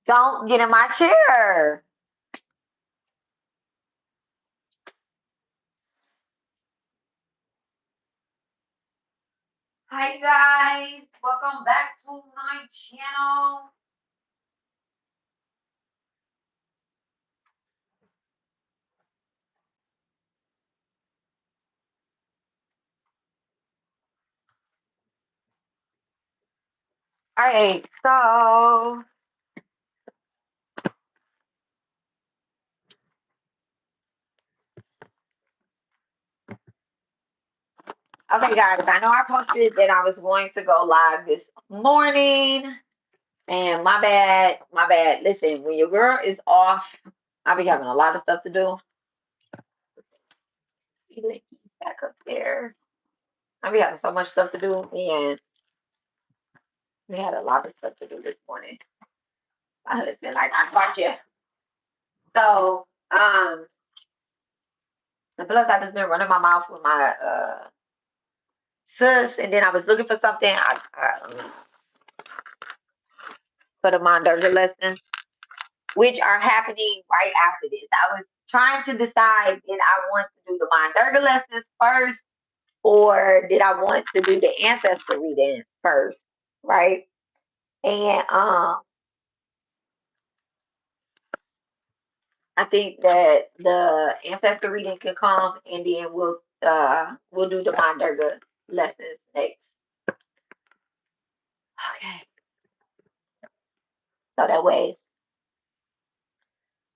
Don't get in my chair. Hi guys, welcome back to my channel. All right, so okay guys, I know I posted that I was going to go live this morning. And my bad, my bad. Listen, when your girl is off, I'll be having a lot of stuff to do. Back up there. I'll be having so much stuff to do, and we had a lot of stuff to do this morning. My husband, like, I got you. So, and plus I just been running my mouth with my sis, and then I was looking for something for the Monderga lesson, which are happening right after this. I was trying to decide, did I want to do the Monderga lessons first, or did I want to do the ancestor reading first, right? And I think that the ancestor reading can come, and then we'll do the Monderga lessons next. Okay. So that way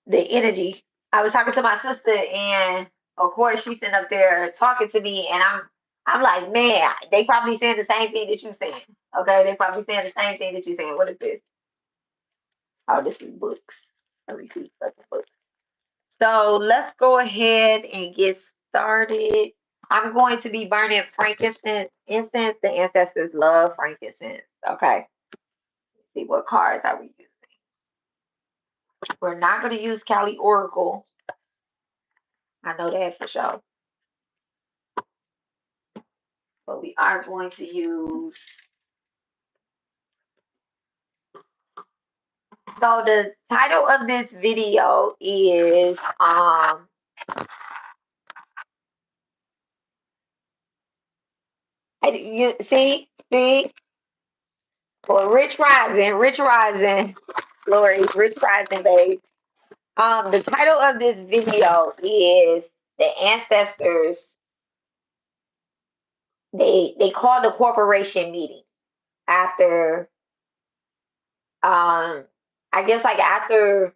the energy. I was talking to my sister, and of course she's sitting up there talking to me, and I'm like, man, they probably saying the same thing that you saying. Okay, they probably saying the same thing that you saying. What is this? Oh, this is books. A repeat of the book. So let's go ahead and get started. I'm going to be burning frankincense. Incense. The ancestors love frankincense. Okay. Let's see what cards are we using. We're not going to use Cali Oracle. I know that for sure. But we are going to use. So the title of this video is you see for Rich Rising, Lori, Rich Rising, babe. The title of this video is the ancestors. They called the corporation meeting after I guess like after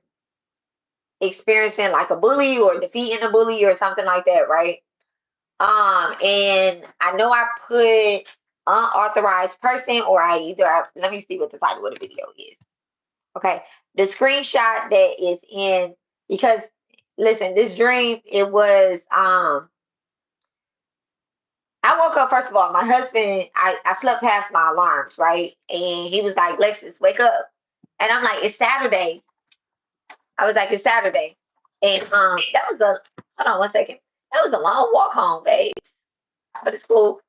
experiencing like a bully or defeating a bully or something like that, right? And I know I put unauthorized person, or let me see what the title of the video is. Okay, the screenshot that is in, because listen, this dream, it was I woke up, first of all, my husband, I slept past my alarms, right? And he was like, Lexus, wake up. And I'm like, it's Saturday. I was like, it's Saturday. And that was hold on one second. That was a long walk home, babes. But it's cool.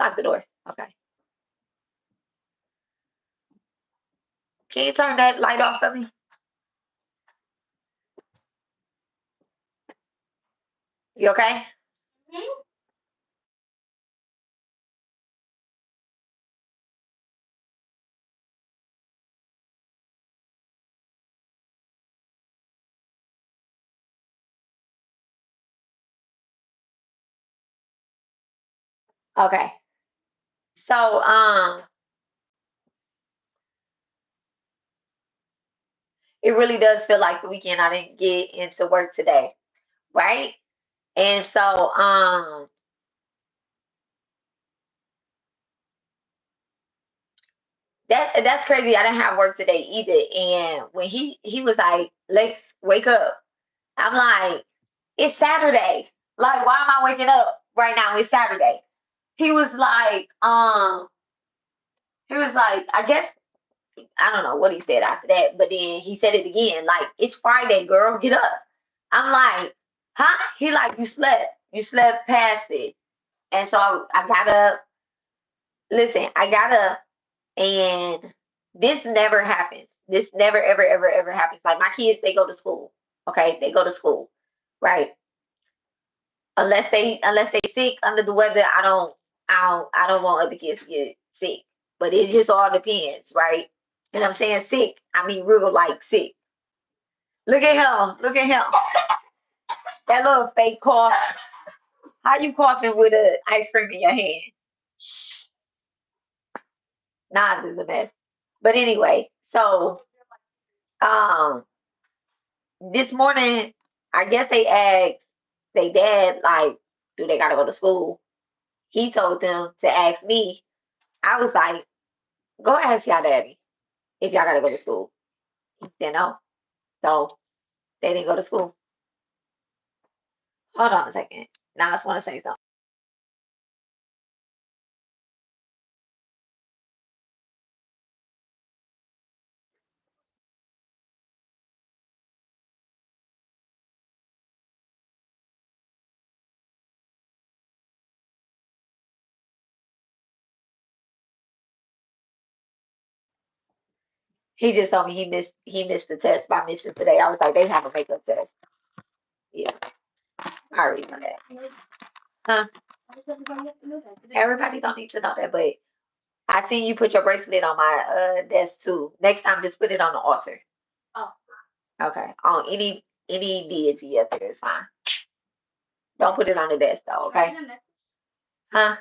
Lock the door. Okay. Can you turn that light off for me? You okay? Okay. So it really does feel like the weekend. I didn't get into work today, right? And so that's crazy. I didn't have work today either. And when he was like, "Let's wake up," I'm like, "It's Saturday. Like, why am I waking up right now? It's Saturday." He was like, I guess I don't know what he said after that, but then he said it again, like, "It's Friday, girl, get up." I'm like, "Huh?" He like, you slept past it." And so I got up. Listen, I got up, and this never happens. This never, ever, ever, ever happens. Like my kids, they go to school. Okay, they go to school, right? Unless they sick under the weather, I don't want other kids to get sick. But it just all depends, right? And I'm saying sick, I mean real like sick. Look at him. Look at him. That little fake cough. How you coughing with a ice cream in your hand? Nah, this is a mess. But anyway, so um this morning, I guess they asked they dad like, do they gotta go to school? He told them to ask me. I was like, go ask y'all daddy if y'all gotta go to school. He said no. So they didn't go to school. Hold on a second. Now I just want to say something. He just told me he missed the test by missing today. I was like, they have a makeup test. Yeah, I already know that. Huh? Everybody don't need to know that, but I seen you put your bracelet on my desk too. Next time, just put it on the altar. Oh. Okay. On any deity up there is fine. Don't put it on the desk though. Okay. Huh?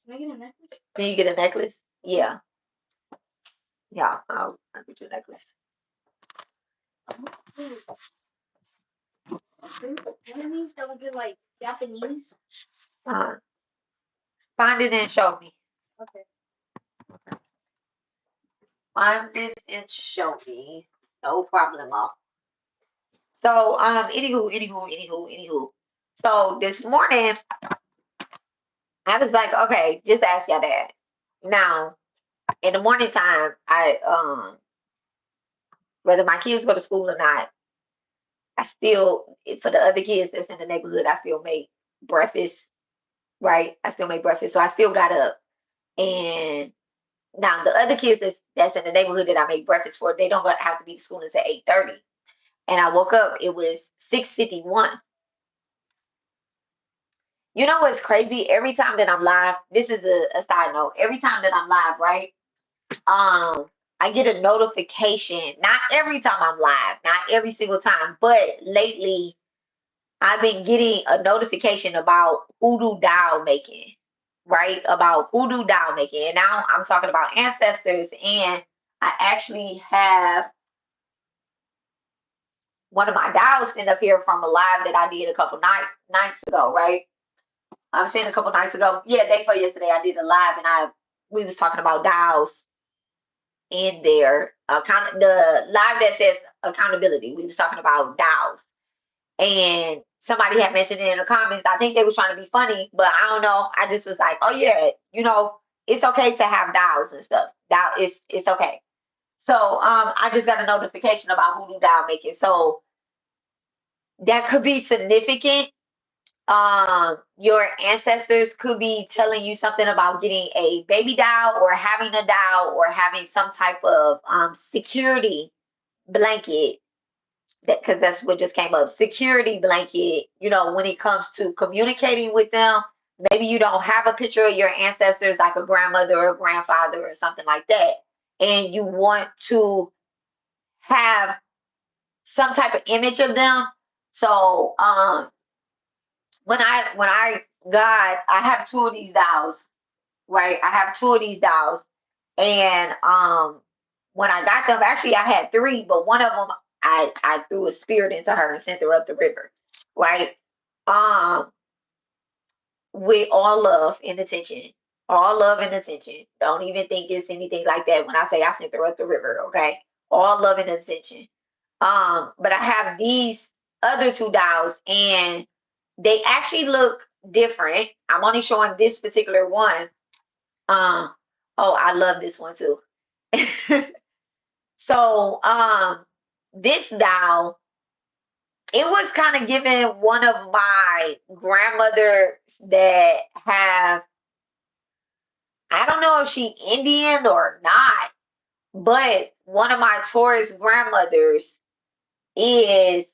Can I get a necklace? Can you get a necklace? Yeah. Yeah. I'll get you a necklace. One of these that would be like Japanese. Find it and show me. Okay. Find it and show me. No problemo. So anywho. So this morning I was like, okay, just ask your dad. Now, in the morning time, I whether my kids go to school or not, I still for the other kids that's in the neighborhood, I still make breakfast, right? I still make breakfast. So I still got up. And now the other kids that's in the neighborhood that I make breakfast for, they don't have to be to school until 8:30. And I woke up, it was 6:51. You know what's crazy? Every time that I'm live, this is a side note. Every time that I'm live, right? I get a notification. Not every time I'm live, not every single time, but lately I've been getting a notification about hoodoo doll making, right? About hoodoo doll making. And now I'm talking about ancestors, and I actually have one of my dolls sitting up here from a live that I did a couple nights ago, right? I'm saying a couple nights ago. Yeah, day before yesterday, I did a live, and we was talking about dolls in there. The live that says accountability. We was talking about dolls, and somebody had mentioned it in the comments. I think they was trying to be funny, but I don't know. I just was like, oh yeah, it's okay to have dolls and stuff. Doll, it's okay. So I just got a notification about hoodoo doll making. So that could be significant. Your ancestors could be telling you something about getting a baby doll or having a doll or having some type of security blanket, that because that's what just came up, security blanket, when it comes to communicating with them. Maybe you don't have a picture of your ancestors like a grandmother or a grandfather or something like that, and you want to have some type of image of them. So when I got, I have two of these dolls, right? I have two of these dolls, and when I got them, actually I had three, but one of them I threw a spirit into her and sent her up the river, right? Um, with all love and attention, all love and attention. Don't even think it's anything like that when I say I sent her up the river, okay? All love and attention. But I have these other two dolls, and they actually look different. I'm only showing this particular one. Um, oh, I love this one too. So, this doll, it was kind of giving one of my grandmothers that have, I don't know if she Indian or not, but one of my Taurus grandmothers is,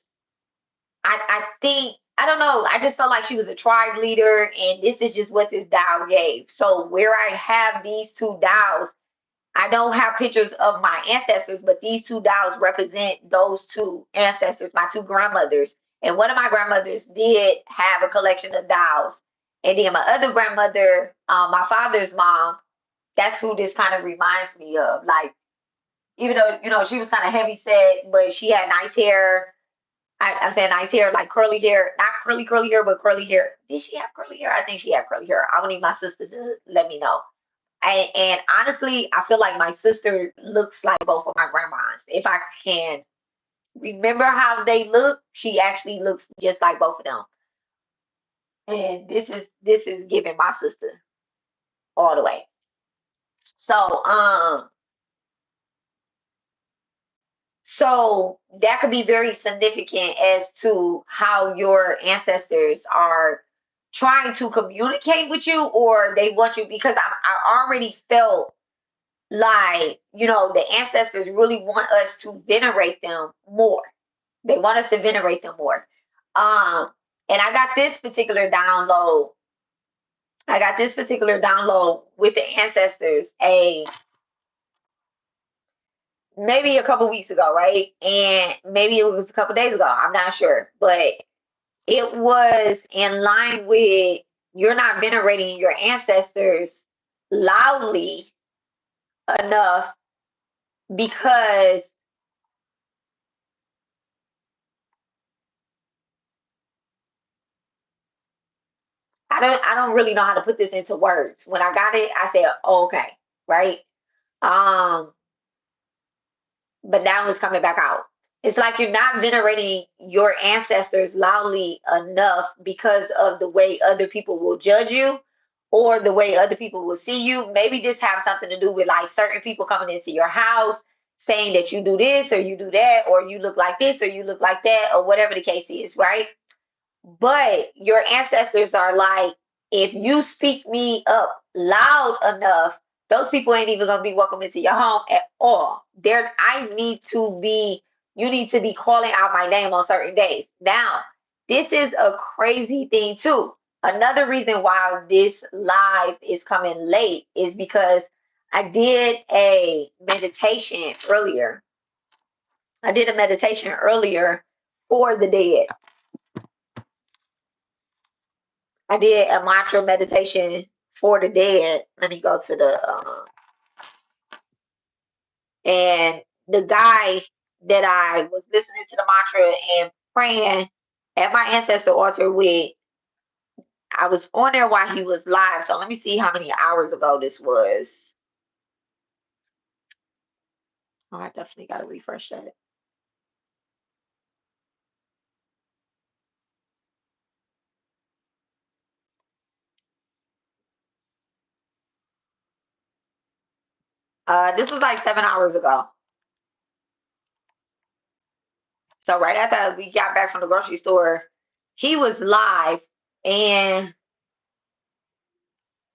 I think, I don't know, I just felt like she was a tribe leader, and this is just what this dial gave. So where I have these two dials, I don't have pictures of my ancestors, but these two dials represent those two ancestors, my two grandmothers. And one of my grandmothers did have a collection of dials. And then my other grandmother, my father's mom, that's who this kind of reminds me of. Like, even though, she was kind of heavy set, but she had nice hair. I'm saying nice hair, like curly hair, not curly hair, but curly hair. Did she have curly hair? I think she had curly hair. I would need my sister to let me know. And honestly, I feel like my sister looks like both of my grandmas. If I can remember how they look, she actually looks just like both of them. And this is giving my sister all the way. So so that could be very significant as to how your ancestors are trying to communicate with you, or they want you, because I already felt like, the ancestors really want us to venerate them more. They want us to venerate them more. And I got this particular download. With the ancestors maybe a couple weeks ago, right? And maybe it was a couple days ago. I'm not sure, but it was in line with, you're not venerating your ancestors loudly enough, because I don't really know how to put this into words. When I got it, I said, oh, okay, right? Um, but now it's coming back out. It's like you're not venerating your ancestors loudly enough because of the way other people will judge you, or the way other people will see you. Maybe this has something to do with like certain people coming into your house saying that you do this or you do that, or you look like this or you look like that, or whatever the case is, right? But your ancestors are like, if you speak me up loud enough, those people ain't even gonna be welcome into your home at all. You need to be calling out my name on certain days. Now, this is a crazy thing too. Another reason why this live is coming late is because I did a meditation earlier. For the dead. I did a mantra meditation for the dead. Let me go to and the guy that I was listening to the mantra and praying at my ancestor altar with, I was on there while he was live. So let me see how many hours ago this was. Oh, I definitely got to refresh that. This was like 7 hours ago. So right after we got back from the grocery store, he was live, and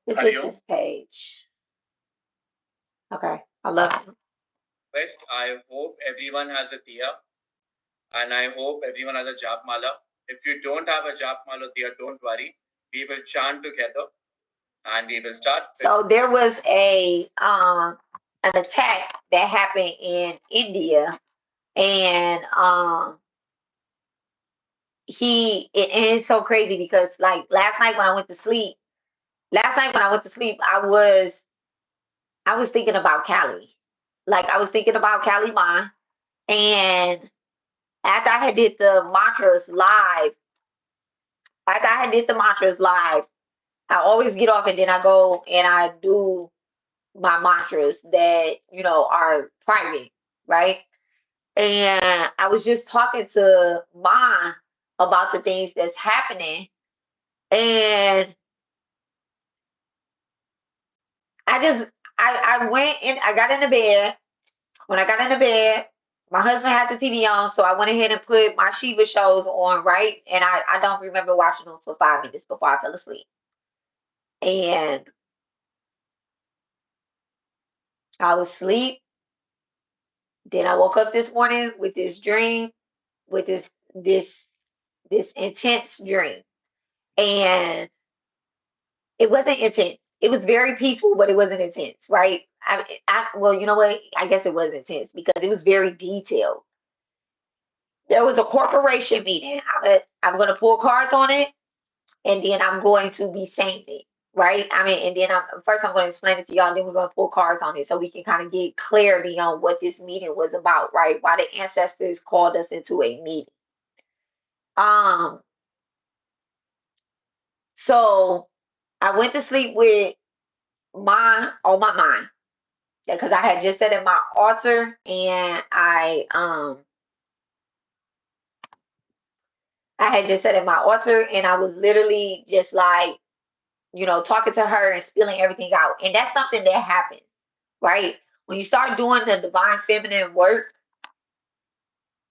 this is his page. Okay, I love him. Best. I hope everyone has a diya, and I hope everyone has a jap mala. If you don't have a jap mala diya, don't worry. We will chant together, and we will start. So there was an attack that happened in India, and and it's so crazy because like last night when I went to sleep, I was thinking about Cali. Like I was thinking about Cali Ma, and after I had did the mantras live, I always get off and then I go and I do my mantras that are private, right? And I was just talking to Ma about the things that's happening, and I just I went in, I got into bed. When I got into bed, my husband had the TV on, so I went ahead and put my Shiva shows on, right? And I don't remember watching them for 5 minutes before I fell asleep. And I was asleep, Then I woke up this morning with this dream, with this intense dream. And it wasn't intense. It was very peaceful, but it wasn't intense, right? Well, you know what? I guess it was intense because it was very detailed. There was a corporation meeting. I'm going to pull cards on it, and then I'm going to be saying it, right? I mean, and then I'm going to explain it to y'all, then we're going to pull cards on it so we can kind of get clarity on what this meeting was about, right? Why the ancestors called us into a meeting. So I went to sleep with on my mind because I had just said in my altar, and I had just said in my altar, and I was literally just like, talking to her and spilling everything out. And that's something that happens, right? When you start doing the divine feminine work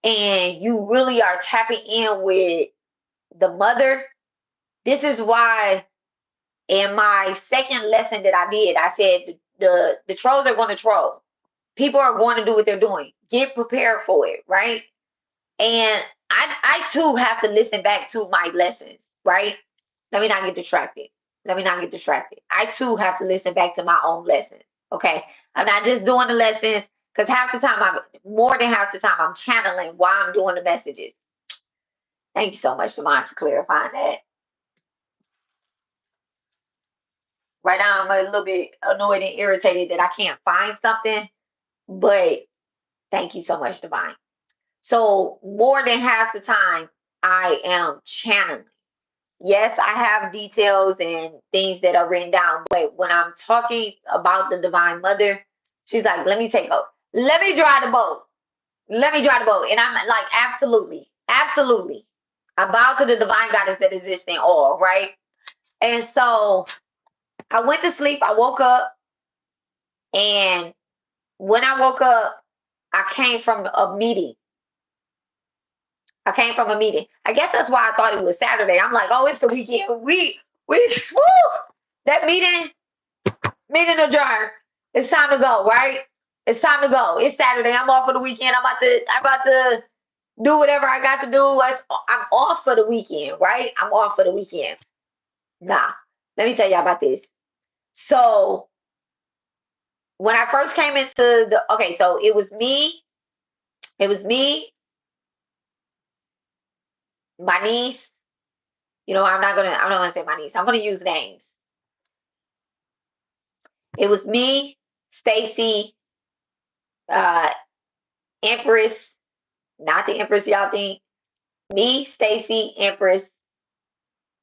and you really are tapping in with the mother, this is why in my second lesson that I did, I said the trolls are going to troll. People are going to do what they're doing. Get prepared for it, right? And I too have to listen back to my lessons, right? Let me not get distracted. Let me not get distracted. I too have to listen back to my own lessons. Okay. I'm not just doing the lessons because more than half the time, I'm channeling while I'm doing the messages. Thank you so much, Demond, for clarifying that. Right now, I'm a little bit annoyed and irritated that I can't find something, but thank you so much, Divine. So more than half the time, I am channeling. Yes, I have details and things that are written down, but when I'm talking about the Divine Mother, she's like, let me take over. Let me drive the boat. Let me drive the boat. And I'm like, absolutely, absolutely. I bow to the divine goddess that exists in all, right? And so I went to sleep. I woke up, and when I woke up, I came from a meeting. I came from a meeting. I guess that's why I thought it was Saturday. I'm like, oh, it's the weekend. We woo, that meeting adjourned. It's time to go, right? It's time to go. It's Saturday. I'm off for the weekend. I'm about to do whatever I got to do. I'm off for the weekend, right? I'm off for the weekend. Nah, let me tell y'all about this. So when I first came into so it was me, my niece. I'm not gonna say my niece. I'm gonna use names. It was me, Stacy, uh, Empress, not the Empress y'all think. Me, Stacy, Empress,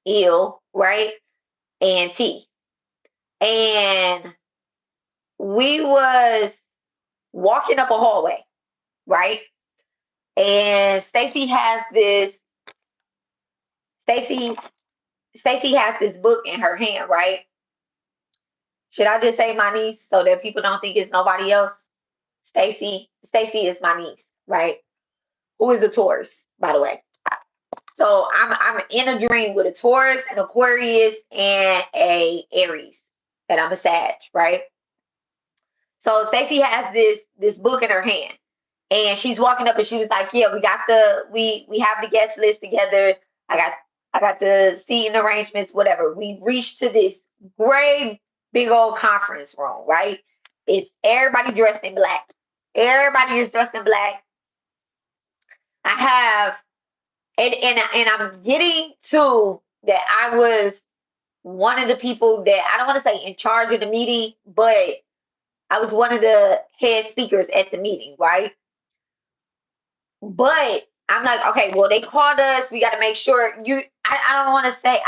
Ill, right? And T. And we was walking up a hallway, right? And Stacy Stacy has this book in her hand, right? Should I just say my niece so that people don't think it's nobody else? Stacy is my niece, right? Who is a Taurus, by the way. So I'm in a dream with a Taurus, an Aquarius, and a Aries, and I'm a Sag, right? So Stacey has this book in her hand, and she's walking up, and she was like, "Yeah, we have the guest list together. I got the seating arrangements, whatever. We reached to this great big old conference room, right? It's everybody dressed in black. Everybody is dressed in black. I have and I'm getting to that I was one of the people that I don't want to say in charge of the meeting, but I was one of the head speakers at the meeting, right? But I'm like, okay, well, they called us. We got to make sure I don't want to say,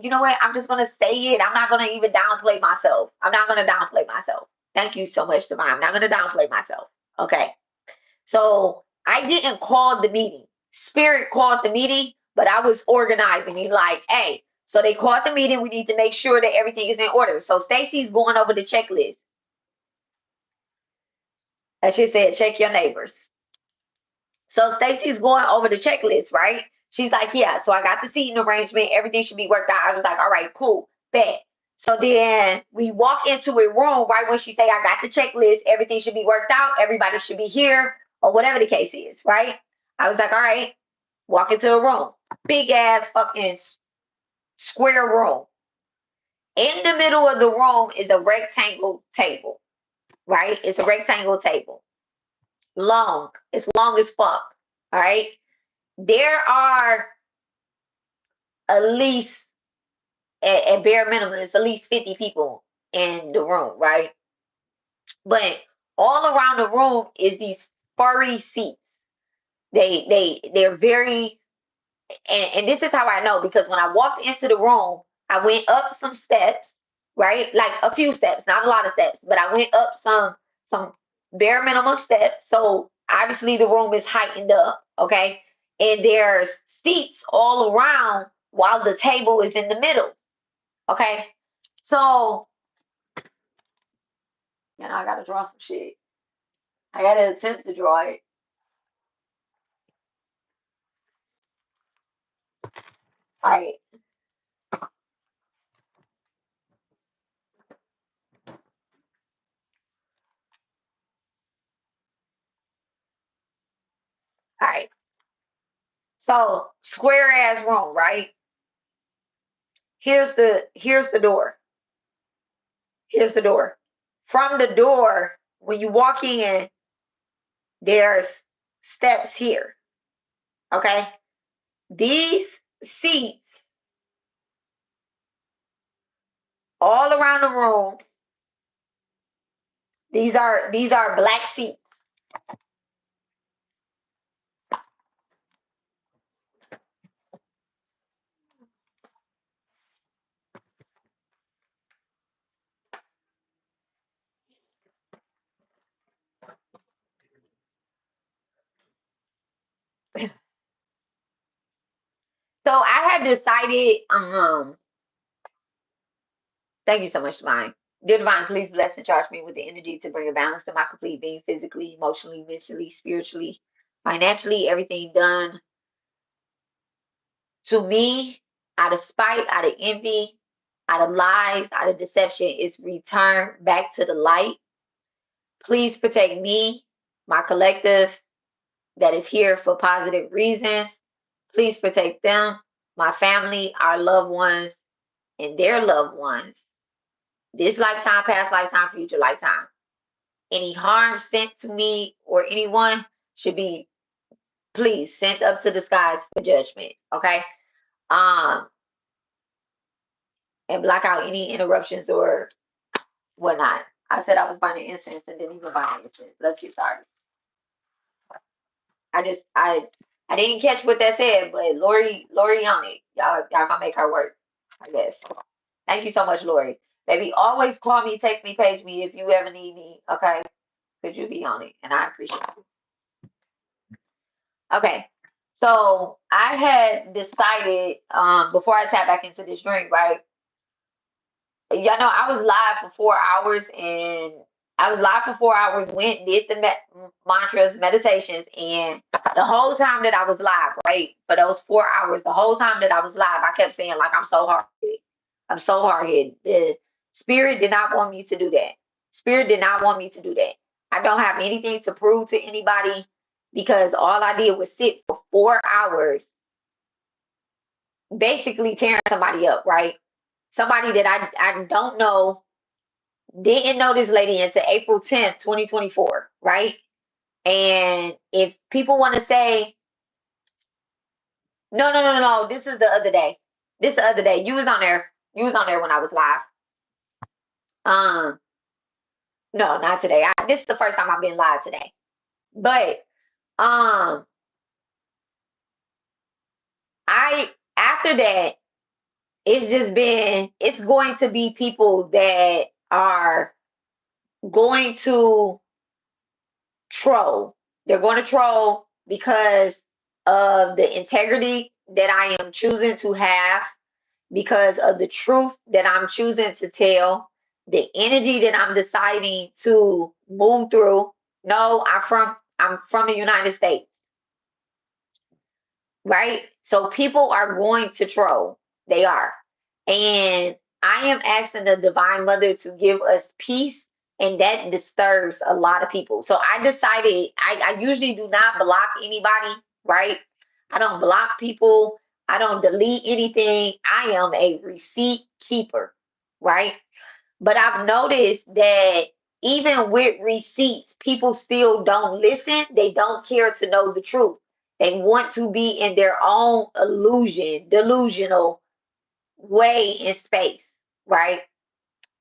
you know what? I'm just going to say it. I'm not going to even downplay myself. I'm not going to downplay myself. Thank you so much, Divine. I'm not going to downplay myself. Okay. So I didn't call the meeting. Spirit called the meeting, but I was organizing it like, hey, so they called the meeting. We need to make sure that everything is in order. So Stacy's going over the checklist. As she said, check your neighbors. So Stacy's going over the checklist, right? She's like, yeah, so I got the seating arrangement. Everything should be worked out. I was like, all right, cool, bet. So then we walk into a room right when she say, I got the checklist. Everything should be worked out. Everybody should be here. or whatever the case is, right? I was like, all right, walk into a room, big ass fucking square room. In the middle of the room is a rectangle table, right? It's a rectangle table. Long. It's long as fuck. All right. There are at least, at bare minimum, it's at least 50 people in the room, right? But all around the room is these furry seats. They're very, and this is how I know, because when I walked into the room, I went up some steps, right? Like a few steps, not a lot of steps, but I went up some bare minimum steps. So obviously the room is heightened up, okay? And there's seats all around while the table is in the middle, okay? So, I gotta draw some shit. I gotta attempt to draw it. All right. All right. So square ass room, right? Here's the door. Here's the door. From the door, when you walk in, there's steps here. Okay? These seats all around the room, these are black seats. So I have decided, thank you so much, Divine. Dear Divine, please bless and charge me with the energy to bring a balance to my complete being, physically, emotionally, mentally, spiritually, financially, everything done to me out of spite, out of envy, out of lies, out of deception is returned back to the light. Please protect me, my collective that is here for positive reasons. Please protect them, my family, our loved ones, and their loved ones. This lifetime, past lifetime, future lifetime. Any harm sent to me or anyone should be, please, sent up to the skies for judgment. Okay. Um, and block out any interruptions or whatnot. I said I was burning incense and didn't even burn incense. Let's get started. I didn't catch what that said, but Lori on it. Y'all gonna make her work, I guess. Thank you so much, Lori. Baby, always call me, text me, page me if you ever need me. Okay, could you be on it? And I appreciate it. Okay. So I had decided before I tap back into this drink, right? Y'all know I was live for 4 hours, and I was live for 4 hours, went, did the mantras, meditations, and the whole time that I was live, right, for those 4 hours, the whole time that I was live, I kept saying, like, I'm so hard-headed. I'm so hard-headed. The spirit did not want me to do that. Spirit did not want me to do that. I don't have anything to prove to anybody because all I did was sit for 4 hours, basically tearing somebody up, right? Somebody that I don't know, didn't know this lady until April 10th, 2024, right? And if people want to say, no, no, no, no, no, this is the other day. This the other day. You was on there. You was on there when I was live. Um, no, not today. This is the first time I've been live today. But um, I after that, it's going to be people that are going to troll. They're going to troll because of the integrity that I am choosing to have, because of the truth that I'm choosing to tell, the energy that I'm deciding to move through. No, I'm from the United States, right? So people are going to troll. They are. And I am asking the Divine Mother to give us peace and that disturbs a lot of people. So I decided I usually do not block anybody, right? I don't block people. I don't delete anything. I am a receipt keeper, right? But I've noticed that even with receipts, people still don't listen. They don't care to know the truth. They want to be in their own delusional way in space, right?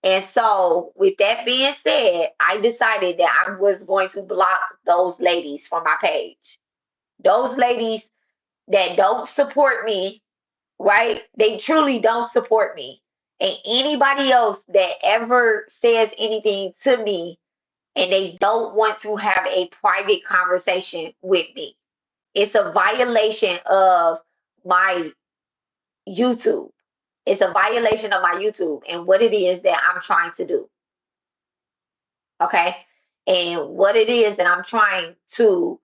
And so, with that being said, I decided that I was going to block those ladies from my page. Those ladies that don't support me, right? They truly don't support me. And anybody else that ever says anything to me and they don't want to have a private conversation with me, it's a violation of my YouTube. It's a violation of my YouTube and what it is that I'm trying to do. Okay. And what it is that I'm trying to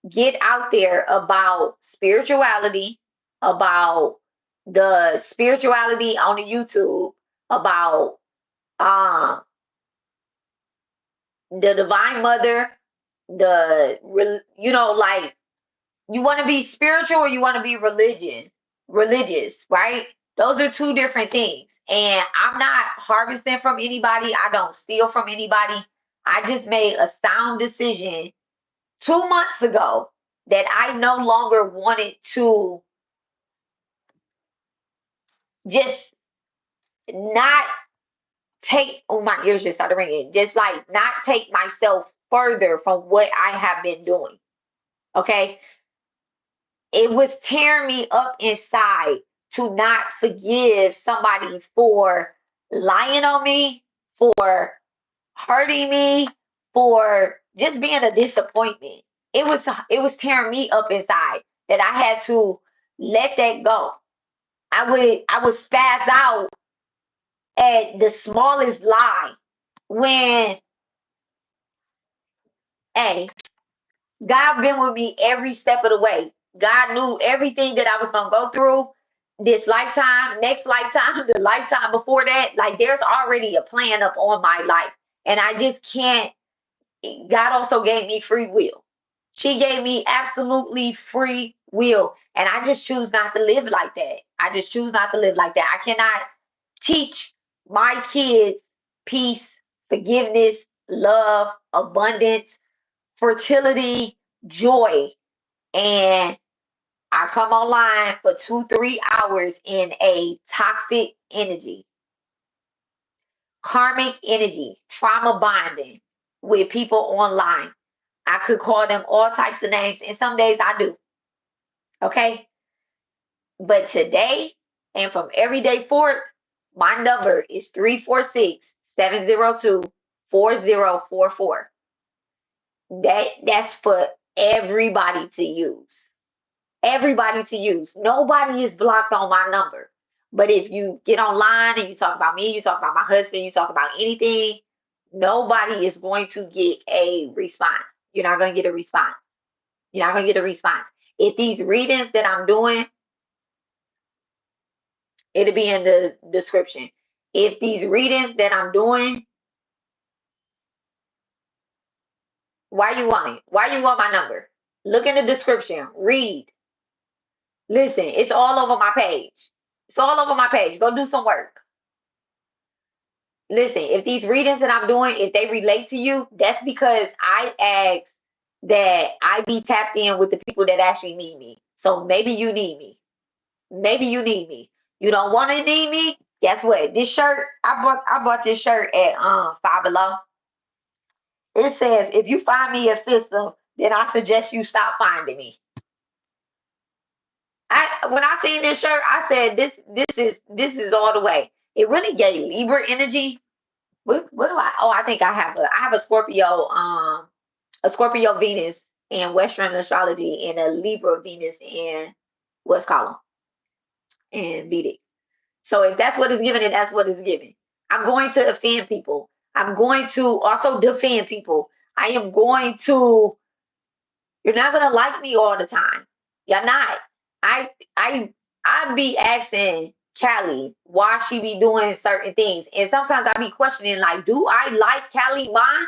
get out there about spirituality, about the spirituality on the YouTube, about um the divine mother, like, you want to be spiritual or you want to be religious, right? Those are two different things. And I'm not harvesting from anybody. I don't steal from anybody. I just made a sound decision 2 months ago that I no longer wanted to just not take, oh, my ears just started ringing, just like not take myself further from what I have been doing. Okay. It was tearing me up inside to not forgive somebody for lying on me, for hurting me, for just being a disappointment. It was tearing me up inside that I had to let that go. I would spaz out at the smallest lie when, hey, God been with me every step of the way. God knew everything that I was gonna go through this lifetime, next lifetime, the lifetime before that. Like, there's already a plan up on my life. And I just can't. God also gave me free will. She gave me absolutely free will. And I just choose not to live like that. I just choose not to live like that. I cannot teach my kids peace, forgiveness, love, abundance, fertility, joy. And I come online for 2, 3 hours in a toxic energy, karmic energy, trauma bonding with people online. I could call them all types of names, and some days I do. Okay. But today and from every day forward, my number is 346-702-4044. That's for everybody to use. Everybody to use. Nobody is blocked on my number. But if you get online and you talk about me, you talk about my husband, you talk about anything, nobody is going to get a response. You're not going to get a response. You're not going to get a response. If these readings that I'm doing, it'll be in the description. If these readings that I'm doing, why you want it? Why you want my number? Look in the description. Read. Listen, it's all over my page. It's all over my page. Go do some work. Listen, if these readings that I'm doing, if they relate to you, that's because I ask that I be tapped in with the people that actually need me. So maybe you need me. Maybe you need me. You don't want to need me. Guess what? This shirt, I bought this shirt at Five Below. It says, if you find me offensive, then I suggest you stop finding me. When I seen this shirt, I said this is all the way. It really gave Libra energy. What do I? Oh, I think I have a Scorpio Venus in Western astrology and a Libra Venus in what's called in Vedic. So if that's what it's given, and that's what it's given. I'm going to offend people. I'm going to also defend people. I am going to. You're not gonna like me all the time. You're not. I I be asking Callie, why she be doing certain things. And sometimes I be questioning, like, do I like Callie mine?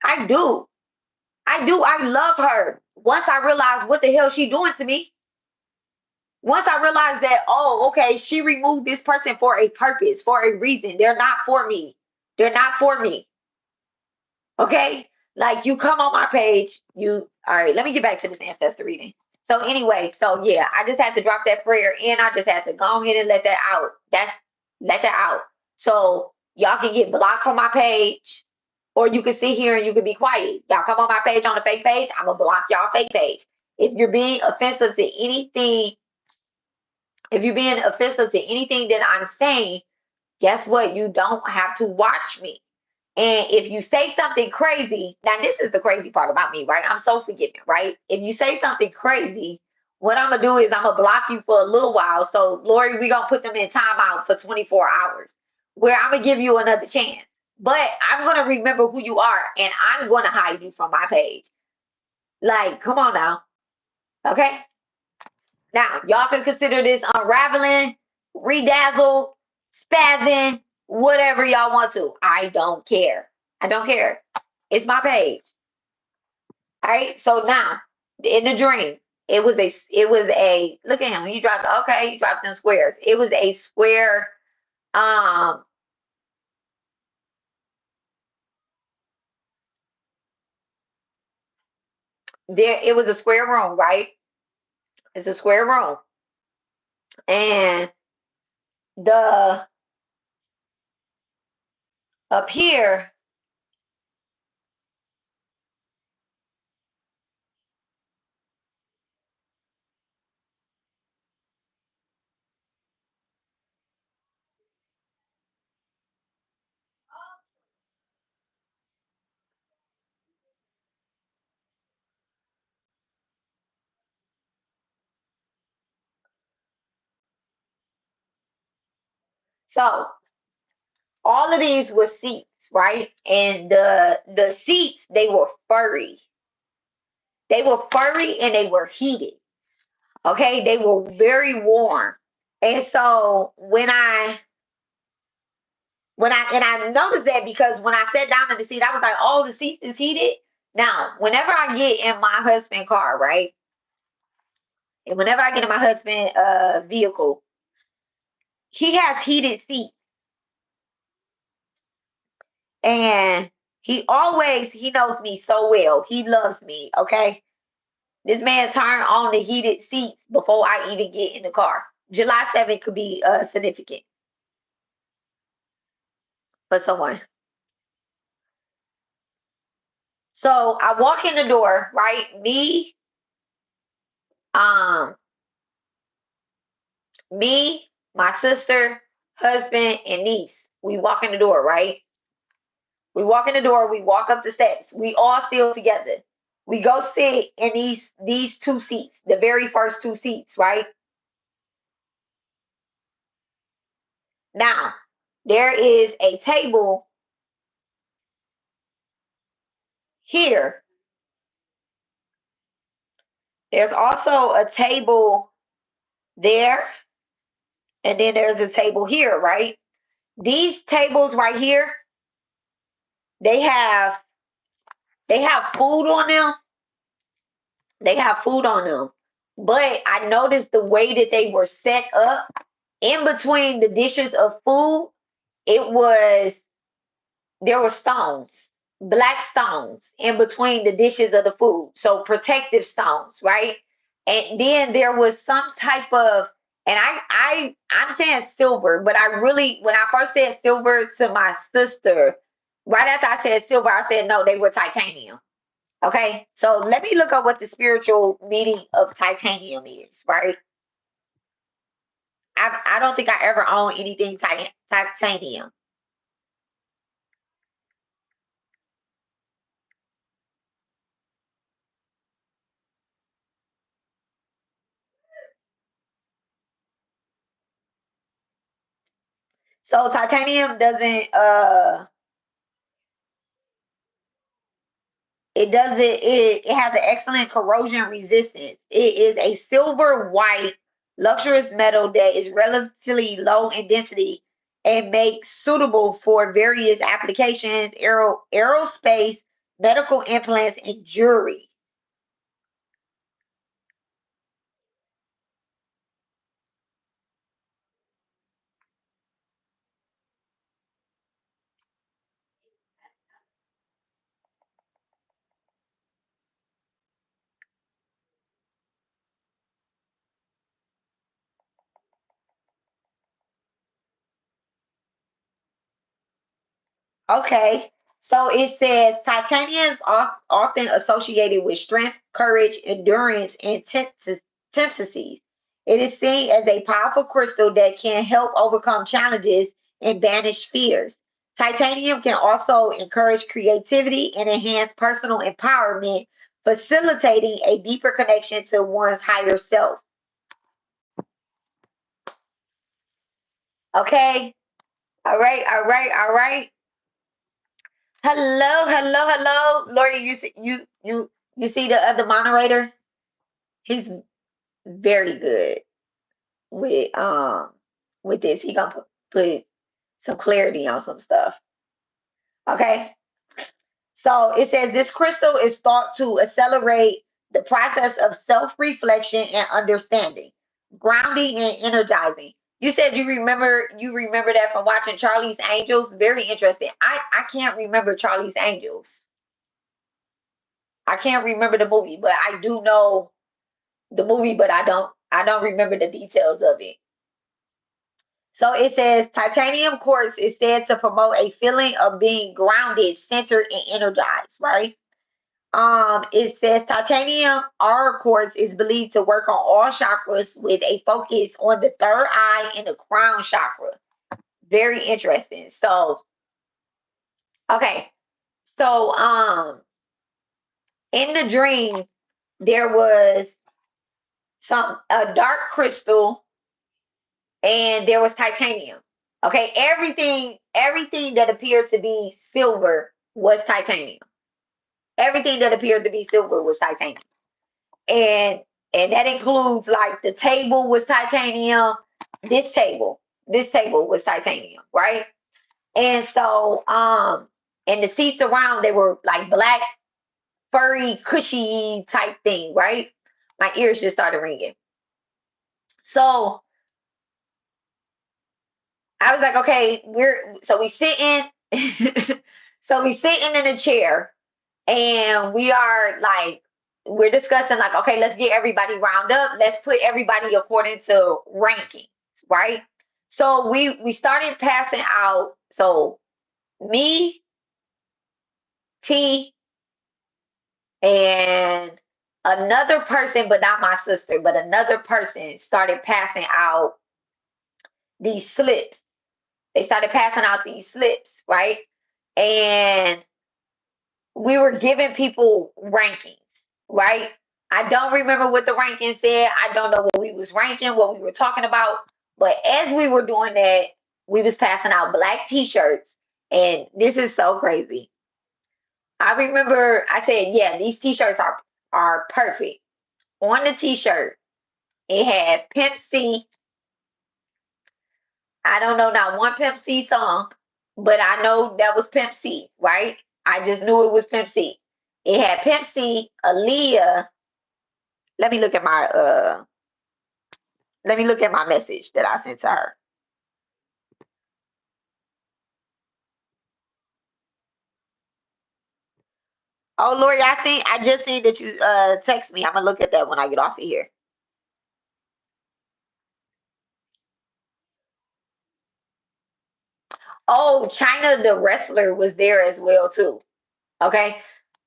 I do. I do. I love her. Once I realize what the hell she doing to me, once I realized that, oh, okay, she removed this person for a purpose, for a reason. They're not for me. They're not for me. Okay? Like, you come on my page, all right, let me get back to this ancestor reading. So anyway, so yeah, I just had to drop that prayer and I just had to go ahead and let that out. Let that out. So y'all can get blocked from my page, or you can sit here and you can be quiet. Y'all come on my page on the fake page, I'm gonna block y'all fake page. If you're being offensive to anything, if you're being offensive to anything that I'm saying, guess what? You don't have to watch me. And if you say something crazy, now this is the crazy part about me, right? I'm so forgiving, right? If you say something crazy, what I'm gonna do is I'm gonna block you for a little while. So, Lori, we're gonna put them in timeout for 24 hours, where I'm gonna give you another chance. But I'm gonna remember who you are and I'm gonna hide you from my page. Like, come on now. Okay? Now, y'all can consider this unraveling, redazzle, spazzing, whatever y'all want to. I don't care. I don't care. It's my page. All right. So now, in the dream, it was a look at him. He dropped, okay, he dropped them squares. It was a square, um, it was a square room, right? It's a square room. And the up here, so all of these were seats, right? And the seats, they were furry. They were furry and they were heated. Okay, they were very warm. And so when I noticed that, because when I sat down in the seat, I was like, oh, the seat is heated. Now, whenever I get in my husband's car, right? And whenever I get in my husband's vehicle, he has heated seats. And he knows me so well. He loves me, okay? This man turned on the heated seats before I even get in the car. July 7th could be significant for someone. So I walk in the door, right? Um, me, my sister, husband, and niece. We walk in the door, right? We walk in the door, we walk up the steps. We all still together. We go sit in these two seats, the very first two seats, right? Now, there is a table here. There's also a table there, and then there's a table here, right? These tables right here, they have they have food on them. They have food on them. But I noticed the way that they were set up in between the dishes of food, it was there were stones, black stones in between the dishes of the food. So protective stones, right? And then there was some type of, and I'm saying silver, but I really, when I first said silver to my sister, right after I said silver, I said no, they were titanium. Okay, so let me look up what the spiritual meaning of titanium is, right? I don't think I ever owned anything titanium. So titanium doesn't it has an excellent corrosion resistance. It is a silver white, luxurious metal that is relatively low in density and makes suitable for various applications, aerospace, medical implants, and jewelry. Okay. So it says titanium is often associated with strength, courage, endurance, and tendencies. It is seen as a powerful crystal that can help overcome challenges and banish fears. Titanium can also encourage creativity and enhance personal empowerment, facilitating a deeper connection to one's higher self. Okay. All right. All right. All right. Hello, hello, hello, Lori. You see the other moderator? He's very good with this. He gonna put some clarity on some stuff. Okay. So it says this crystal is thought to accelerate the process of self-reflection and understanding, grounding and energizing. You said you remember that from watching Charlie's Angels. Very interesting. I can't remember Charlie's Angels. I can't remember the movie, but I do know the movie, but I don't remember the details of it. So it says titanium quartz is said to promote a feeling of being grounded, centered, and energized, right? It says titanium R quartz is believed to work on all chakras with a focus on the third eye and the crown chakra. Very interesting. So, okay. So, in the dream, there was some a dark crystal and there was titanium. Okay, everything that appeared to be silver was titanium. Everything that appeared to be silver was titanium. And and that includes like the table was titanium, this table was titanium, right? And so and the seats around they were like black, furry, cushy type thing, right? My ears just started ringing. So I was like, okay, we sitting, so we sitting in a chair, and we're discussing like, okay, let's get everybody round up. Let's put everybody according to rankings, right? So we started passing out. So me, T, and another person, but not my sister, but another person started passing out these slips. They started passing out these slips, right? And we were giving people rankings, right? I don't remember what the ranking said. I don't know what we was ranking, what we were talking about. But as we were doing that, we was passing out black t-shirts. And this is so crazy. I remember I said, yeah, these t-shirts are perfect. On the t-shirt, it had Pimp C. I don't know not one Pimp C song, but I know that was Pimp C, right? I just knew it was Pimp C. It had Pimp C, Aaliyah. Let me look at my message that I sent to her. Oh Lori, I just seen that you text me. I'm gonna look at that when I get off of here. Oh, China the wrestler was there as well too. Okay.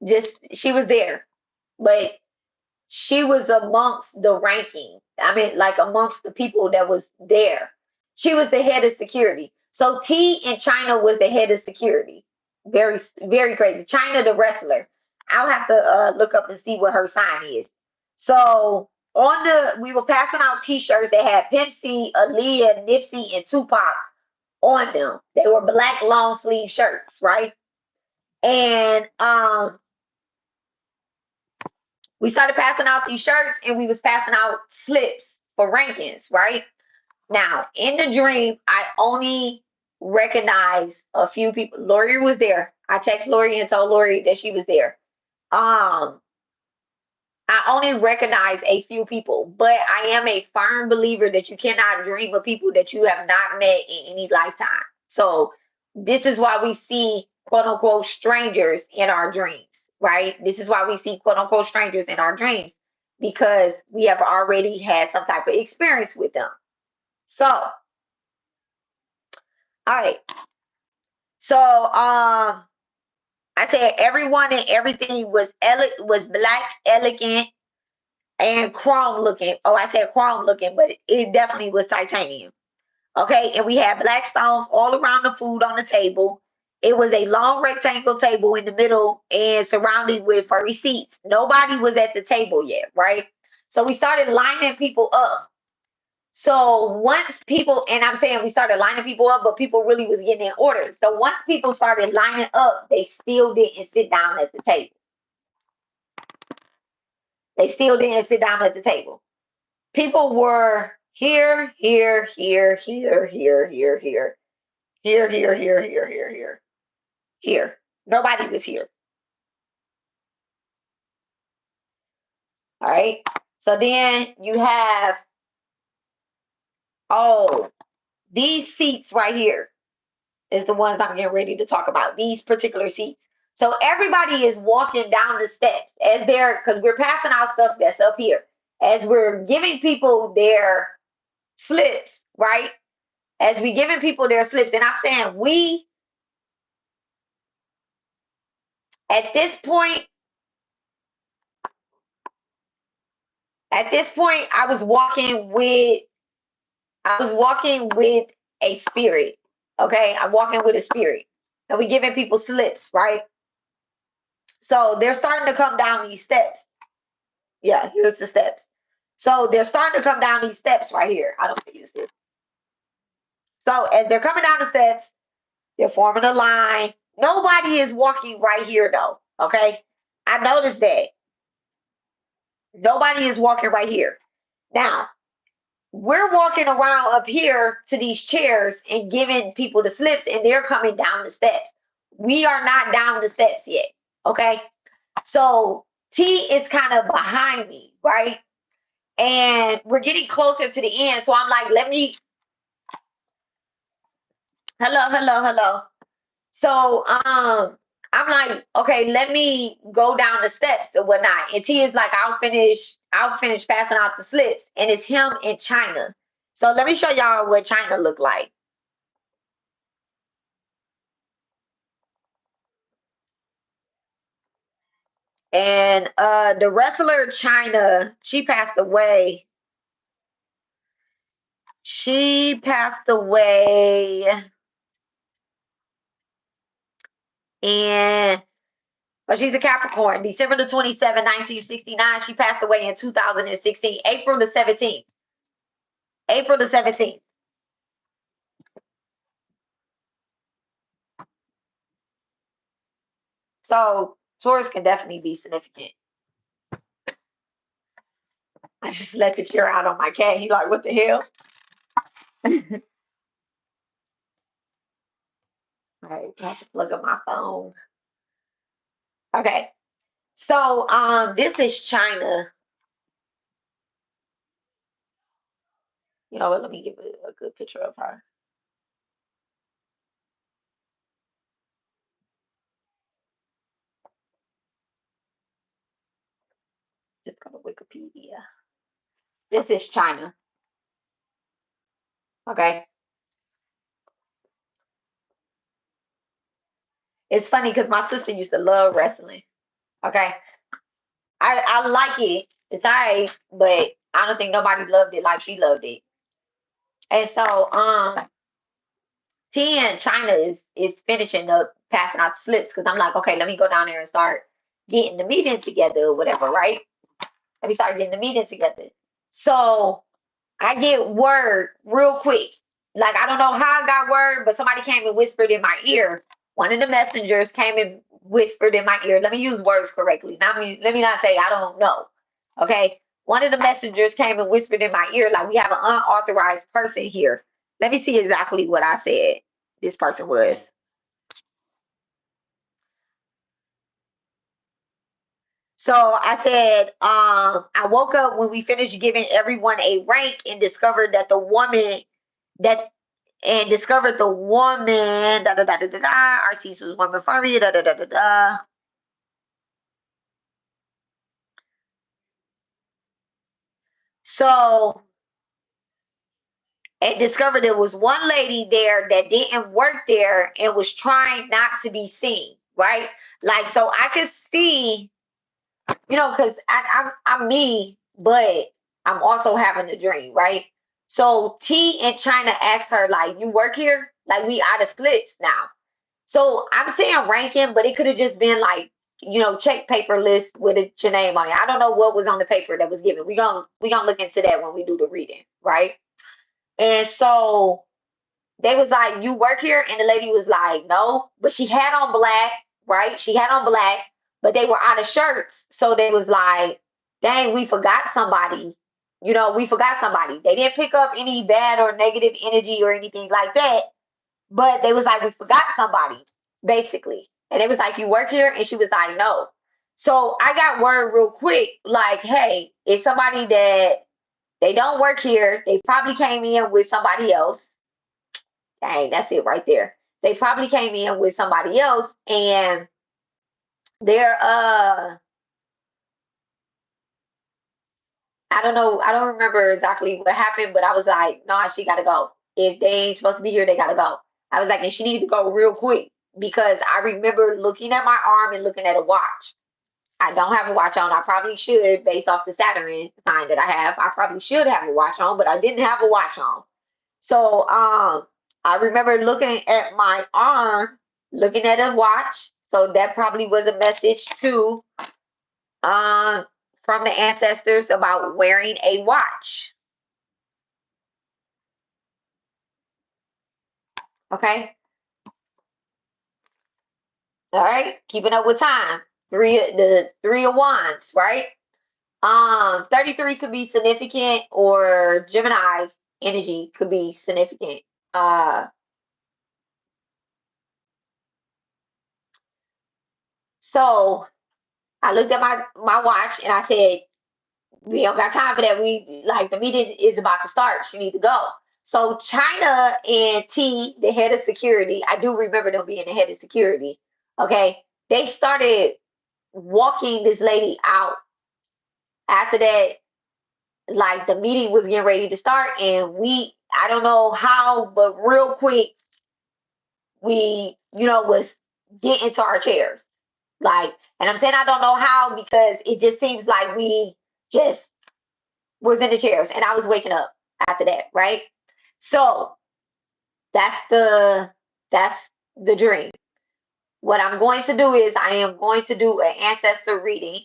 Just she was there. But she was amongst the ranking. I mean, like amongst the people that was there. She was the head of security. So T in China was the head of security. Very, very crazy. China the wrestler. I'll have to look up and see what her sign is. So we were passing out T-shirts that had Pimp C, Aaliyah, Nipsey, and Tupac on them. They were black long sleeve shirts, right? And we started passing out these shirts and we was passing out slips. for rankings, right? Now, in the dream, I only recognized a few people. Lori was there. I texted Lori and told Lori that she was there. Um, I only recognize a few people, but I am a firm believer that you cannot dream of people that you have not met in any lifetime. So this is why we see quote unquote strangers in our dreams, right? This is why we see quote unquote strangers in our dreams because we have already had some type of experience with them. So, all right. So, I said everyone and everything was black, elegant, and chrome looking. Oh, I said chrome looking, but it definitely was titanium. Okay, and we had black stones all around the food on the table. It was a long rectangle table in the middle and surrounded with furry seats. Nobody was at the table yet, right? So we started lining people up. So once people, and I'm saying we started lining people up, but people really was getting in order. So once people started lining up, they still didn't sit down at the table. They still didn't sit down at the table. People were here, here, here, here, here, here, here, here, here, here, here, here, here, here. Nobody was here. All right. So then you have, oh, these seats right here is the ones I'm getting ready to talk about. These particular seats. So everybody is walking down the steps as they're, because we're passing out stuff that's up here. As we're giving people their slips, right? As we giving people their slips, and I'm saying we, at this point, I was walking with a spirit. Okay, I'm walking with a spirit, and we giving people slips, right? So they're starting to come down these steps. Yeah, here's the steps. So they're starting to come down these steps right here. I don't use this. So as they're coming down the steps, they're forming a line. Nobody is walking right here though. Okay, I noticed that nobody is walking right here. Now we're walking around up here to these chairs and giving people the slips, and they're coming down the steps. We are not down the steps yet. Okay, so T is kind of behind me, right? And we're getting closer to the end. So I'm like, let me, hello, hello, hello. So I'm like, okay, let me go down the steps and whatnot. And T is like, I'll finish passing out the slips. And it's him in China. So let me show y'all what China looked like. And the wrestler China, she passed away. She passed away in, but she's a Capricorn. December the 27th, 1969. She passed away in 2016, April the 17th. April the 17th. So Taurus can definitely be significant. I just let the chair out on my cat. He like, what the hell? All right, I have to plug up my phone. Okay. So this is China. You know what? Let me give a good picture of her. Just go to Wikipedia. This is China. Okay. It's funny because my sister used to love wrestling. Okay. I like it. It's all right, but I don't think nobody loved it like she loved it. And so T in China is finishing up passing out the slips because I'm like, okay, let me go down there and start getting the meeting together or whatever, right? Let me start getting the meeting together. So I get word real quick. Like I don't know how I got word, but somebody came and whispered in my ear. One of the messengers came and whispered in my ear. Let me use words correctly. Let me not say I don't know. Okay. one of the messengers came and whispered in my ear, like, we have an unauthorized person here. Let me see exactly what I said this person was. So I said, I woke up when we finished giving everyone a rank and discovered that the woman that and discovered the woman da da da da da da. Our cease was woman for me da da da da da. So and discovered there was one lady there that didn't work there and was trying not to be seen, right? Like, so I could see, because I'm me, but I'm also having a dream, right? So T in China asked her, like, you work here? Like, we out of slips now. So I'm saying ranking, but it could have just been like, check paper list with your name on it. I don't know what was on the paper that was given. We gonna look into that when we do the reading, right? And so they was like, you work here? And the lady was like, no. But she had on black, right? She had on black, but they were out of shirts. So they was like, dang, we forgot somebody. We forgot somebody. They didn't pick up any bad or negative energy or anything like that. But they was like, we forgot somebody, basically. And it was like, you work here? And she was like, no. So I got word real quick, like, hey, it's somebody that they don't work here. They probably came in with somebody else. Dang, that's it right there. They probably came in with somebody else, and they're I don't know, I don't remember exactly what happened, but I was like, nah, she gotta go. If they ain't supposed to be here, they gotta go. I was like, and she needs to go real quick because I remember looking at my arm and looking at a watch. I don't have a watch on. I probably should, based off the Saturn sign that I have. I probably should have a watch on, but I didn't have a watch on. So I remember looking at my arm, looking at a watch. So that probably was a message too, from the ancestors about wearing a watch. Okay. All right. Keeping up with time. The three of wands, right? 33 could be significant, or Gemini energy could be significant. So I looked at my watch and I said, we don't got time for that. We like the meeting is about to start. She need to go. So China and T, the head of security, I do remember them being the head of security. Okay. They started walking this lady out after that, like the meeting was getting ready to start, and I don't know how, but real quick, we, was getting to our chairs. Like, and I'm saying I don't know how because it just seems like we just was in the chairs and I was waking up after that, right? So that's the that's the dream. What I'm going to do is I am going to do an ancestor reading.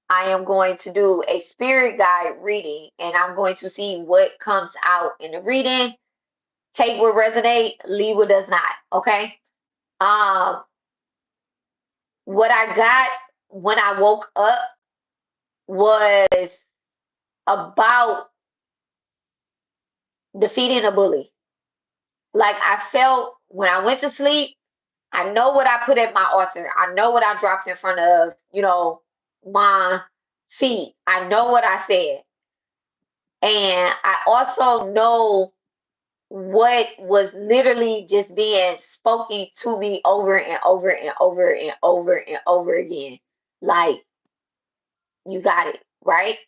I am going to do a spirit guide reading, and I'm going to see what comes out in the reading. Take what resonate, leave what does not. Okay. Um, what I got when I woke up was about defeating a bully. Like, I felt when I went to sleep, I know what I put at my altar. I know what I dropped in front of, my feet. I know what I said. And I also know what was literally just being spoken to me over and over and over and over and over again. Like, you got it, right?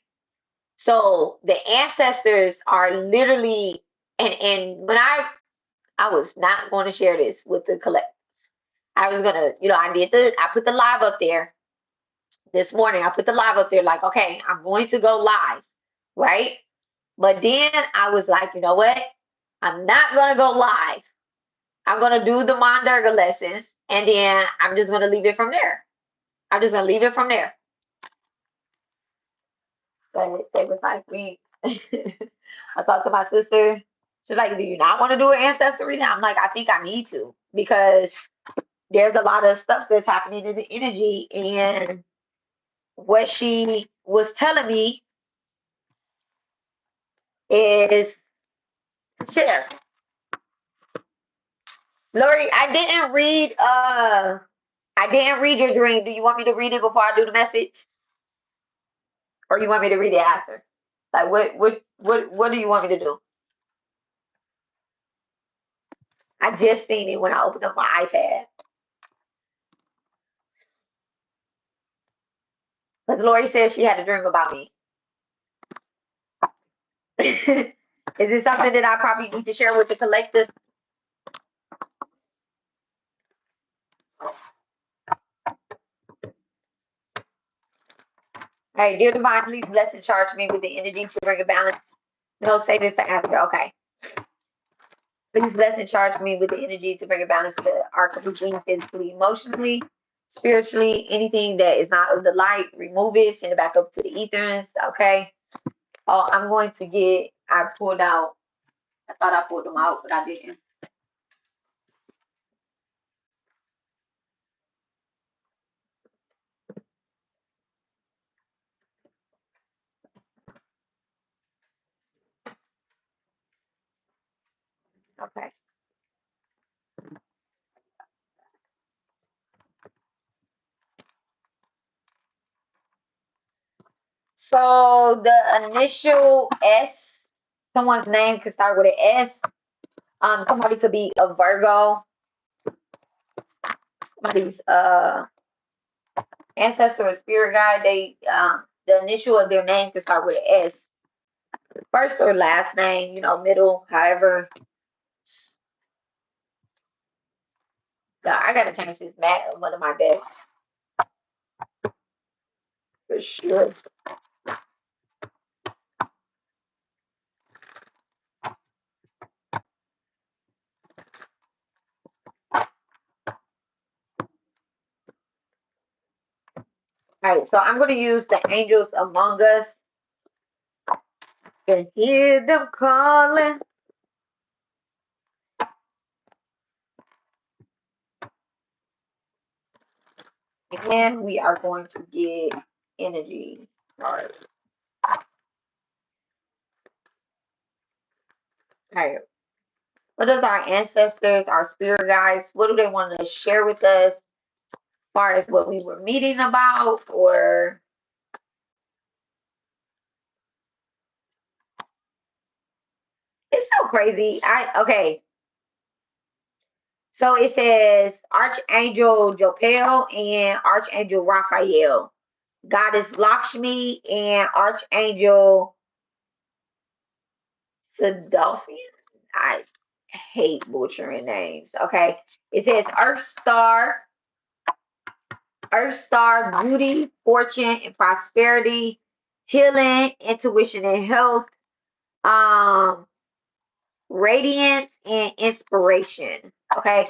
So the ancestors are literally, and when I was not going to share this with the collect. I was gonna, I put the live up there this morning. I put the live up there like, okay, I'm going to go live, right? But then I was like, you know what? I'm not gonna go live. I'm gonna do the Monderga lessons, and then I'm just gonna leave it from there. I'm just gonna leave it from there. But they was like, I talked to my sister. She's like, do you not want to do an ancestry reading? I'm like, I think I need to because there's a lot of stuff that's happening in the energy. And what she was telling me is to share. Lori, I didn't read your dream. Do you want me to read it before I do the message? Or you want me to read it after? Like what do you want me to do? I just seen it when I opened up my iPad. Because Lori said she had a dream about me. Is it something that I probably need to share with the collective? Hey, dear divine, please bless and charge me with the energy to bring a balance. No saving for after. Okay. Please bless and charge me with the energy to bring a balance to the arc of being physically, emotionally, spiritually. Anything that is not of the light, remove it, send it back up to the ethers. Okay. Oh, I'm going to get, I pulled out, I thought I pulled them out, but I didn't. Okay. So the initial S, someone's name could start with an S. Somebody could be a Virgo. Somebody's ancestor or spirit guide. The initial of their name could start with an S. First or last name, middle, however. Yeah, I gotta change this mat on one of my desk for sure. All right, so I'm gonna use the angels among us. Can hear them calling. And we are going to get energy. All right. All right. What does our ancestors, our spirit guides, what do they want to share with us as far as what we were meeting about? Or it's so crazy. Okay. So it says Archangel Jopel and Archangel Raphael, Goddess Lakshmi and Archangel Sadolfian. I hate butchering names. Okay. It says Earth Star, beauty, fortune, and prosperity, healing, intuition, and health, um, radiance, and inspiration. Okay.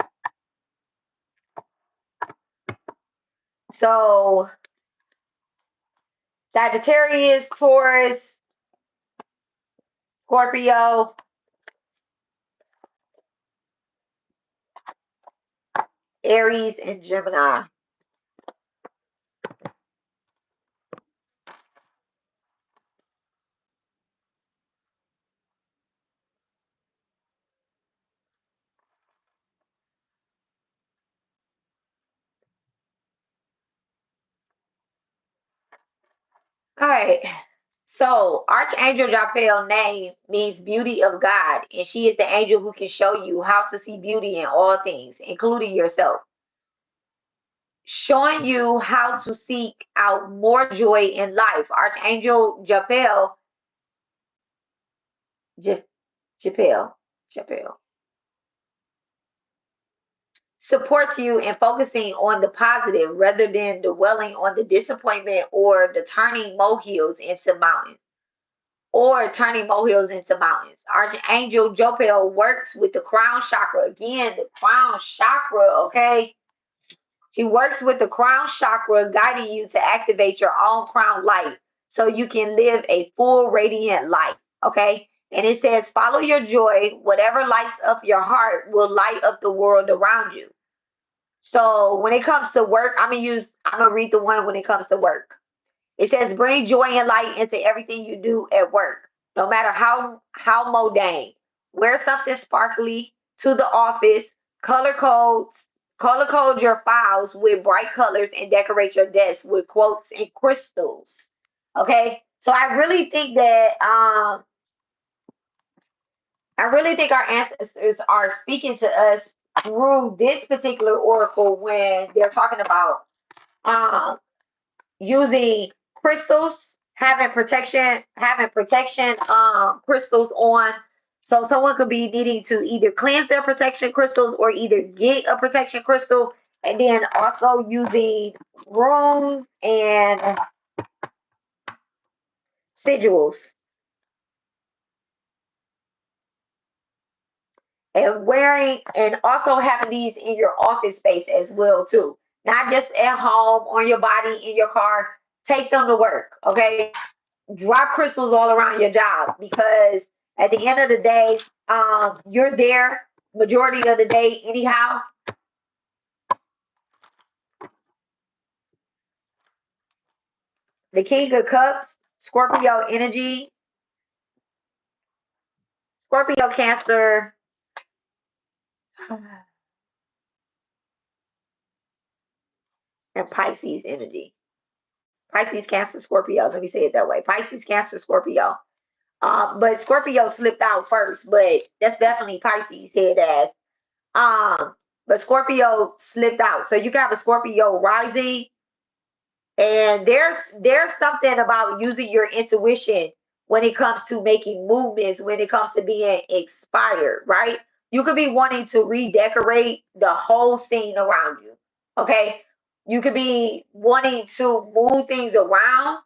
So Sagittarius, Taurus, Scorpio, Aries, and Gemini. All right. So Archangel Japhel's name means beauty of God, and she is the angel who can show you how to see beauty in all things, including yourself. Showing you how to seek out more joy in life. Archangel Japhel supports you in focusing on the positive rather than dwelling on the disappointment or the turning molehills into mountains. Archangel Jopel works with the crown chakra. Again, the crown chakra, okay? She works with the crown chakra, guiding you to activate your own crown light so you can live a full radiant life, okay? And it says, follow your joy. Whatever lights up your heart will light up the world around you. So when it comes to work, I'm gonna read the one when it comes to work. It says, bring joy and light into everything you do at work. no matter how mundane. Wear something sparkly to the office. Color code your files with bright colors and decorate your desk with quotes and crystals. Okay, so I really think our ancestors are speaking to us through this particular oracle when they're talking about um, using crystals, having protection crystals on. So someone could be needing to either cleanse their protection crystals or either get a protection crystal, and then also using runes and sigils, and wearing and also having these in your office space as well too, not just at home, on your body, in your car. Take them to work. Okay, drop crystals all around your job, because at the end of the day, you're there majority of the day anyhow. The King of Cups, Scorpio energy, Scorpio, Cancer, and Pisces energy. Pisces, Cancer, Scorpio. Let me say it that way. Pisces, Cancer, Scorpio. But Scorpio slipped out first, but that's definitely Pisces head ass. But Scorpio slipped out. So you can have a Scorpio rising, and there's something about using your intuition when it comes to making movements, when it comes to being inspired, right? You could be wanting to redecorate the whole scene around you. Okay. You could be wanting to move things around,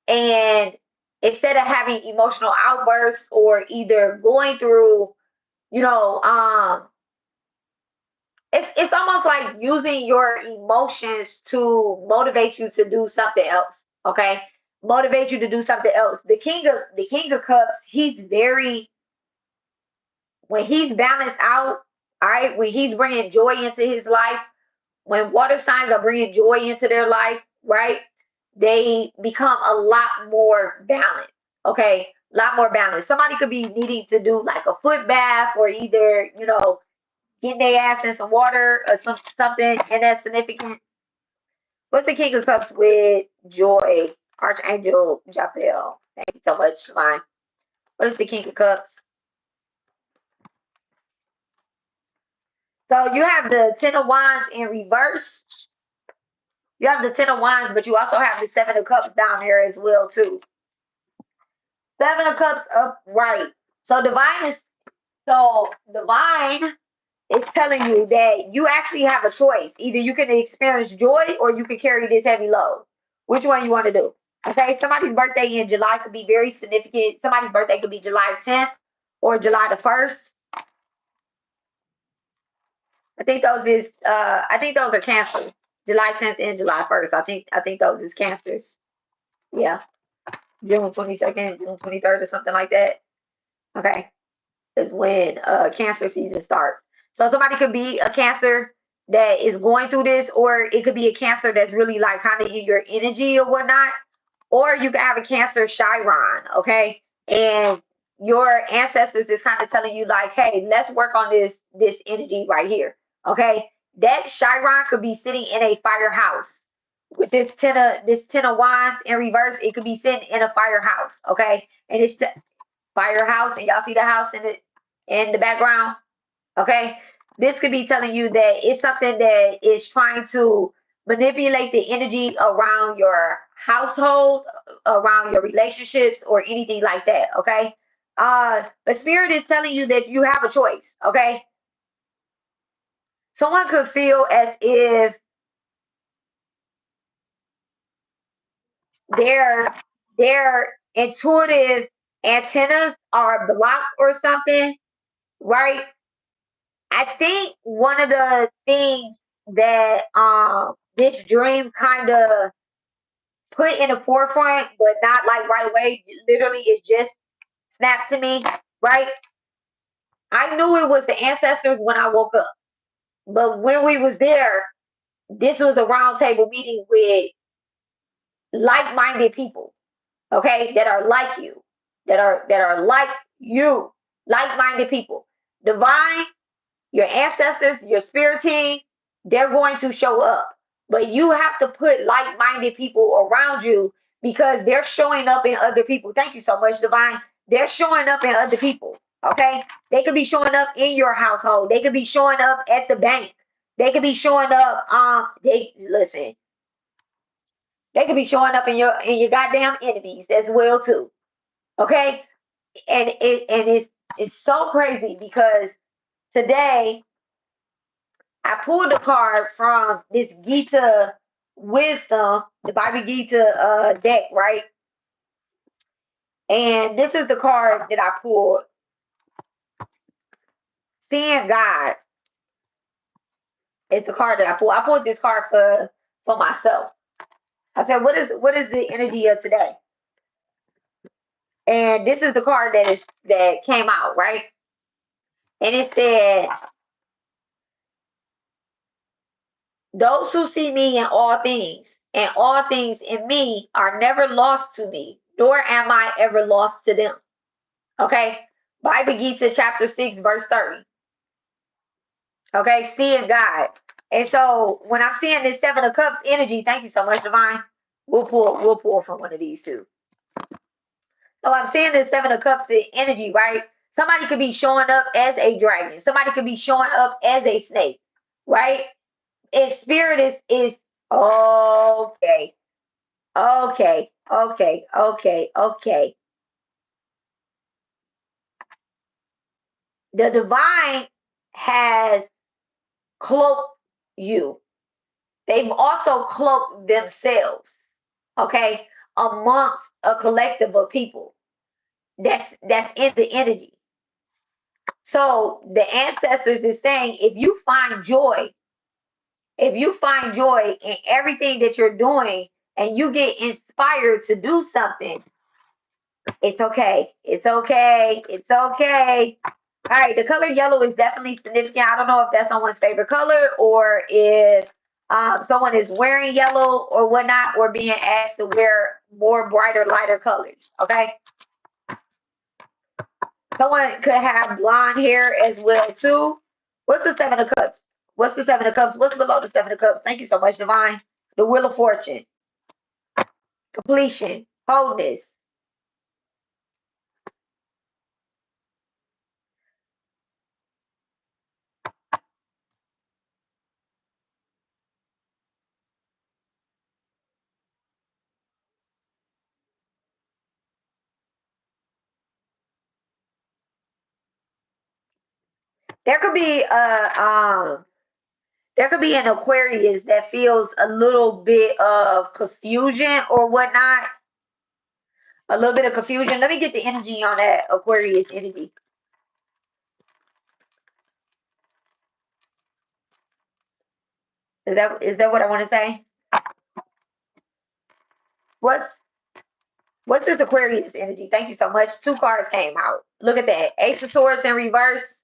and instead of having emotional outbursts or either going through, you know, it's almost like using your emotions to motivate you to do something else. Okay, motivate you to do something else. The King of Cups, he's very, when he's balanced out. All right, when he's bringing joy into his life, when water signs are bringing joy into their life, right? They become a lot more balanced. Okay, a lot more balanced. Somebody could be needing to do like a foot bath, or either, getting their ass in some water or something, and that's significant. What's the King of Cups with joy? Archangel Japel. Thank you so much, Mine. What is the King of Cups? So you have the Ten of Wands in reverse. You have the Ten of Wands, but you also have the Seven of Cups down there as well too. Seven of Cups upright. So divine is telling you that you actually have a choice. Either you can experience joy or you can carry this heavy load. Which one you want to do? Okay, somebody's birthday in July could be very significant. Somebody's birthday could be July 10th or July the 1st. I think those are cancers. July 10th and July 1st. I think those is cancers. Yeah. June 22nd, June 23rd, or something like that. Okay. Is when cancer season starts. So somebody could be a cancer that is going through this, or it could be a cancer that's really like kind of in your energy or whatnot. Or you could have a cancer Chiron, okay? And your ancestors is kind of telling you like, hey, let's work on this energy right here. Okay. That Chiron could be sitting in a firehouse. With this ten of wands in reverse, it could be sitting in a firehouse. Okay. And it's firehouse, and y'all see the house in the background. Okay, this could be telling you that it's something that is trying to manipulate the energy around your household, around your relationships, or anything like that. Okay, but spirit is telling you that you have a choice. Okay, someone could feel as if their their intuitive antennas are blocked or something, right? I think one of the things that this dream kind of put in the forefront, but not like right away, literally it just snapped to me, right? I knew it was the ancestors when I woke up. But when we was there, this was a round table meeting with like-minded people, okay, that are like you. that are like you, like-minded people. Divine, your ancestors, your spirit team, they're going to show up. But you have to put like-minded people around you because they're showing up in other people. Thank you so much, Divine. They're showing up in other people. Okay? They could be showing up in your household. They could be showing up at the bank. They could be showing up, they could be showing up in your goddamn enemies as well too. Okay? And it's so crazy because today I pulled a card from this Gita Wisdom, the Bible Gita deck, right? And this is the card that I pulled. Seeing God is the card that I pulled. I pulled this card for myself. I said, what is the energy of today? And this is the card that came out, right? And it said, those who see me in all things, and all things in me are never lost to me, nor am I ever lost to them. Okay? Bible Gita chapter 6, verse 30. Okay, seeing God. And so when I'm seeing this Seven of Cups energy, thank you so much, Divine. We'll pull from one of these two. So I'm seeing this Seven of Cups energy, right? Somebody could be showing up as a dragon. Somebody could be showing up as a snake, right? And spirit is okay. Okay, okay, okay, okay. The divine has cloaked you. They've also cloaked themselves, okay, amongst a collective of people that's in the energy. So the ancestors is saying if you find joy in everything that you're doing and you get inspired to do something, it's okay. It's okay. It's okay. All right, the color yellow is definitely significant. I don't know if that's someone's favorite color or if someone is wearing yellow or whatnot, or being asked to wear more brighter, lighter colors. Okay. Someone could have blonde hair as well too. What's the Seven of Cups? What's the Seven of Cups? What's below the Seven of Cups? Thank you so much, Divine. The Wheel of Fortune, completion, wholeness. There could be there could be an Aquarius that feels a little bit of confusion or whatnot. A little bit of confusion. Let me get the energy on that Aquarius energy. Is that what I want to say? What's what's this Aquarius energy? Thank you so much. Two cards came out. Look at that. Ace of Swords in reverse.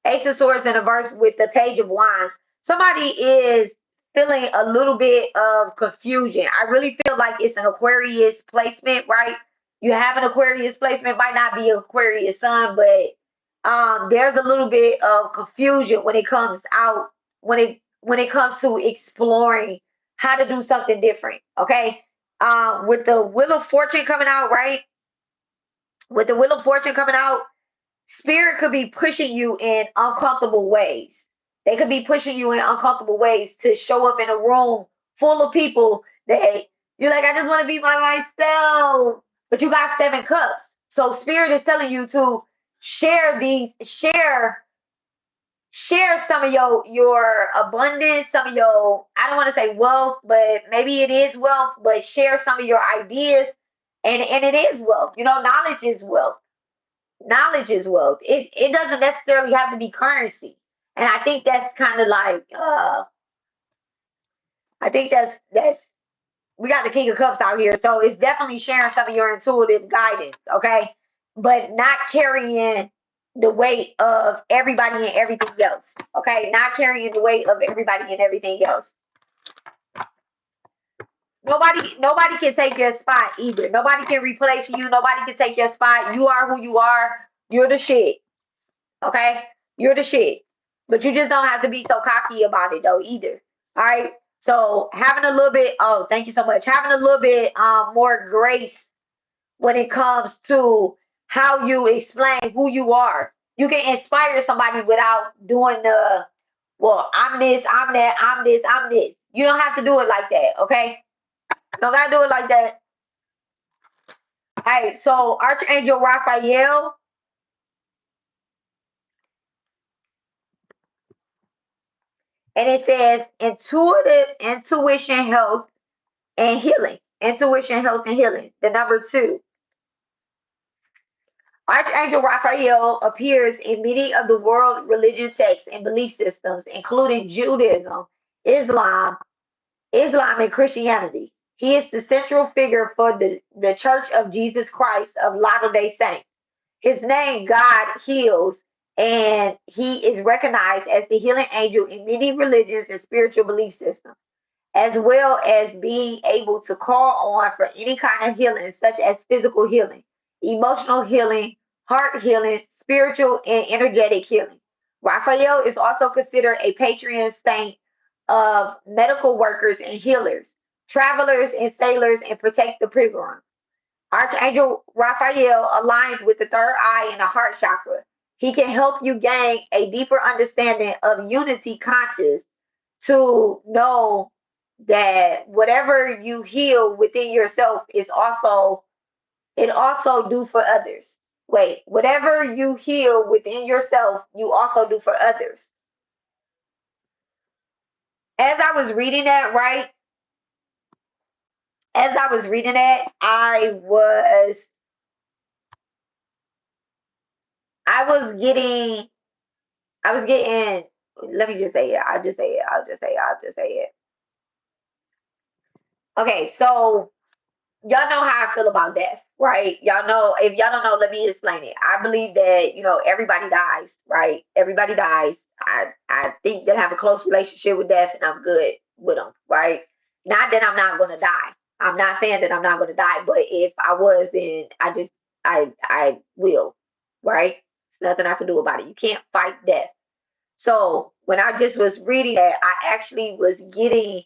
Ace of Swords in reverse with the Page of Wands. Somebody is feeling a little bit of confusion. I really feel like it's an Aquarius placement, right? You have an Aquarius placement, might not be Aquarius sun, but there's a little bit of confusion when it comes out when it comes to exploring how to do something different. Okay, with the Wheel of Fortune coming out, right? With the Wheel of Fortune coming out, spirit could be pushing you in uncomfortable ways. They could be pushing you in uncomfortable ways to show up in a room full of people that you're like, I just want to be by myself. But you got Seven Cups. So spirit is telling you to share some of your abundance, some of your, I don't want to say wealth, but maybe it is wealth, but share some of your ideas. And it is wealth. You know, knowledge is wealth. Knowledge is wealth. It doesn't necessarily have to be currency. And I think that's kind of like I think that's we got the King of Cups out here, so it's definitely sharing some of your intuitive guidance, okay? But not carrying the weight of everybody and everything else, okay? Not carrying the weight of everybody and everything else. Nobody can take your spot either. Nobody can replace you. Nobody can take your spot. You are who you are. You're the shit. Okay? You're the shit. But you just don't have to be so cocky about it though either. All right? So having a little bit, oh, thank you so much. Having a little bit more grace when it comes to how you explain who you are. You can inspire somebody without doing the, well, I'm this, I'm that, I'm this, I'm this. You don't have to do it like that, okay? You don't gotta do it like that. All right, so Archangel Raphael, and it says intuition, health, and healing. Intuition, health, and healing. The number 2. Archangel Raphael appears in many of the world religion texts and belief systems, including Judaism, Islam, and Christianity. He is the central figure for the Church of Jesus Christ of Latter-day Saints. His name, God Heals, and he is recognized as the healing angel in many religions and spiritual belief systems, as well as being able to call on for any kind of healing, such as physical healing, emotional healing, heart healing, spiritual and energetic healing. Raphael is also considered a patron saint of medical workers and healers, travelers and sailors, and protect the pilgrims. Archangel Raphael aligns with the third eye and the heart chakra. He can help you gain a deeper understanding of unity conscious to know that whatever you heal within yourself is also, it also do for others. Wait, whatever you heal within yourself, you also do for others. As I was reading that, right? As I was reading that, I was getting, let me just say it. I'll just say it. Okay, so y'all know how I feel about death, right? Y'all know, if y'all don't know, let me explain it. I believe that, everybody dies, right? Everybody dies. I think that I have a close relationship with death and I'm good with them, right? Not that I'm not gonna die. I'm not saying that I'm not gonna die, but if I was, then I will, right? There's nothing I can do about it. You can't fight death. So when I just was reading that, I actually was getting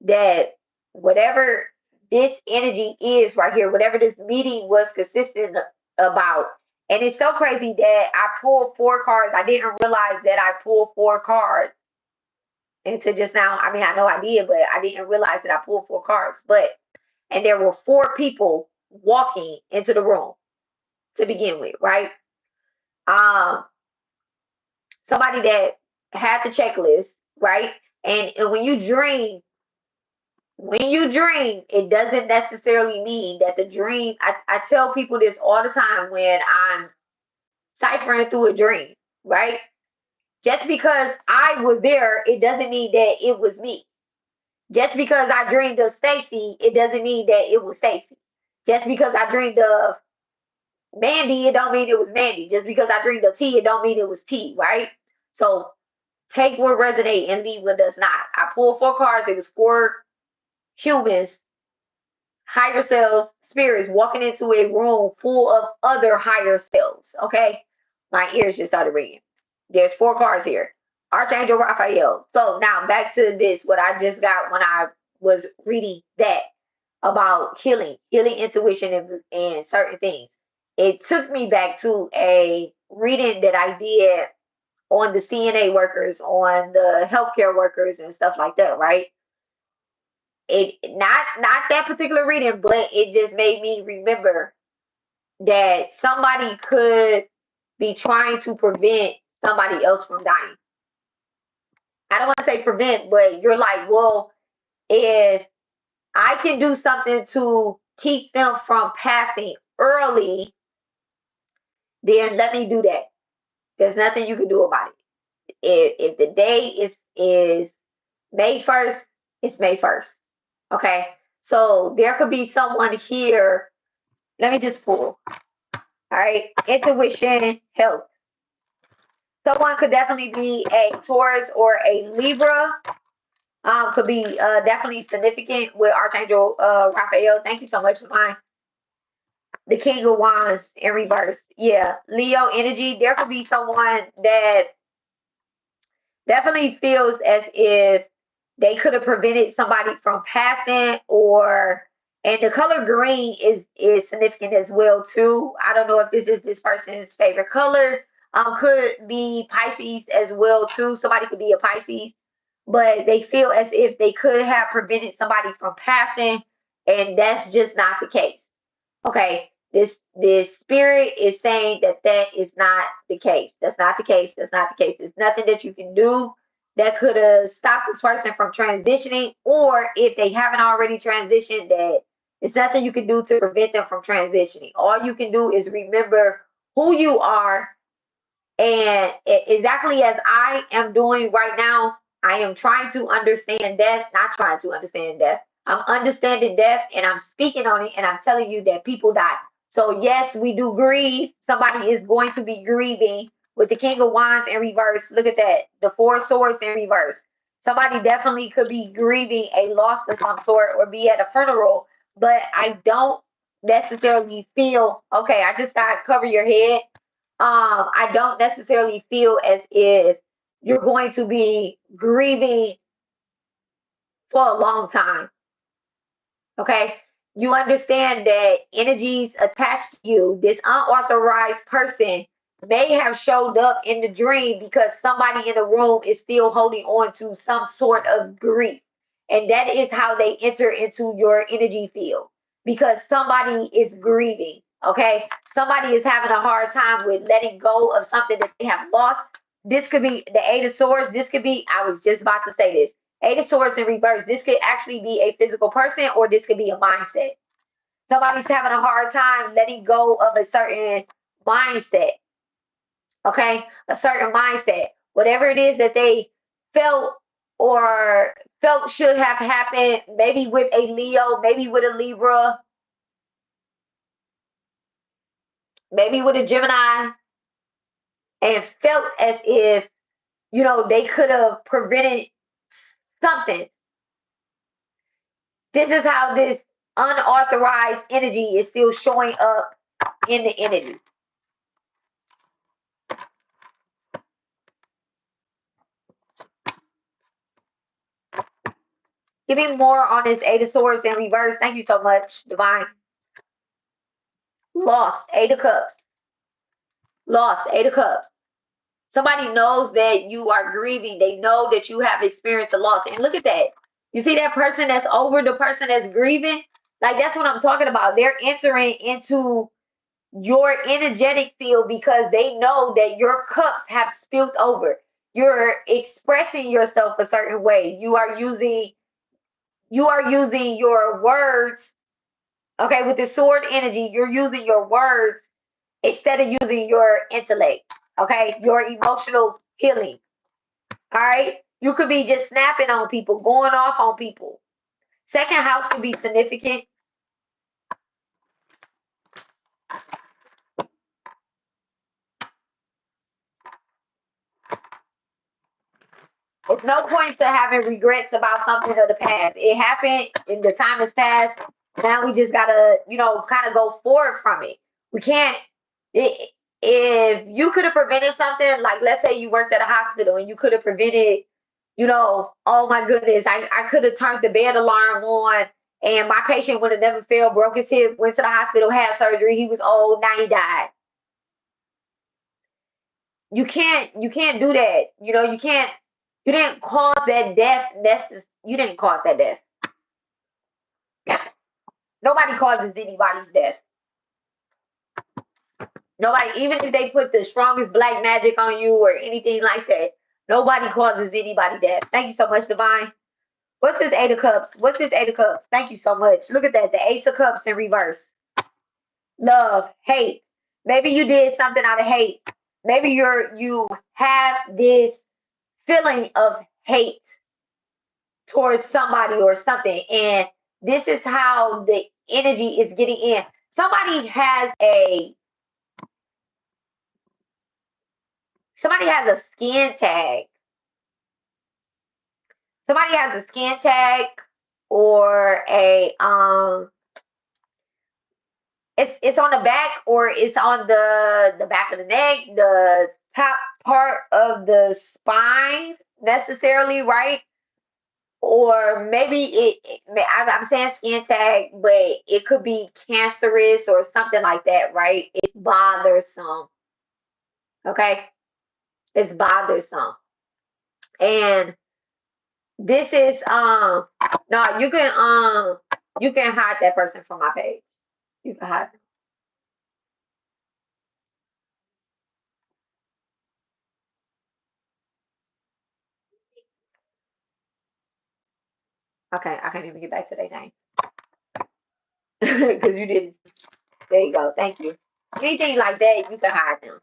that whatever this energy is right here, whatever this meeting was consistent about. And it's so crazy that I pulled 4 cards. I didn't realize that I pulled 4 cards into just now. I mean, I know I did, but I didn't realize that I pulled 4 cards. And there were 4 people walking into the room to begin with, right? Um, Somebody that had the checklist, right? And when you dream, it doesn't necessarily mean that the dream. I tell people this all the time when I'm ciphering through a dream, right? Just because I was there, it doesn't mean that it was me. Just because I dreamed of Stacy, it doesn't mean that it was Stacy. Just because I dreamed of Mandy, it don't mean it was Mandy. Just because I dreamed of T, it don't mean it was T, right? So take what resonate and leave what does not. I pulled 4 cards. It was 4 humans, higher selves, spirits walking into a room full of other higher selves. Okay, my ears just started ringing. There's 4 cards here. Archangel Raphael. So now back to this. What I just got when I was reading that about healing intuition, and certain things. It took me back to a reading that I did on the CNA workers, on the healthcare workers and stuff like that, right? It not that particular reading, but it just made me remember that somebody could be trying to prevent somebody else from dying. I don't want to say prevent, but you're like, well, if I can do something to keep them from passing early, then let me do that. There's nothing you can do about it. If the day is May 1st, it's May 1st. Okay. So there could be someone here. Let me just pull. All right. Intuition, health. Someone could definitely be a Taurus or a Libra. could be definitely significant with Archangel Raphael. Thank you so much, Divine. The King of Wands in reverse. Yeah, Leo energy. There could be someone that definitely feels as if they could have prevented somebody from passing, or and the color green is significant as well too. I don't know if this is this person's favorite color. Could be Pisces as well too. Somebody could be a Pisces, but they feel as if they could have prevented somebody from passing, and that's just not the case. Okay, this spirit is saying that that is not the case. That's not the case. That's not the case. There's nothing that you can do that could have stopped this person from transitioning, or if they haven't already transitioned, that it's nothing you can do to prevent them from transitioning. All you can do is remember who you are, and exactly as I am doing right now, I am trying to understand death, not trying to understand death. I'm understanding death and I'm speaking on it, and I'm telling you that people die. So, yes, we do grieve. Somebody is going to be grieving with the King of Wands in reverse. Look at that. The Four Swords in reverse. Somebody definitely could be grieving a loss of some sort or be at a funeral, but I don't necessarily feel okay. I just got to cover your head. I don't necessarily feel as if you're going to be grieving for a long time. Okay. You understand that energies attached to you, this unauthorized person may have showed up in the dream because somebody in the room is still holding on to some sort of grief. And that is how they enter into your energy field, because somebody is grieving. Okay. Somebody is having a hard time with letting go of something that they have lost. This could be the Eight of Swords. This could be, I was just about to say this, Eight of Swords in reverse. This could actually be a physical person, or this could be a mindset. Somebody's having a hard time letting go of a certain mindset. Okay, a certain mindset. Whatever it is that they felt or felt should have happened, maybe with a Leo, maybe with a Libra, maybe with a Gemini, and felt as if, they could have prevented something. This is how this unauthorized energy is still showing up in the energy. Give me more on this Eight of Swords in reverse. Thank you so much, Divine. Lost, Eight of Cups. Lost, Eight of Cups. Somebody knows that you are grieving. They know that you have experienced a loss. And look at that. You see that person that's over the person that's grieving? Like, that's what I'm talking about. They're entering into your energetic field because they know that your cups have spilled over. You're expressing yourself a certain way. You are using your words. Okay, with the sword energy, you're using your words instead of using your intellect. Okay, your emotional healing. All right, you could be just snapping on people, going off on people. Second house could be significant. It's no point to having regrets about something of the past. It happened and the time has passed. Now we just gotta, kind of go forward from it. We can't. If you could have prevented something, like let's say you worked at a hospital and you could have prevented, oh my goodness, I could have turned the bed alarm on and my patient would have never fell, broke his hip, went to the hospital, had surgery. He was old, now he died. You can't do that. You didn't cause that death. You didn't cause that death. Nobody causes anybody's death. Nobody, even if they put the strongest black magic on you or anything like that, nobody causes anybody death. Thank you so much, Divine. What's this Eight of Cups? What's this Eight of Cups? Thank you so much. Look at that. The Ace of Cups in reverse. Love, hate. Maybe you did something out of hate. Maybe you have this feeling of hate towards somebody or something, and this is how the energy is getting in. Somebody has a skin tag. somebody has a skin tag or a it's on the back or it's on the back of the neck, the top part of the spine necessarily, right? Or maybe I'm saying skin tag, but it could be cancerous or something like that, right? It's bothersome. Okay, it's bothersome, and this is no, you can hide that person from my page. You can hide them. Okay, I can't even get back to their name because you didn't. There you go. Thank you. Anything like that, you can hide them.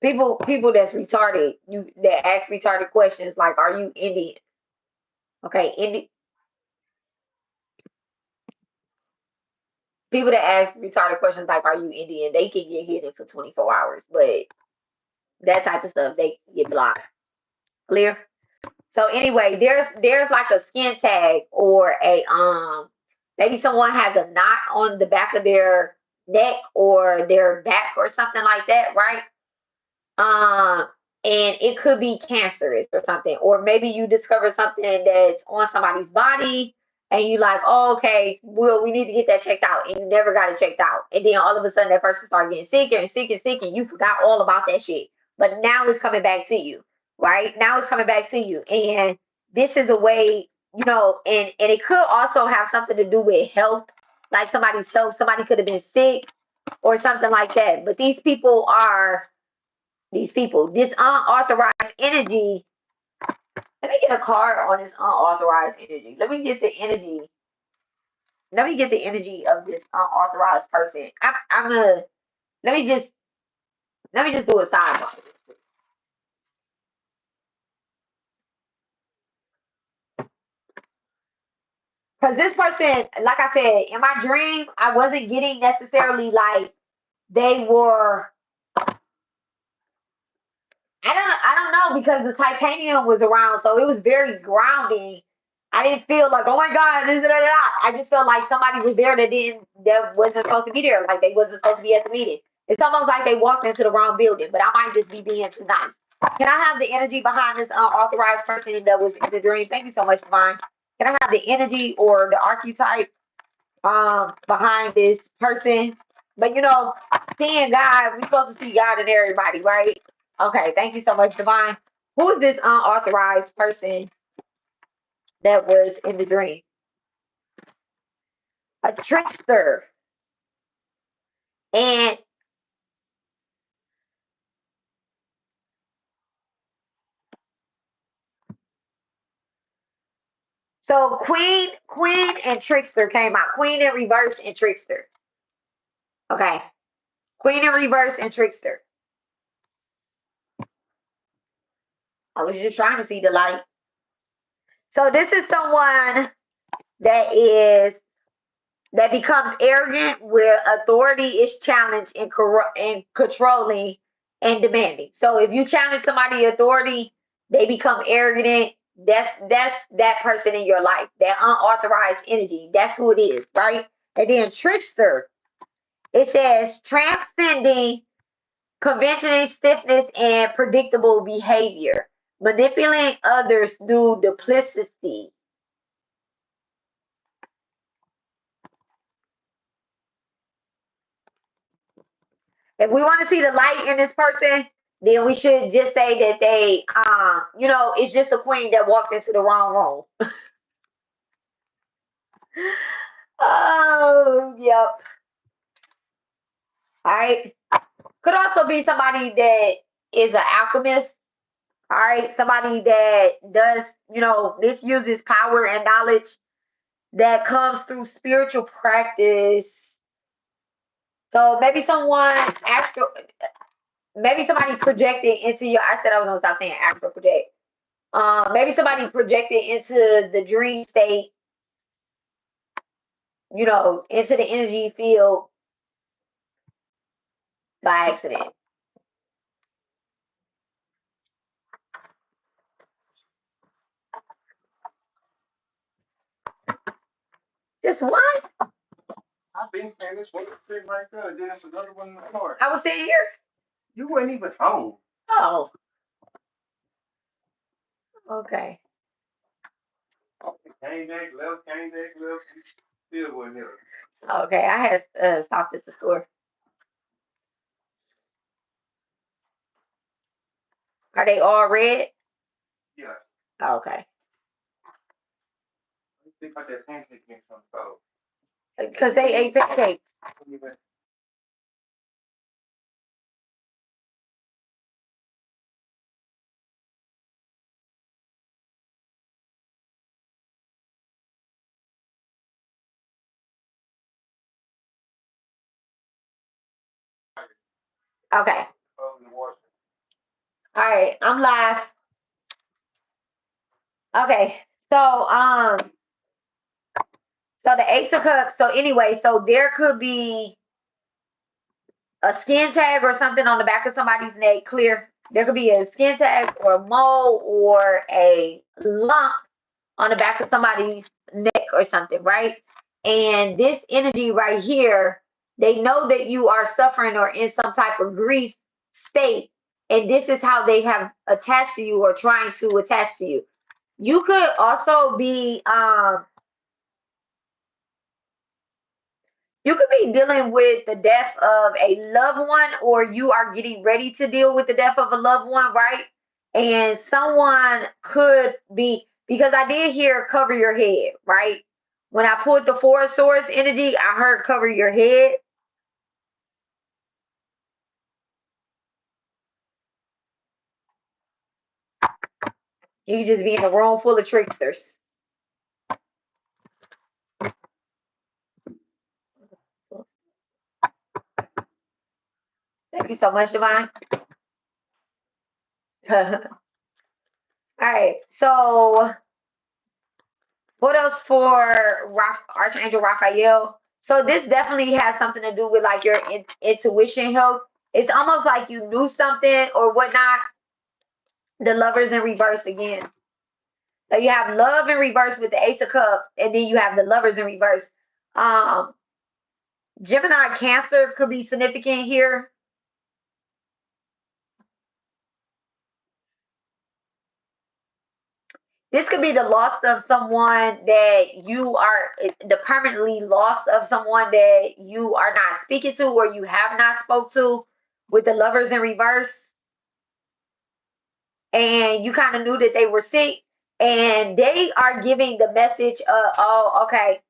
People that's retarded, you that ask retarded questions like, "Are you Indian?" Okay, people that ask retarded questions like, "Are you Indian?" They can get hidden for 24 hours, but that type of stuff they get blocked. Clear. So anyway, there's like a skin tag or a maybe someone has a knot on the back of their neck or their back or something like that, right? um and it could be cancerous or something, or maybe you discover something that's on somebody's body and you like, oh, okay, well, we need to get that checked out, and you never got it checked out, and then all of a sudden that person started getting sicker and sick and sick and you forgot all about that shit, but now it's coming back to you, right? Now it's coming back to you, and this is a way, and it could also have something to do with health, like somebody's health, somebody could have been sick or something like that, but this unauthorized energy. Let me get a card on this unauthorized energy. Let me get the energy of this unauthorized person. I'm gonna let me just let me just do a sidebar. Because this person, like I said, in my dream, I wasn't getting necessarily like they were. I don't know, because the titanium was around, so it was very grounding. I didn't feel like, oh my god, this is that. I just felt like somebody was there that wasn't supposed to be there, like they wasn't supposed to be at the meeting. It's almost like they walked into the wrong building, but I might just be being too nice. Can I have the energy behind this unauthorized person that was in the dream? Thank you so much, Divine. Can I have the energy or the archetype behind this person? But seeing God, we supposed to see God in everybody, right? Okay, thank you so much, Divine. Who is this unauthorized person that was in the dream? A trickster. And so Queen and Trickster came out. Queen in reverse and Trickster. Okay. Queen in reverse and Trickster. I was just trying to see the light. So this is someone that is that becomes arrogant where authority is challenged and corrupt and controlling and demanding. So if you challenge somebody's authority, they become arrogant. That's that person in your life, that unauthorized energy. That's who it is, right? And then trickster, it says transcending conventional stiffness and predictable behavior, manipulating others through duplicity. If we want to see the light in this person, then we should just say that it's just a queen that walked into the wrong room. Oh, yep. All right. Could also be somebody that is an alchemist. All right. Somebody that does, misuses power and knowledge that comes through spiritual practice. So maybe somebody projected into your. I said I was gonna stop saying astral project. Maybe somebody projected into the dream state, into the energy field by accident. Just one? I've been paying this one sitting right there. Then there's another one in the car. I was sitting here. You weren't even home. Oh. Okay. Came back, left, came back, left. Still wasn't here. Okay, I had stopped at the store. Are they all red? Yeah. Okay. I think about that pancake mix on so. Because they ate pancakes. Okay. All right, I'm live. Okay, so the Ace of Cups. So anyway, so there could be a skin tag or something on the back of somebody's neck. Clear. There could be a skin tag or a mole or a lump on the back of somebody's neck or something, right? And this energy right here, they know that you are suffering or in some type of grief state, and this is how they have attached to you or trying to attach to you. You could also be you could be dealing with the death of a loved one, or you are getting ready to deal with the death of a loved one, right? And someone could be, because I did hear cover your head, right? When I pulled the Four of Swords energy, I heard cover your head. You could just be in a room full of tricksters. Thank you so much, Divine. All right, so what else for Archangel Raphael? So this definitely has something to do with like your intuition health. It's almost like you knew something or whatnot. The Lovers in reverse again. So you have love in reverse with the Ace of Cups, and then you have the Lovers in reverse. Um, Gemini Cancer could be significant here. This could be the loss of someone that you are, the permanently loss of someone that you are not speaking to or you have not spoke to with the Lovers in reverse. And you kind of knew that they were sick, and they are giving the message of, oh, okay.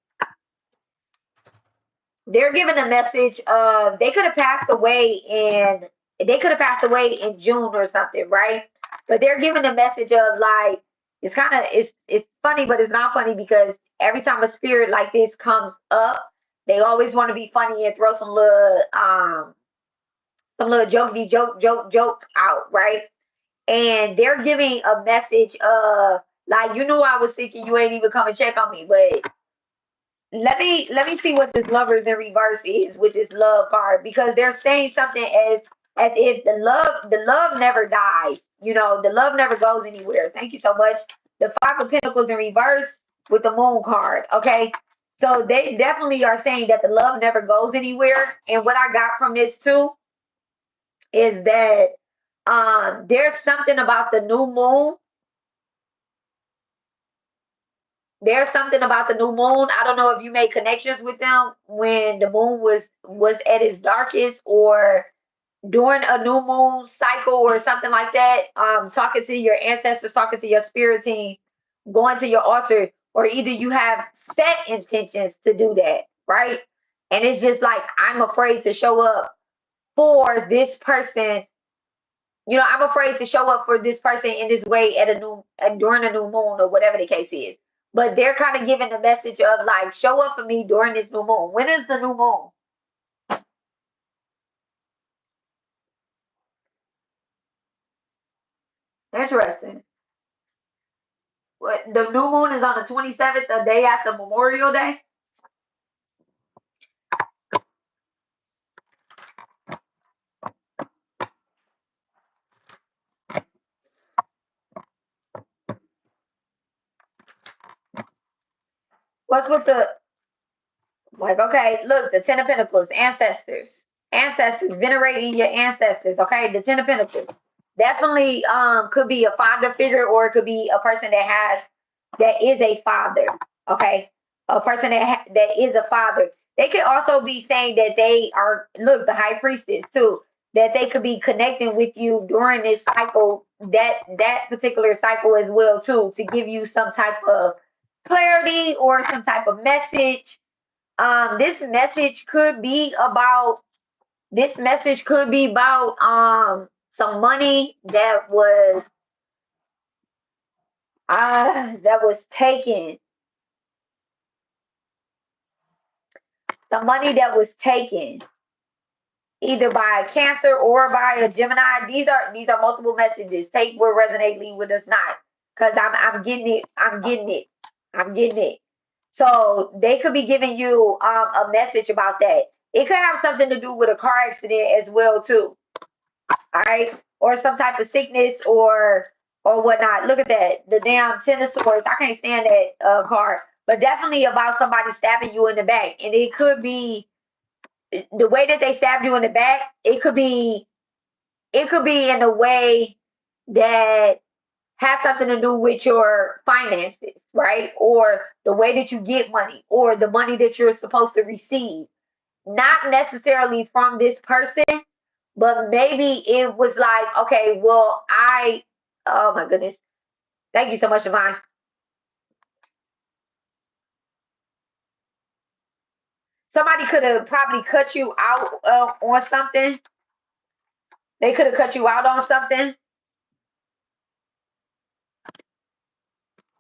They're giving a message of they could have passed away in June or something, right? But they're giving a message of like it's funny, but it's not funny because every time a spirit like this comes up, they always want to be funny and throw some little jokey joke out, right? And they're giving a message of like, you knew I was sick and you ain't even come and check on me, but let me see what this Lovers in reverse is with this love card, because they're saying something as if the love never dies, the love never goes anywhere. Thank you so much. The Five of Pentacles in reverse with the Moon card. Okay, so they definitely are saying that the love never goes anywhere. And what I got from this too is that there's something about the new moon. There's something about the new moon. I don't know if you made connections with them when the moon was at its darkest, or during a new moon cycle or something like that. Talking to your ancestors, talking to your spirit team, going to your altar, or either you have set intentions to do that, right? And it's just like, I'm afraid to show up for this person. I'm afraid to show up for this person in this way during a new moon or whatever the case is. But they're kind of giving the message of like, show up for me during this new moon. When is the new moon? Interesting. What, the new moon is on the 27th, the day after Memorial Day? What's with the Like, okay, look, the Ten of Pentacles, ancestors, venerating your ancestors. Okay, the Ten of Pentacles definitely could be a father figure, or it could be a person that is a father. Okay, a person that is a father. They could also be saying that they are, look, the High Priestess too, that they could be connecting with you during this cycle, that particular cycle as well too, to give you some type of clarity or some type of message. This message could be about some money that was taken, some money that was taken either by a Cancer or by a Gemini. These are multiple messages. Take what resonate, leave what does not. Because I'm getting it. I'm getting it. So they could be giving you a message about that. It could have something to do with a car accident as well too. All right, or some type of sickness or whatnot. Look at that, the damn Ten of Swords. I can't stand that card. But definitely about somebody stabbing you in the back, and it could be the way that they stabbed you in the back. It could be in a way that has something to do with your finances, right? Or the way that you get money, or the money that you're supposed to receive. Not necessarily from this person, but maybe it was like, okay, well, oh my goodness. Thank you so much, Yvonne. Somebody could have probably cut you out on something. They could have cut you out on something,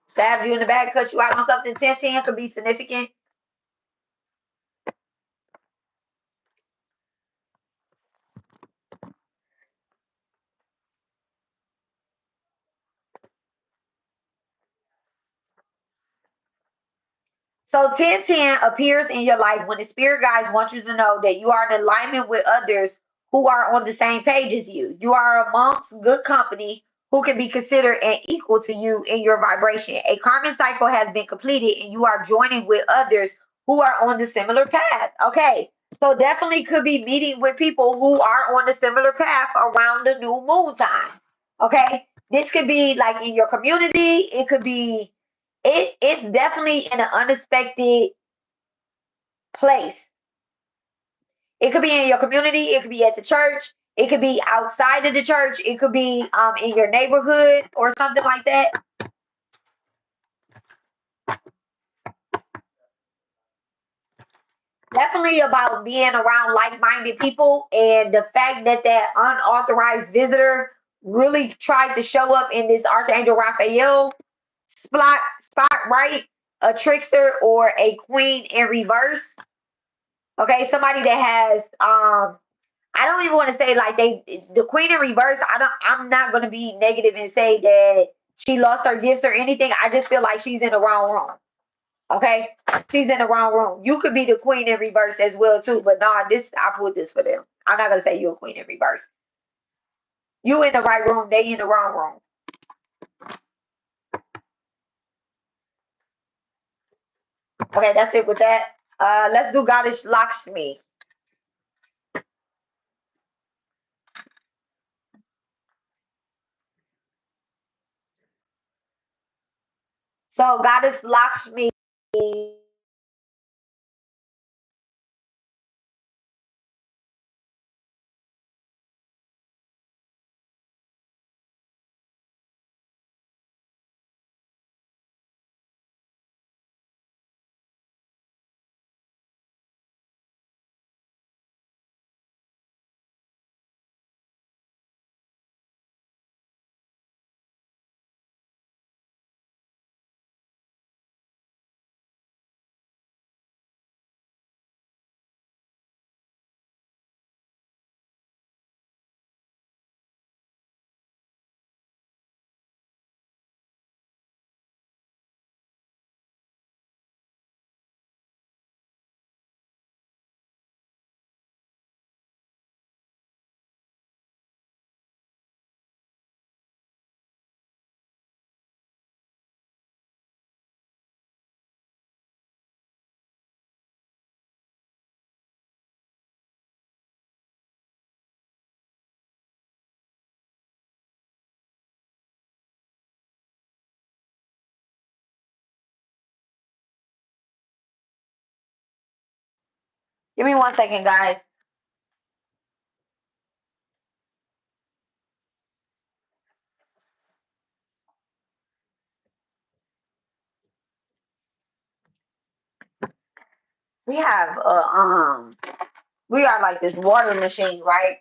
stabbed you in the back, cut you out on something. 1010 could be significant. So 1010 appears in your life when the spirit guides want you to know that you are in alignment with others who are on the same page as you. You are amongst good company who can be considered an equal to you in your vibration. A karmic cycle has been completed and you are joining with others who are on the similar path. Okay. So definitely could be meeting with people who are on the similar path around the new moon time. Okay. This could be like in your community. It could be it's definitely in an unexpected place. It could be in your community, it could be at the church, it could be outside of the church, it could be in your neighborhood or something like that. Definitely about being around like-minded people, and the fact that that unauthorized visitor really tried to show up in this Archangel Raphael spot, right? A trickster or a queen in reverse. Okay, somebody that has I don't even want to say like the queen in reverse. I'm not gonna be negative and say that she lost her gifts or anything. I just feel like she's in the wrong room. Okay? She's in the wrong room. You could be the queen in reverse as well too, but nah, I put this for them. I'm not gonna say you're a queen in reverse. You in the right room, they in the wrong room. Okay, that's it with that. Let's do Goddess Lakshmi. So Goddess Lakshmi Give me 1 second, guys. We have we got like this water machine, right?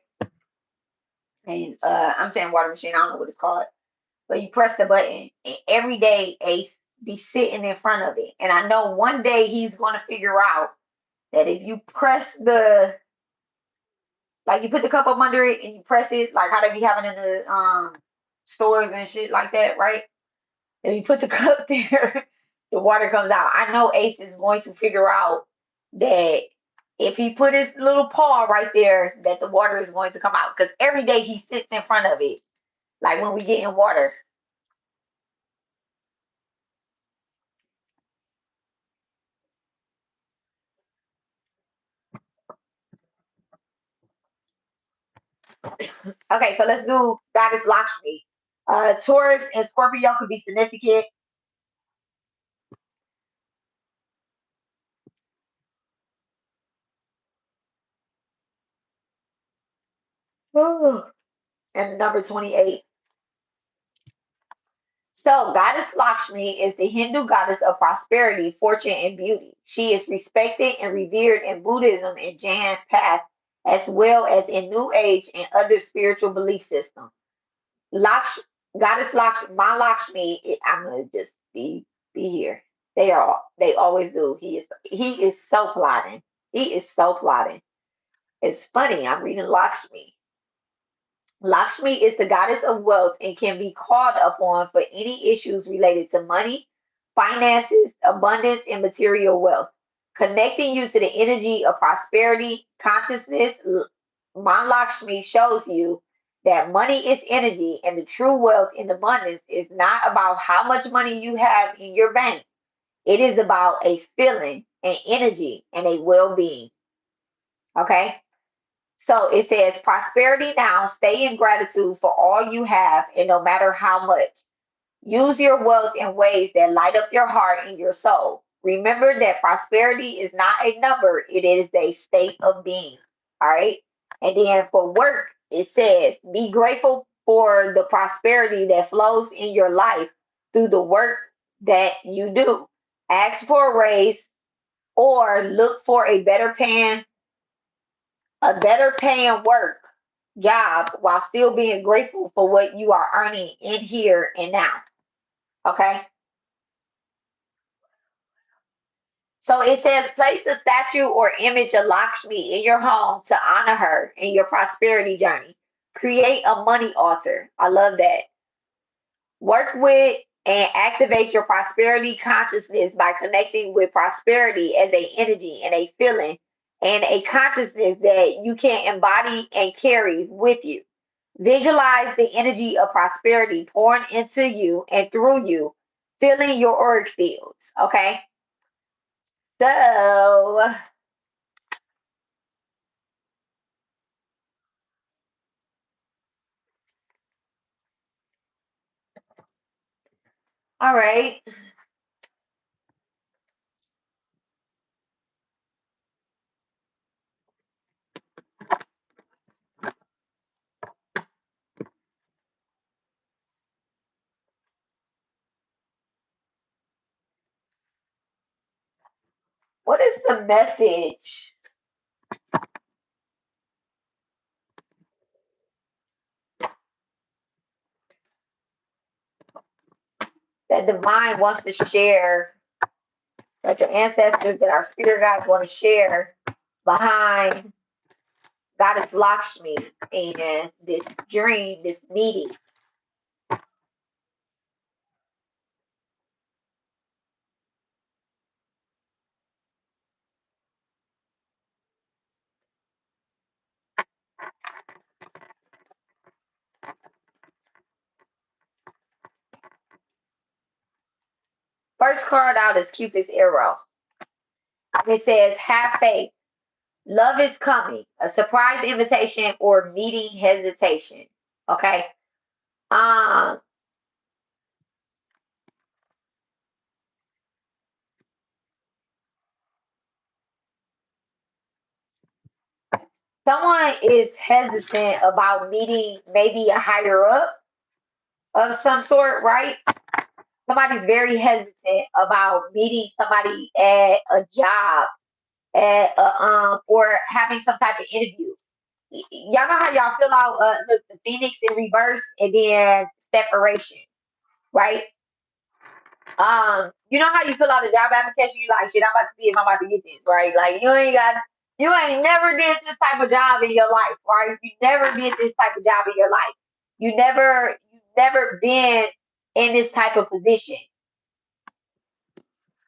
And I'm saying water machine, I don't know what it's called. But you press the button and every day Ace be sitting in front of it. And I know one day he's gonna figure out that if you press the like you put the cup up under it and you press it, like how they be having in the stores and shit like that, right? If you put the cup there, the water comes out. I know Ace is going to figure out that if he put his little paw right there, that the water is going to come out. Because every day he sits in front of it, like when we get in water. Okay, so let's do Goddess Lakshmi. Taurus and Scorpio could be significant. And number 28. So, Goddess Lakshmi is the Hindu goddess of prosperity, fortune, and beauty. She is respected and revered in Buddhism and Jain path, as well as in New Age and other spiritual belief systems. Laksh, Goddess Lakshmi, my Lakshmi, I'm gonna just be here. They always do. He is so plotting. He is so plotting. It's funny. I'm reading Lakshmi. Lakshmi is the goddess of wealth and can be called upon for any issues related to money, finances, abundance, and material wealth. Connecting you to the energy of prosperity, consciousness, Lakshmi shows you that money is energy and the true wealth and abundance is not about how much money you have in your bank. It is about a feeling, an energy, and a well being. Okay? So it says, prosperity now, stay in gratitude for all you have, and no matter how much. Use your wealth in ways that light up your heart and your soul. Remember that prosperity is not a number, it is a state of being. All right. And then for work, it says, be grateful for the prosperity that flows in your life through the work that you do. Ask for a raise or look for a better paying work job while still being grateful for what you are earning in here and now. Okay. So it says place a statue or image of Lakshmi in your home to honor her in your prosperity journey. Create a money altar. I love that. Work with and activate your prosperity consciousness by connecting with prosperity as a energy and a feeling and a consciousness that you can embody and carry with you. Visualize the energy of prosperity pouring into you and through you, filling your auric fields. Okay. So, all right. What is the message that divine wants to share, that your ancestors, that our spirit guides want to share behind Goddess Lakshmi and this dream, this meeting? First card out is Cupid's arrow. It says, have faith. Love is coming. A surprise invitation or meeting hesitation. Okay. Um, someone is hesitant about meeting maybe a higher up of some sort, right? Somebody's very hesitant about meeting somebody at a job, at or having some type of interview. Y'all know how y'all fill out look, the Phoenix in reverse and then separation, right? You know how you fill out a job application, you like, shit, I'm about to see if I'm about to get this, right? Like you ain't never did this type of job in your life, right? You never did this type of job in your life. You never been in this type of position.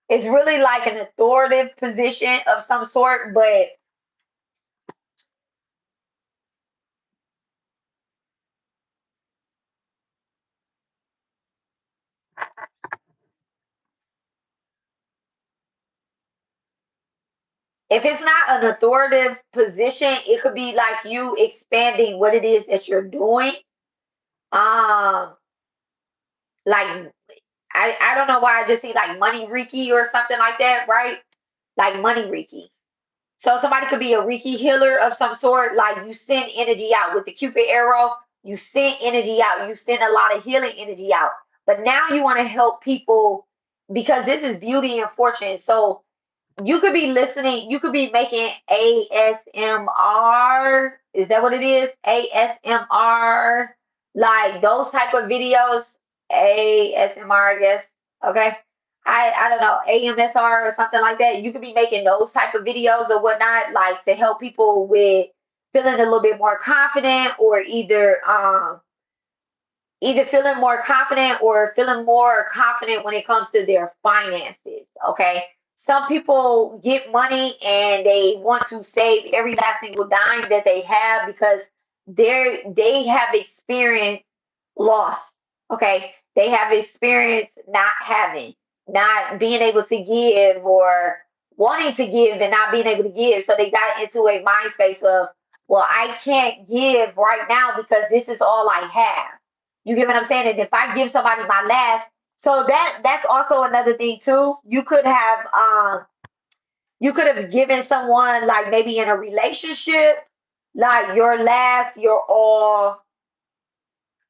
It's really like an authoritative position of some sort, but if it's not an authoritative position, it could be like you expanding what it is that you're doing. Um, like I don't know why I just see like money Reiki or something like that, right? Like money Reiki. So somebody could be a Reiki healer of some sort. Like you send energy out with the Cupid arrow. You send energy out. You send a lot of healing energy out. But now you want to help people because this is beauty and fortune. So you could be listening, you could be making ASMR. Is that what it is? ASMR, like those type of videos. ASMR, I guess. Okay. I don't know, AMSR or something like that. You could be making those type of videos or whatnot, like to help people with feeling a little bit more confident or either feeling more confident or feeling more confident when it comes to their finances. Okay. Some people get money and they want to save every last single dime that they have because they have experienced loss. Okay. They have experienced not having, not being able to give or wanting to give and not being able to give. So they got into a mind space of, well, I can't give right now because this is all I have. You get what I'm saying? And if I give somebody my last, so that's also another thing too. You could have given someone like maybe in a relationship, like your last, your all,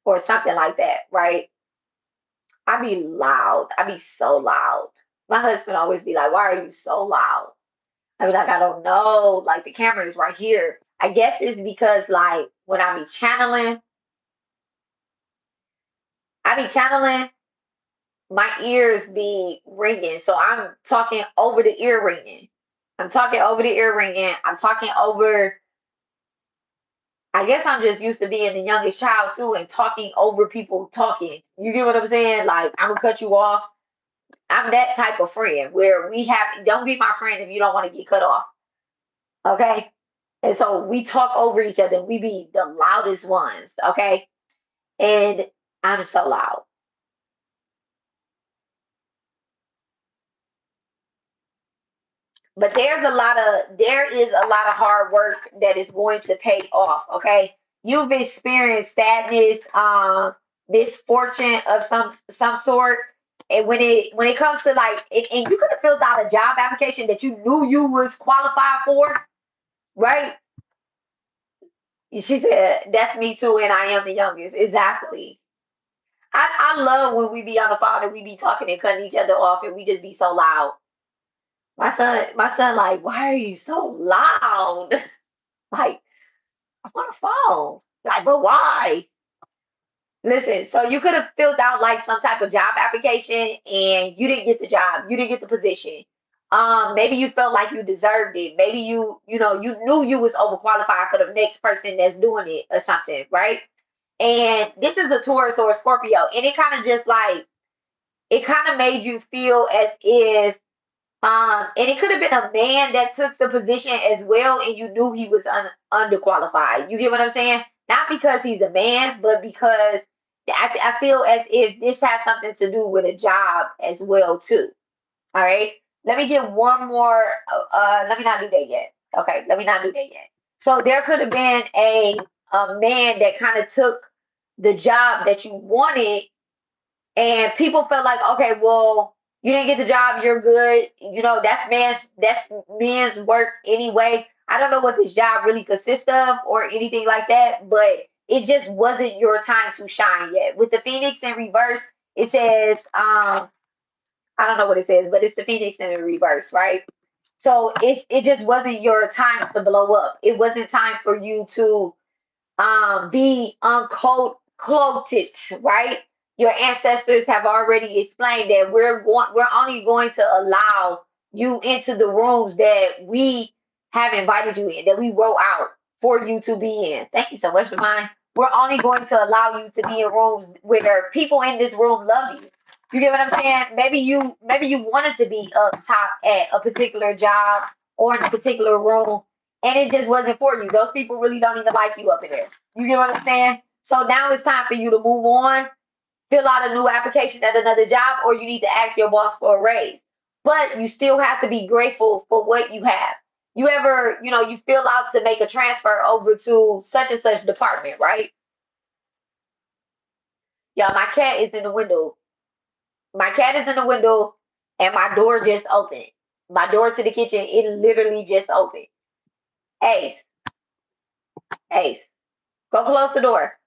or something like that, right? I be loud. I be so loud. My husband always be like, "Why are you so loud?" I be like, "I don't know. Like the camera is right here." I guess it's because like when I be channeling, my ears be ringing. So I'm talking over the ear ringing. I'm talking over the ear ringing. I'm talking over. I guess I'm just used to being the youngest child too and talking over people talking. You get what I'm saying? Like, I'm going to cut you off. I'm that type of friend where don't be my friend if you don't want to get cut off. Okay. And so we talk over each other. We be the loudest ones. Okay. And I'm so loud. But there is a lot of hard work that is going to pay off. Okay, you've experienced sadness, misfortune of some sort, and when it comes to like, and you could have filled out a job application that you knew you was qualified for, right? She said, "That's me too, and I am the youngest." Exactly. I love when we be on the phone and we be talking and cutting each other off, and we just be so loud. My son, like, why are you so loud? Like, I'm on the phone. Like, but why? Listen, so you could have filled out like some type of job application and you didn't get the job. You didn't get the position. Maybe you felt like you deserved it. Maybe you knew you was overqualified for the next person that's doing it or something, right? And this is a Taurus or a Scorpio, and it kind of made you feel as if and it could have been a man that took the position as well, and you knew he was underqualified. You get what I'm saying? Not because he's a man, but because I feel as if this has something to do with a job as well too. All right. Let me get one more. Let me not do that yet. Okay. Let me not do that yet. So there could have been a man that kind of took the job that you wanted and people felt like, okay, well, you didn't get the job, you're good. That's men's work anyway. I don't know what this job really consists of or anything like that, but it just wasn't your time to shine yet. With the Phoenix in reverse, it says, I don't know what it says, but it's the Phoenix in reverse, right? So it just wasn't your time to blow up. It wasn't time for you to be uncloaked, right? Your ancestors have already explained that we're only going to allow you into the rooms that we have invited you in, that we wrote out for you to be in. Thank you so much, Divine. We're only going to allow you to be in rooms where people in this room love you. You get what I'm saying? Maybe you wanted to be up top at a particular job or in a particular room, and it just wasn't for you. Those people really don't even like you up in there. You get what I'm saying? So now it's time for you to move on, fill out a new application at another job, or you need to ask your boss for a raise. But you still have to be grateful for what you have. You ever, you fill out to make a transfer over to such and such department, right? Yeah, my cat is in the window. My cat is in the window and my door just opened. My door to the kitchen, it literally just opened. Ace, Ace, go close the door.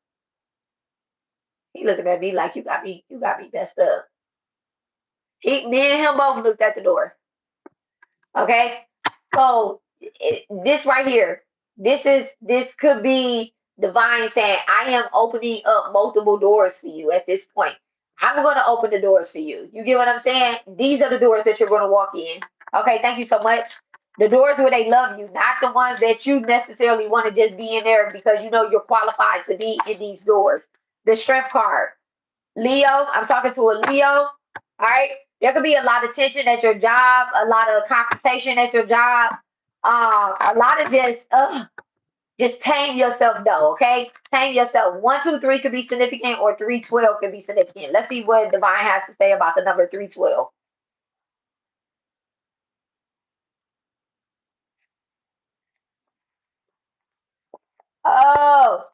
He looking at me like you got me messed up. Me and him both looked at the door. Okay, so this right here, this could be divine saying, I am opening up multiple doors for you at this point. I'm going to open the doors for you. You get what I'm saying? These are the doors that you're going to walk in. Okay, thank you so much. The doors where they love you, not the ones that you necessarily want to just be in there because you know you're qualified to be in these doors. The strength card. Leo, I'm talking to a Leo. All right. There could be a lot of tension at your job, a lot of confrontation at your job, a lot of just tame yourself though, okay? Tame yourself. 1, 2, 3 could be significant or 312 could be significant. Let's see what Divine has to say about the number 312. Oh,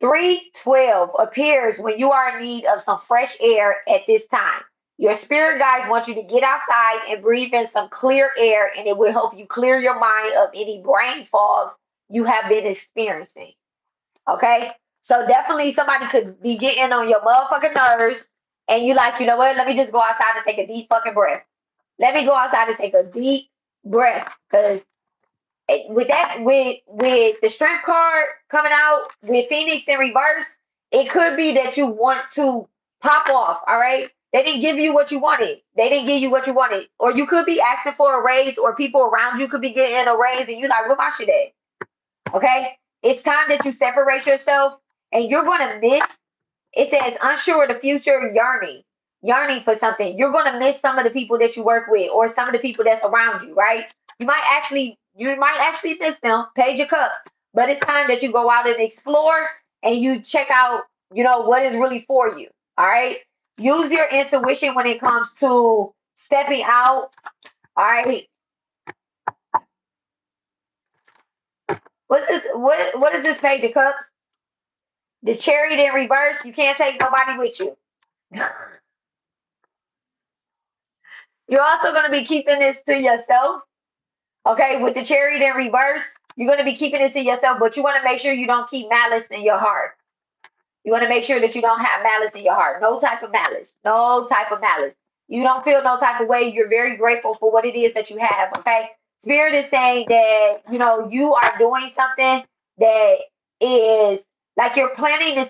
312 appears when you are in need of some fresh air at this time. Your spirit guides want you to get outside and breathe in some clear air, and it will help you clear your mind of any brain fog you have been experiencing. Okay? So definitely somebody could be getting on your motherfucking nerves, and you like, you know what? Let me just go outside and take a deep fucking breath. Let me go outside and take a deep breath because with the strength card coming out with Phoenix in reverse, it could be that you want to pop off. All right, they didn't give you what you wanted. They didn't give you what you wanted, or you could be asking for a raise, or people around you could be getting a raise, and you like, where my shit at? Okay, it's time that you separate yourself, and you're gonna miss. It says unsure of the future, yearning for something. You're gonna miss some of the people that you work with, or some of the people that's around you, right? You might actually miss them, page your cups. But it's time that you go out and explore and you check out, what is really for you. All right. Use your intuition when it comes to stepping out. All right. What's this? What is this page of cups? The chariot in reverse. You can't take nobody with you. You're also going to be keeping this to yourself. Okay, with the chariot in reverse, you're going to be keeping it to yourself, but you want to make sure you don't keep malice in your heart. You want to make sure that you don't have malice in your heart. No type of malice. No type of malice. You don't feel no type of way. You're very grateful for what it is that you have. Okay. Spirit is saying that, you are doing something that is like you're planting the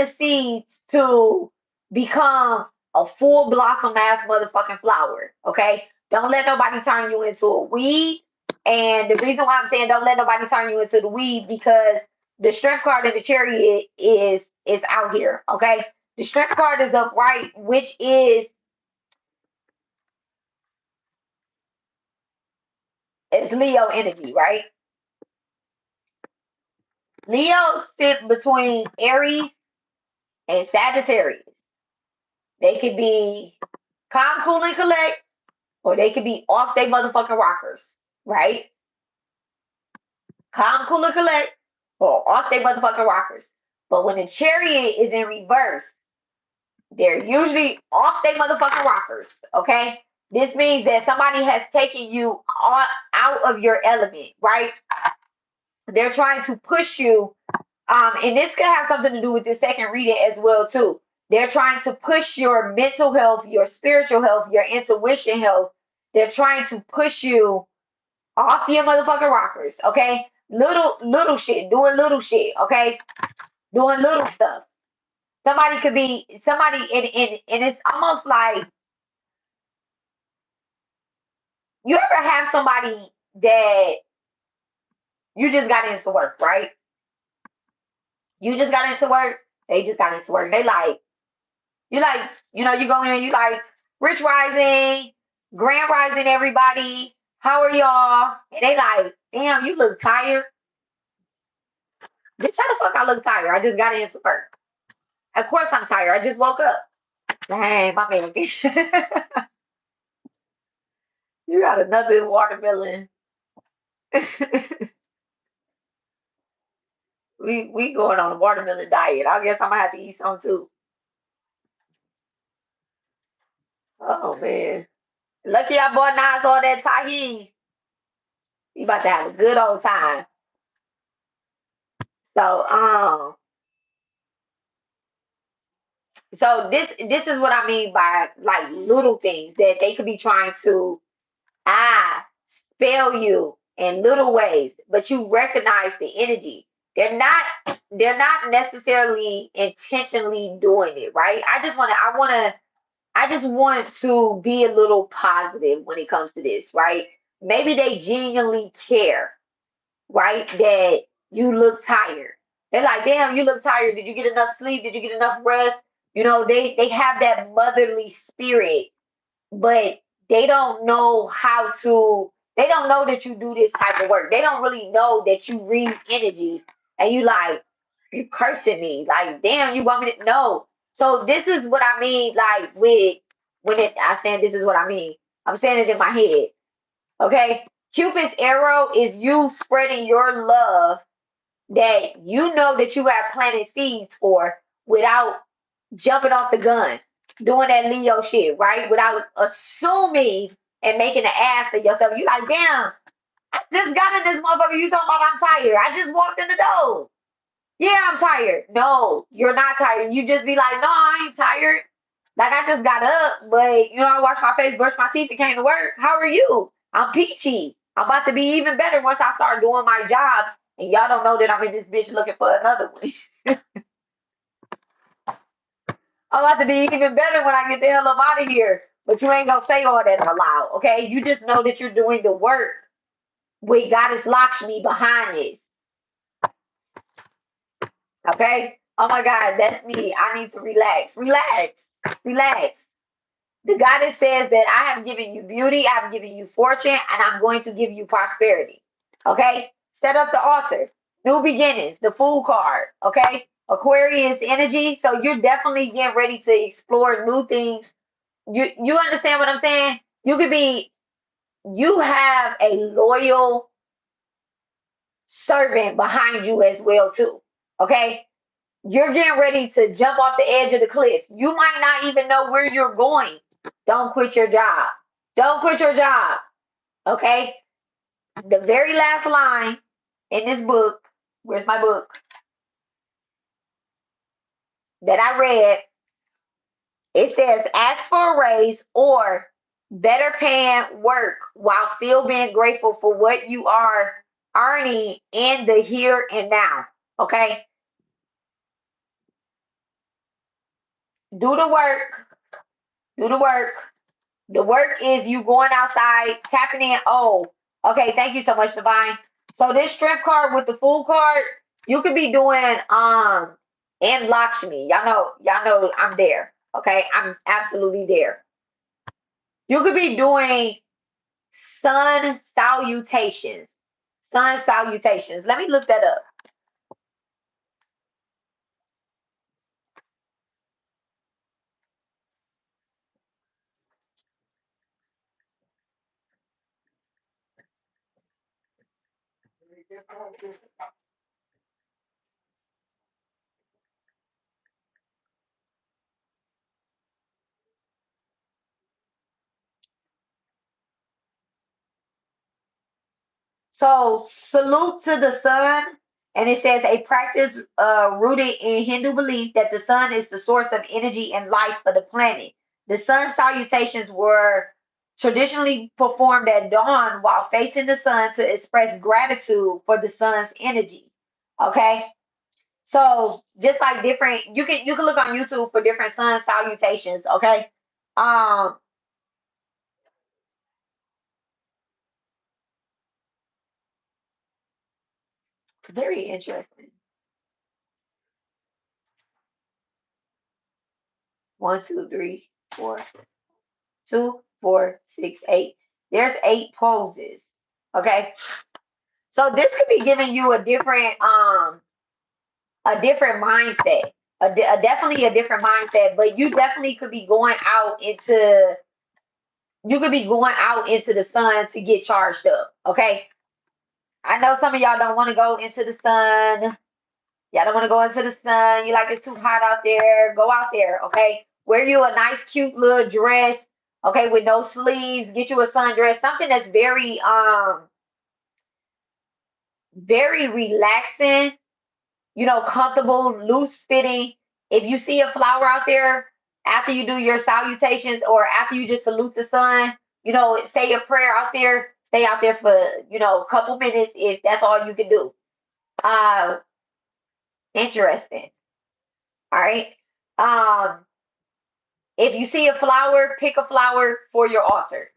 seeds to become a full blossom ass motherfucking flower. Okay. Don't let nobody turn you into a weed. And the reason why I'm saying don't let nobody turn you into the weed because the strength card in the chariot is out here. Okay. The strength card is upright, which is Leo energy, right? Leo sit between Aries and Sagittarius. They could be calm, cool, and collect, or they could be off they motherfucking rockers, right? Calm, cool, and collect, or off they motherfucking rockers. But when the chariot is in reverse, they're usually off they motherfucking rockers, okay? This means that somebody has taken you out of your element, right? They're trying to push you, and this could have something to do with the second reading as well too. They're trying to push your mental health, your spiritual health, your intuition health. They're trying to push you off your motherfucking rockers, okay? Little shit, doing little shit, okay? Doing little stuff. Somebody could be somebody, and it's almost like you ever have somebody that you just got into work, right? You just got into work, they just got into work. They like, you like, you go in, you like, Rich Rising, Grand Rising, everybody. How are y'all? And they like, damn, you look tired. Bitch, how the fuck I look tired? I just got into work. Of course I'm tired. I just woke up. Dang, my man. You got another watermelon. we going on a watermelon diet. I guess I'm gonna have to eat some too. Oh man. Lucky I bought Nas all that tahini. You about to have a good old time. So this is what I mean by like little things that they could be trying to spell you in little ways, but you recognize the energy. They're not necessarily intentionally doing it, right? I just want to be a little positive when it comes to this, right? Maybe they genuinely care, right? That you look tired. They're like, damn, you look tired. Did you get enough sleep? Did you get enough rest? They have that motherly spirit, but they don't know they don't know that you do this type of work. They don't really know that you read energy and you cursing me. Like, damn, you want me to know. So this is what I mean, like with I'm saying this is what I mean. I'm saying it in my head. Okay. Cupid's arrow is you spreading your love that you know that you have planted seeds for without jumping off the gun, doing that Leo shit, right? Without assuming and making an ass of yourself. You like, damn, I just got in this motherfucker. You talking about I'm tired. I just walked in the door. Yeah, I'm tired. No, you're not tired. You just be like, no, I ain't tired. Like, I just got up, but I washed my face, brushed my teeth, and came to work. How are you? I'm peachy. I'm about to be even better once I start doing my job. And y'all don't know that I'm in this bitch looking for another one. I'm about to be even better when I get the hell up out of here. But you ain't gonna say all that aloud, okay? You just know that you're doing the work with Goddess Lakshmi behind this, okay? Oh my God, that's me. I need to relax. Relax. Relax. The goddess says that I have given you beauty, I have given you fortune, and I'm going to give you prosperity. Okay? Set up the altar. New beginnings, the Fool card. Okay? Aquarius energy. So you're definitely getting ready to explore new things. You understand what I'm saying? You have a loyal servant behind you as well, too. Okay? You're getting ready to jump off the edge of the cliff. You might not even know where you're going. Don't quit your job. Don't quit your job. Okay? The very last line in this book, where's my book, that I read, it says ask for a raise or better paying work while still being grateful for what you are earning in the here and now. Okay? Do the work. Do the work. The work is you going outside, tapping in. Oh, okay. Thank you so much, Divine. So this strength card with the Fool card, you could be doing in Lakshmi. Y'all know I'm there. Okay, I'm absolutely there. You could be doing sun salutations. Sun salutations. Let me look that up. So salute to the sun, and it says a practice rooted in Hindu belief that the sun is the source of energy and life for the planet. The sun salutations were traditionally performed at dawn while facing the sun to express gratitude for the sun's energy. Okay, so just like different, you can look on YouTube for different sun salutations. Okay, um, very interesting. 1, 2, 3, 4. 2, 4, 6, 8. There's 8 poses. Okay. So this could be giving you a different mindset. Definitely a different mindset, but you definitely could be going out into the sun to get charged up. Okay. I know some of y'all don't want to go into the sun. Y'all don't want to go into the sun. You like it's too hot out there. Go out there, okay? Wear you a nice, cute little dress, okay, with no sleeves. Get you a sundress, something that's very relaxing. Comfortable, loose fitting. If you see a flower out there after you do your salutations or after you just salute the sun, say a prayer out there. Stay out there for a couple minutes if that's all you can do. Uh, Interesting. All right. Um, if you see a flower, pick a flower for your altar.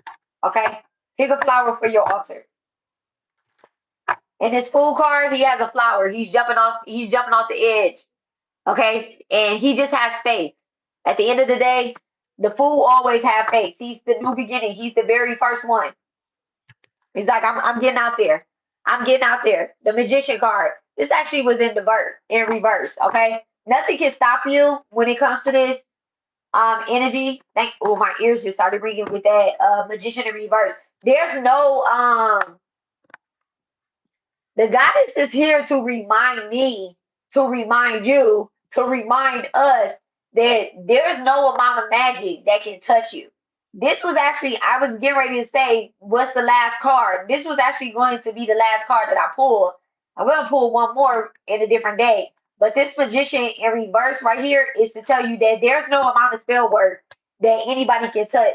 Okay? Pick a flower for your altar. In his food card, he has a flower. He's jumping off the edge. Okay? And he just has faith. At the end of the day, the fool always have faith. He's the new beginning. He's the very first one. He's like, I'm getting out there. I'm getting out there. The magician card. This actually was in reverse. Okay? Nothing can stop you when it comes to this energy. My ears just started ringing with that magician in reverse. There's no the goddess is here to remind me, to remind you, to remind us that there's no amount of magic that can touch you. This was actually, I was getting ready to say, what's the last card? This was actually going to be the last card that I pulled. I'm going to pull one more in a different day. But this magician in reverse right here is to tell you that there's no amount of spell work that anybody can touch.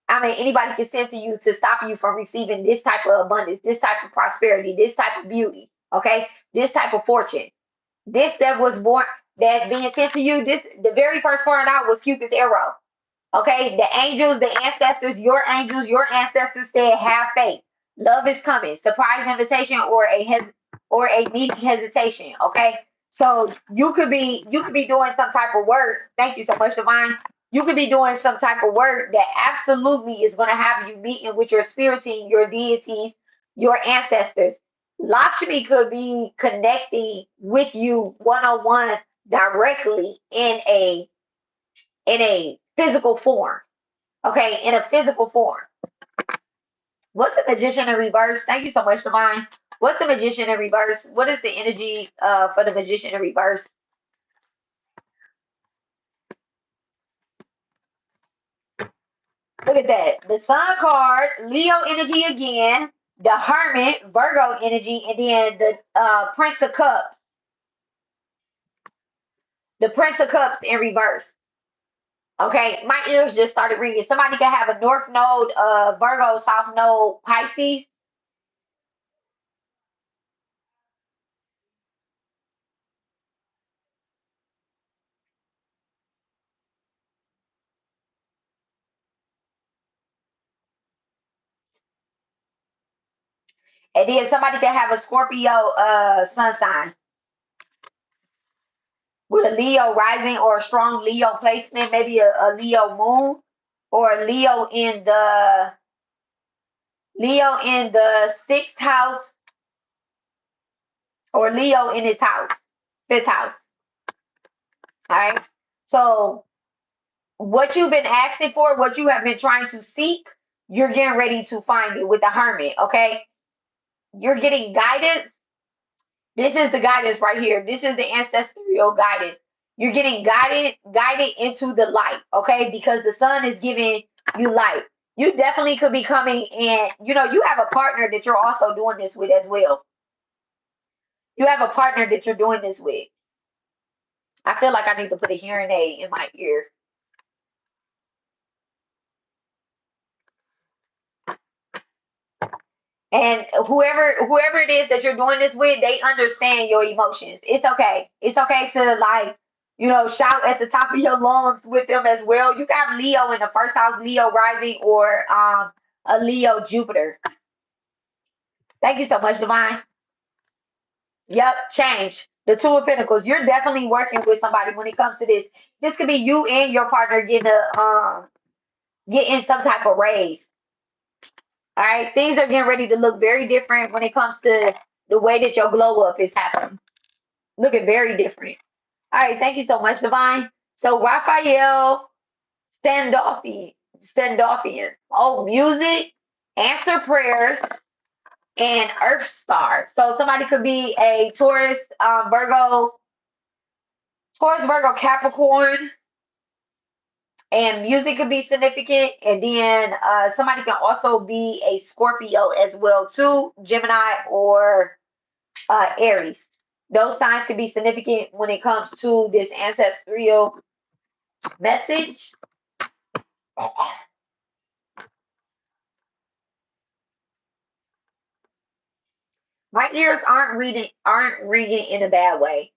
I mean, anybody can send to you to stop you from receiving this type of abundance, this type of prosperity, this type of beauty, okay? This type of fortune. This that was born, that's being sent to you. The very first card out was Cupid's arrow. Okay, the angels, the ancestors, your ancestors said, "Have faith. Love is coming." Surprise invitation or a meeting hesitation. Okay, so you could be doing some type of work. Thank you so much, Divine. You could be doing some type of work that absolutely is going to have you meeting with your spirit team, your deities, your ancestors. Lakshmi could be connecting with you one on one directly in a physical form. Okay, in a physical form. What's the magician in reverse? Thank you so much, Divine. What's the magician in reverse? What is the energy for the magician in reverse? Look at that. The sun card, Leo energy again, the hermit, Virgo energy, and then the Prince of Cups. The Prince of Cups in reverse. Okay, my ears just started ringing. Somebody can have a North Node, Virgo, South Node, Pisces. And then somebody can have a Scorpio sun sign with a Leo rising or a strong Leo placement, maybe a Leo moon or a Leo in the sixth house or Leo in its house, fifth house. All right. So what you've been asking for, what you have been trying to seek, you're getting ready to find it with the hermit. Okay. You're getting guidance. This is the guidance right here. This is the ancestral guidance. You're getting guided into the light, okay? Because the sun is giving you light. You definitely could be coming in. You know, you have a partner that you're also doing this with as well. You have a partner that you're doing this with. I feel like I need to put a hearing aid in my ear. And whoever it is that you're doing this with, they understand your emotions. It's okay. It's okay to, like, you know, shout at the top of your lungs with them as well. You got Leo in the first house, Leo rising, or a Leo Jupiter. Thank you so much, Divine. Yep, change. The Two of Pentacles. You're definitely working with somebody when it comes to this. This could be you and your partner getting some type of raise. All right, things are getting ready to look very different when it comes to the way that your glow up is happening. Looking very different. All right, thank you so much, Divine. So Raphael Standoffian. Oh, music, answer prayers, and Earth Star. So somebody could be a Taurus, Virgo, Capricorn, and music could be significant. And then somebody can also be a Scorpio as well too, Gemini or Aries. Those signs can be significant when it comes to this ancestral message. My ears aren't ringing in a bad way.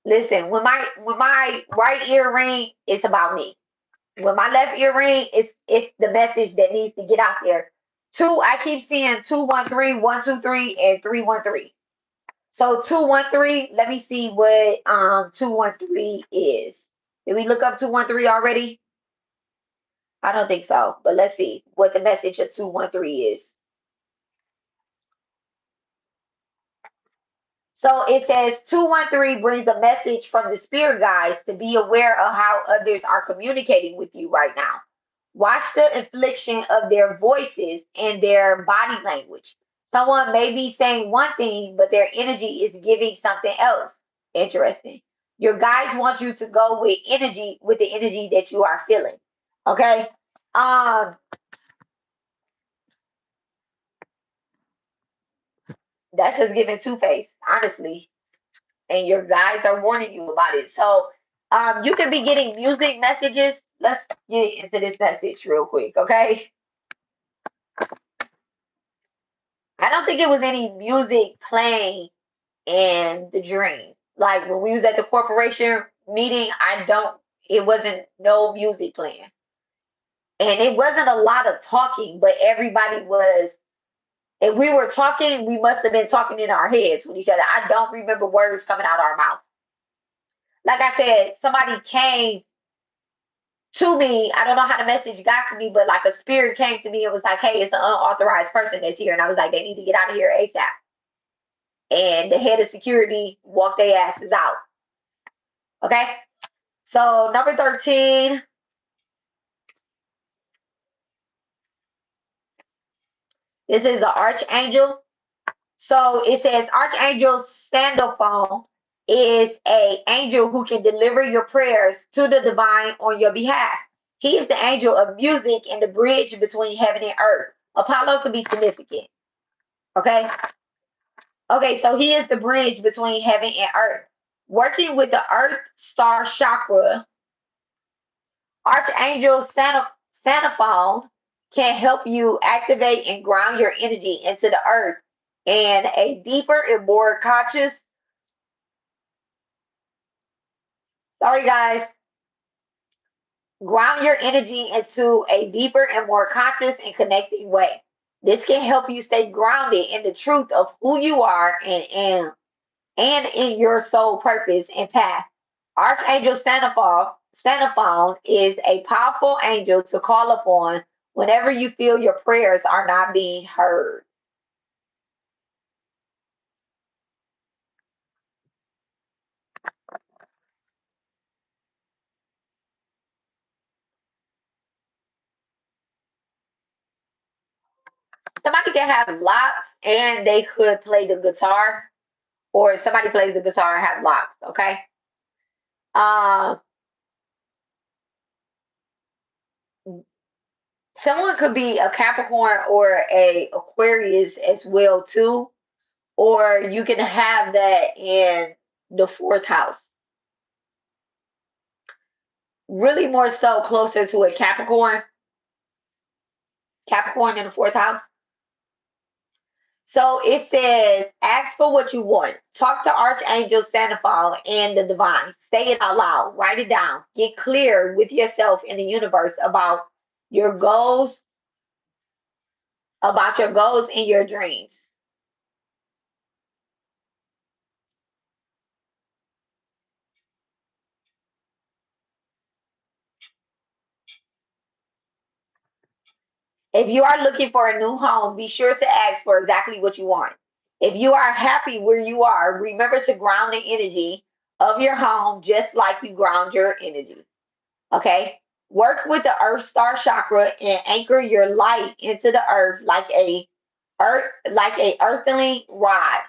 Listen, when my right ear ring, it's about me. When my left ear ring, it's the message that needs to get out there. I keep seeing 213, 123, and 313. So 213, let me see what 213 is. Did we look up 213 already? I don't think so, but let's see what the message of 213 is. So it says 213 brings a message from the spirit guides to be aware of how others are communicating with you right now. Watch the inflection of their voices and their body language. Someone may be saying one thing, but their energy is giving something else. Interesting. Your guides want you to go with the energy that you are feeling. Okay. Um, that's just giving two-face, honestly. And your guides are warning you about it. So you can be getting music messages. Let's get into this message real quick, okay? I don't think it was any music playing in the dream. Like when we was at the corporation meeting, it wasn't no music playing. And it wasn't a lot of talking, but everybody was, if we were talking, we must have been talking in our heads with each other. I don't remember words coming out our mouth. Like I said, somebody came to me. I don't know how the message got to me, but like a spirit came to me and was like, hey, it's an unauthorized person that's here. And I was like, they need to get out of here ASAP. And the head of security walked their asses out. Okay. So number 13. This is the archangel. So it says Archangel Sandalphon is a angel who can deliver your prayers to the divine on your behalf. He is the angel of music and the bridge between heaven and earth. Apollo could be significant. Okay. Okay, so he is the bridge between heaven and earth. Working with the earth star chakra, Archangel Sandalphon can help you activate and ground your energy into the earth and a deeper and more conscious. Sorry, guys. Ground your energy into a deeper and more conscious and connecting way. This can help you stay grounded in the truth of who you are and in your soul purpose and path. Archangel Sandalphon is a powerful angel to call upon whenever you feel your prayers are not being heard. Somebody can have locks and they could play the guitar, or somebody plays the guitar and have locks. Okay. Um, Someone could be a Capricorn or a Aquarius as well too, or you can have that in the fourth house. Really more so closer to a Capricorn in the fourth house. So it says, ask for what you want. Talk to Archangel Sandoval and the divine. Say it out loud. Write it down. Get clear with yourself in the universe your goals, about your goals and your dreams. If you are looking for a new home, be sure to ask for exactly what you want. If you are happy where you are, remember to ground the energy of your home just like you ground your energy. Okay? Work with the earth star chakra and anchor your light into the earth like a earthly rod.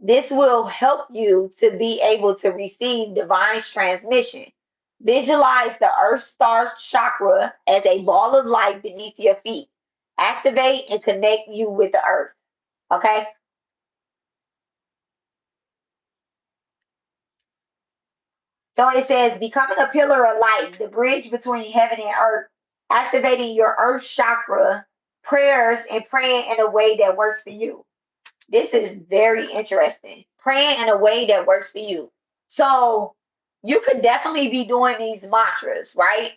This will help you to be able to receive divine transmission. Visualize the earth star chakra as a ball of light beneath your feet. Activate and connect you with the earth. Okay? So it says, becoming a pillar of light, the bridge between heaven and earth, activating your earth chakra, prayers, and praying in a way that works for you. This is very interesting. Praying in a way that works for you. So you could definitely be doing these mantras, right?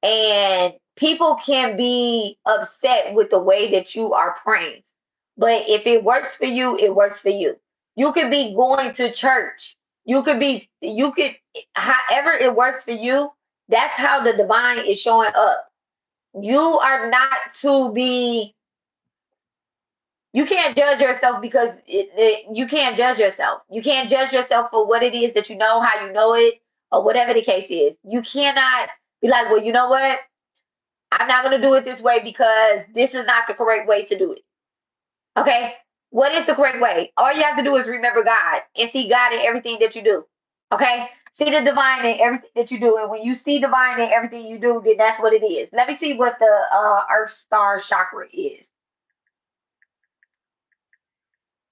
And people can be upset with the way that you are praying. But if it works for you, it works for you. You could be going to church. However it works for you, that's how the divine is showing up. You are not to be, you can't judge yourself because you can't judge yourself. You can't judge yourself for what it is that you know, how you know it, or whatever the case is. You cannot be like, well, you know what? I'm not going to do it this way because this is not the correct way to do it. Okay? What is the correct way? All you have to do is remember God and see God in everything that you do. Okay? See the divine in everything that you do. And when you see divine in everything you do, then that's what it is. Let me see what the Earth Star Chakra is.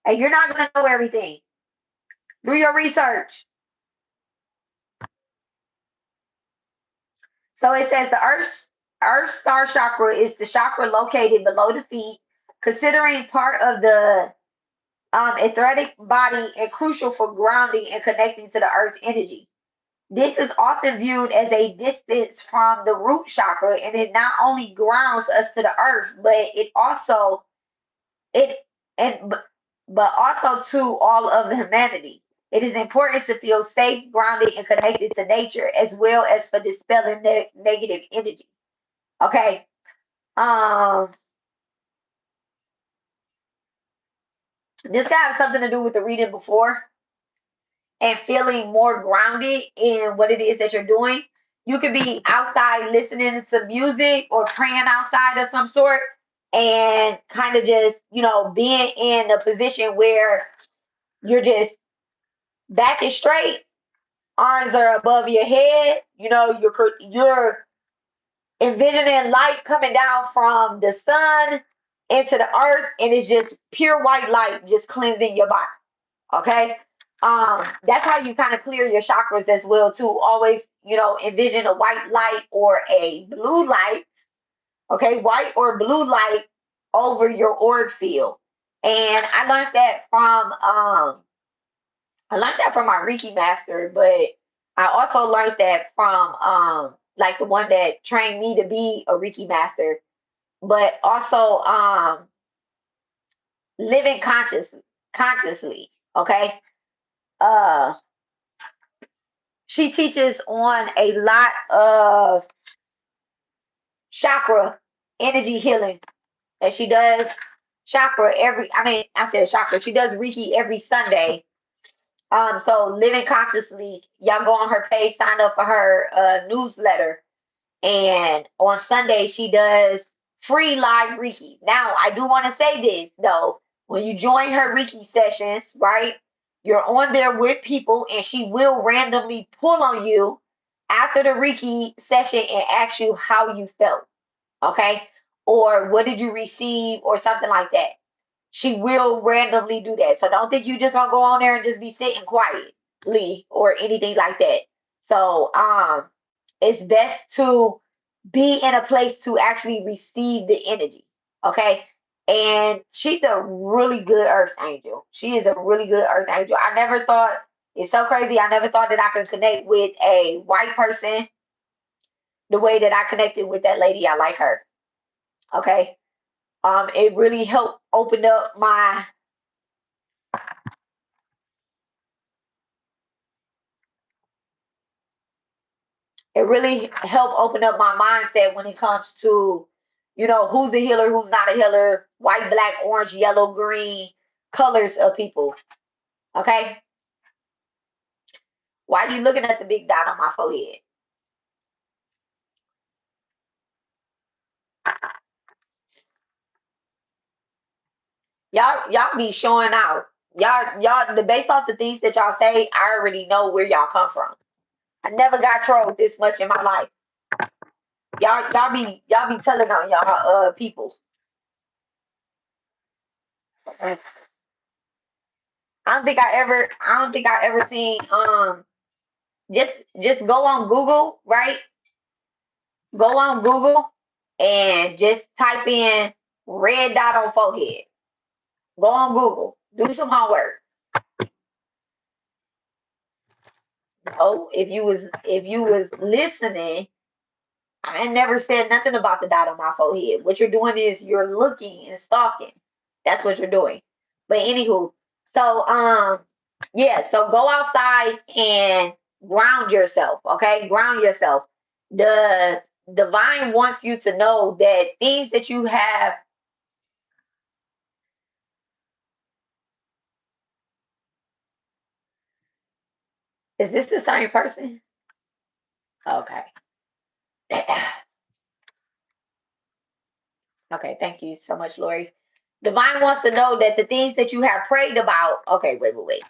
And you're not going to know everything. Do your research. So it says the Earth Star Chakra is the chakra located below the feet, considering part of the etheric body and crucial for grounding and connecting to the earth energy. This is often viewed as a distance from the root chakra, and it not only grounds us to the earth, but it and but also to all of humanity. It is important to feel safe, grounded, and connected to nature, as well as for dispelling negative energy. Okay. Um, this could have something to do with the reading before and feeling more grounded in what it is that you're doing. You could be outside listening to music or praying outside of some sort and kind of just, being in a position where you're just back is straight, arms are above your head, you're envisioning light coming down from the sun into the earth, and it's just pure white light just cleansing your body. Okay. That's how you kind of clear your chakras as well too. Always, envision a white light or a blue light. Okay, white or blue light over your auric field. And I learned that from my Reiki master, but I also learned that from like the one that trained me to be a Reiki master, but also living consciously. Okay. Uh she teaches on a lot of chakra energy healing, and she does I said chakra, she does Reiki every Sunday. So living consciously, y'all go on her page, sign up for her newsletter, and on Sunday she does free live Reiki. Now I do want to say this though, when you join her Reiki sessions, right, you're on there with people and she will randomly pull on you after the Reiki session and ask you how you felt. Okay. or what did you receive, or something like that. She will randomly do that. So don't think you just gonna go on there and just be sitting quietly or anything like that. So it's best to be in a place to actually receive the energy. Okay. And she's a really good earth angel. She is a really good earth angel. I never thought, it's so crazy. I never thought that I could connect with a white person the way that I connected with that lady. I like her. Okay. It really helped open up my, it really helped open up my mindset when it comes to, who's a healer, who's not a healer, white, black, orange, yellow, green, colors of people. Okay. Why are you looking at the big dot on my forehead? Y'all be showing out. Y'all, based off the things that y'all say, I already know where y'all come from. I never got trolled this much in my life. Y'all be telling on y'all people. I don't think I ever seen just go on Google, right? Go on Google and just type in red dot on forehead. Go on Google. Do some homework. No, if you was listening, I never said nothing about the dot on my forehead. What you're doing is you're looking and stalking. That's what you're doing. But anywho, so yeah, so go outside and ground yourself, okay? Ground yourself. The divine wants you to know that things that you have. Is this the same person? Okay. Okay, thank you so much, Lori. Divine wants to know that the things that you have prayed about. Okay, wait.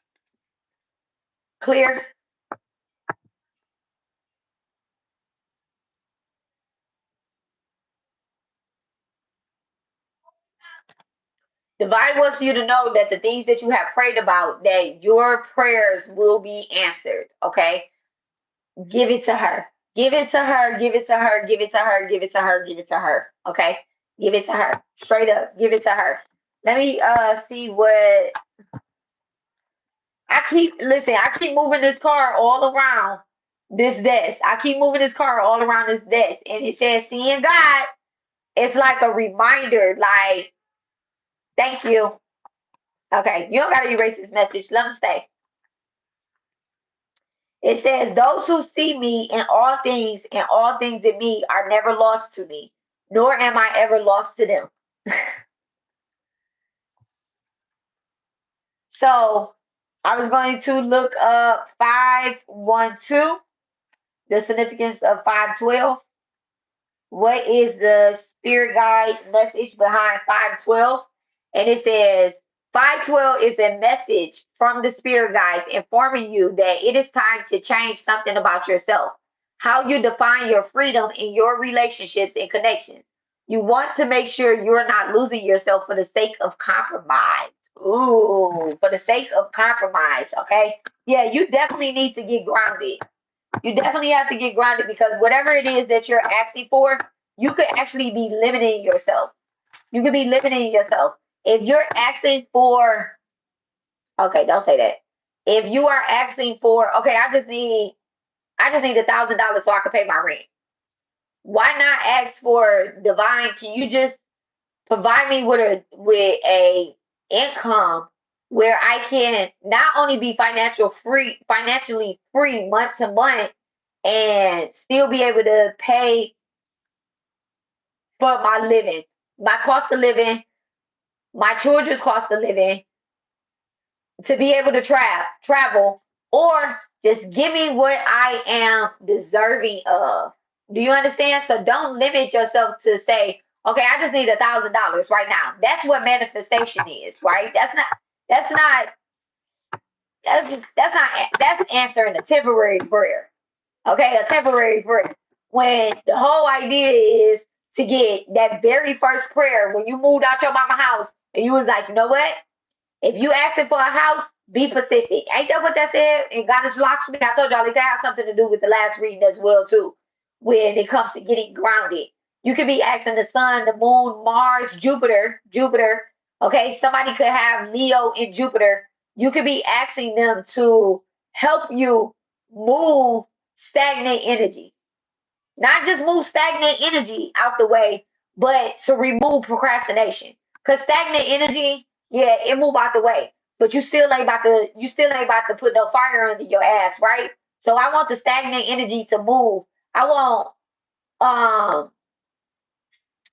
Clear? Divine wants you to know that the things that you have prayed about, that your prayers will be answered. Okay? Give it to her. Give it to her. Give it to her. Give it to her. Give it to her. Give it to her. Okay? Give it to her. Straight up. Give it to her. Let me see what I keep moving this car all around this desk. I keep moving this car all around this desk. And it says seeing God. It's like a reminder, like, thank you. Okay, you don't gotta erase this message. Let them stay. It says, those who see me in all things and all things in me are never lost to me, nor am I ever lost to them. So I was going to look up 512, the significance of 512. What is the spirit guide message behind 512? And it says 512 is a message from the spirit guides informing you that it is time to change something about yourself, how you define your freedom in your relationships and connections. You want to make sure you're not losing yourself for the sake of compromise. Ooh, for the sake of compromise, okay? Yeah, you definitely need to get grounded. You definitely have to get grounded, because whatever it is that you're asking for, you could actually be limiting yourself. You could be limiting yourself. If you're asking for, okay, don't say that. If you are asking for, okay, I just need $1,000 so I can pay my rent. Why not ask for divine? Can you just provide me with a income where I can not only be financially free month to month, and still be able to pay for my living, my cost of living, my children's cost of living, to be able to travel, or just give me what I am deserving of. Do you understand? So don't limit yourself to say, okay, I just need $1,000 right now. That's what manifestation is, right? That's answering a temporary prayer. Okay, a temporary prayer. When the whole idea is to get that very first prayer when you moved out your mama house and you was like, you know what? If you asking for a house, be specific. Ain't that what that said in Goddess Lakshmi? I told y'all it can have something to do with the last reading as well too, when it comes to getting grounded. You could be asking the sun, the moon, Mars, Jupiter. Okay, somebody could have Leo in Jupiter. You could be asking them to help you move stagnant energy. Not just move stagnant energy out the way, but to remove procrastination. Because stagnant energy, yeah, it move out the way. But you still ain't about to put no fire under your ass, right? So I want the stagnant energy to move. I want um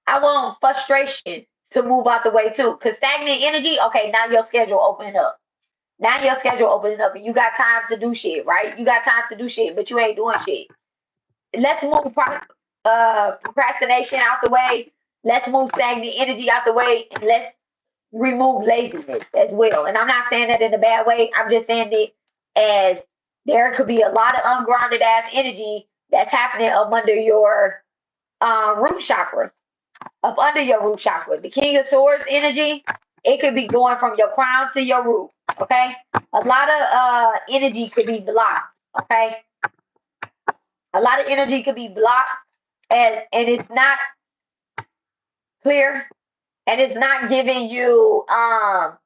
I want frustration to move out the way too. Because stagnant energy, okay, now your schedule opening up. Now your schedule opening up and you got time to do shit, right? You got time to do shit, but you ain't doing shit. Let's move procrastination out the way. Let's move stagnant energy out the way, and let's remove laziness as well. And I'm not saying that in a bad way. I'm just saying it as there could be a lot of ungrounded ass energy that's happening up under your root chakra, up under your root chakra. The King of Swords energy, it could be going from your crown to your root. Okay, a lot of energy could be blocked. Okay, a lot of energy could be blocked, and it's not clear, and it's not giving you that's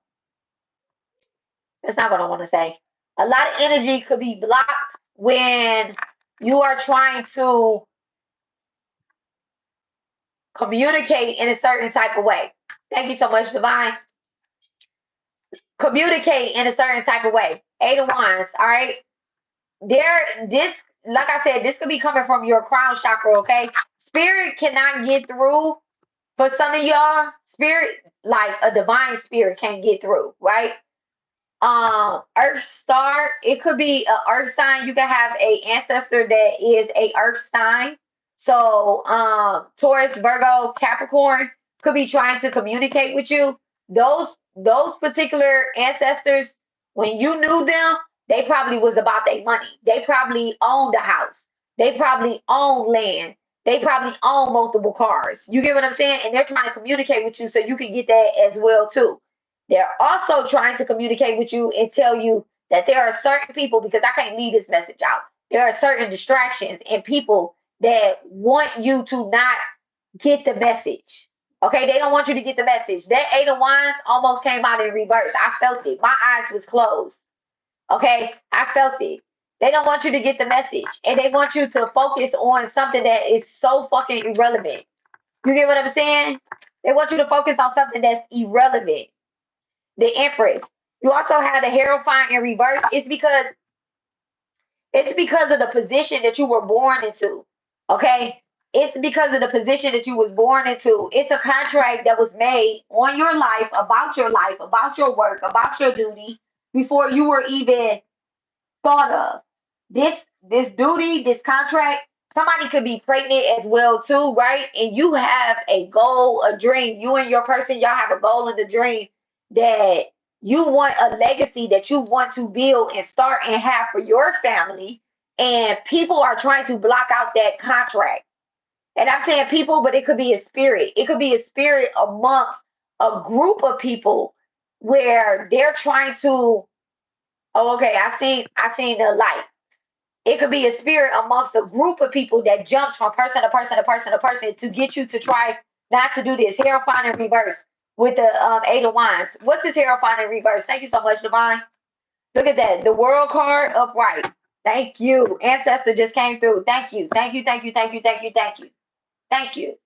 not what I want to say. A lot of energy could be blocked when you are trying to communicate in a certain type of way. Thank you so much, Divine. Communicate in a certain type of way. Eight of Wands, all right? This, like I said, this could be coming from your crown chakra, okay? Spirit cannot get through. For some of y'all, spirit, like a divine spirit, can't get through, right? Earth star, it could be a earth sign. You can have a ancestor that is a earth sign. So Taurus, Virgo, Capricorn could be trying to communicate with you. Those particular ancestors, when you knew them, they probably was about their money. They probably owned a house. They probably owned land. They probably own multiple cars. You get what I'm saying? And they're trying to communicate with you so you can get that as well too. They're also trying to communicate with you and tell you that there are certain people, because I can't leave this message out. There are certain distractions and people that want you to not get the message. Okay, they don't want you to get the message. That Eight of Wands almost came out in reverse. I felt it. My eyes was closed. Okay, I felt it. They don't want you to get the message, and they want you to focus on something that is so fucking irrelevant. You get what I'm saying? They want you to focus on something that's irrelevant. The Empress. You also had the Hierophant in reverse. It's because of the position that you were born into. Okay? It's because of the position that you was born into. It's a contract that was made on your life, about your work, about your duty, before you were even thought of. This duty, this contract, somebody could be pregnant as well too, right? And you have a goal, a dream. You and your person, y'all have a goal and a dream that you want a legacy that you want to build and start and have for your family. And people are trying to block out that contract. And I'm saying people, but it could be a spirit. It could be a spirit amongst a group of people where they're trying to. Oh, okay. I seen the light. It could be a spirit amongst a group of people that jumps from person to person to person to person to get you to try not to do this. Hierophant in reverse with the Eight of Wands. What's this Hierophant in reverse? Thank you so much, Divine. Look at that. The World card upright. Thank you. Ancestor just came through. Thank you. Thank you. Thank you. Thank you. Thank you. Thank you. Thank you.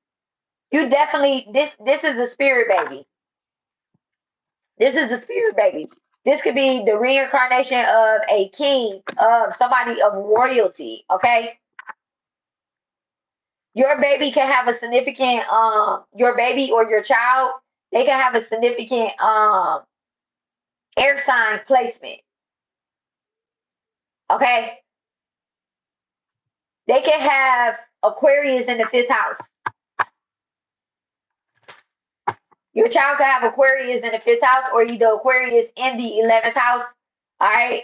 You definitely this is a spirit baby. This is a spirit baby. This could be the reincarnation of a king, of somebody of royalty. Okay, your baby can have a significant your baby or your child, they can have a significant air sign placement. Okay, they can have Aquarius in the fifth house. Your child can have Aquarius in the fifth house or either Aquarius in the 11th house. All right,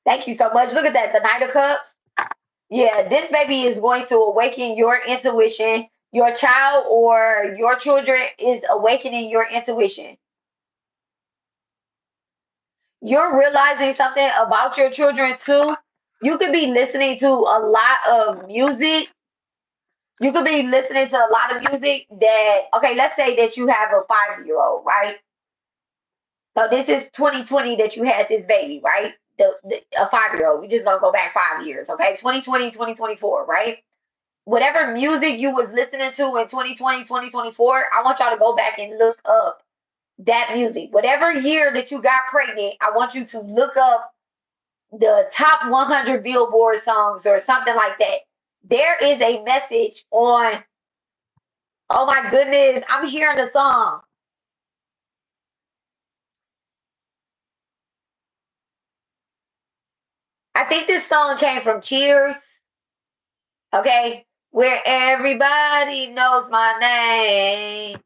thank you so much. Look at that, the Knight of Cups. Yeah, this baby is going to awaken your intuition. Your child or your children is awakening your intuition. You're realizing something about your children too. You could be listening to a lot of music. You could be listening to a lot of music that, okay, let's say that you have a 5 year old, right? So this is 2020 that you had this baby, right? A 5 year old. We just gonna go back 5 years, okay? 2020, 2024, right? Whatever music you was listening to in 2020, 2024, I want y'all to go back and look up that music. Whatever year that you got pregnant, I want you to look up the top 100 Billboard songs or something like that. There is a message on, oh my goodness, I'm hearing the song. I think this song came from Cheers, okay? Where everybody knows my name.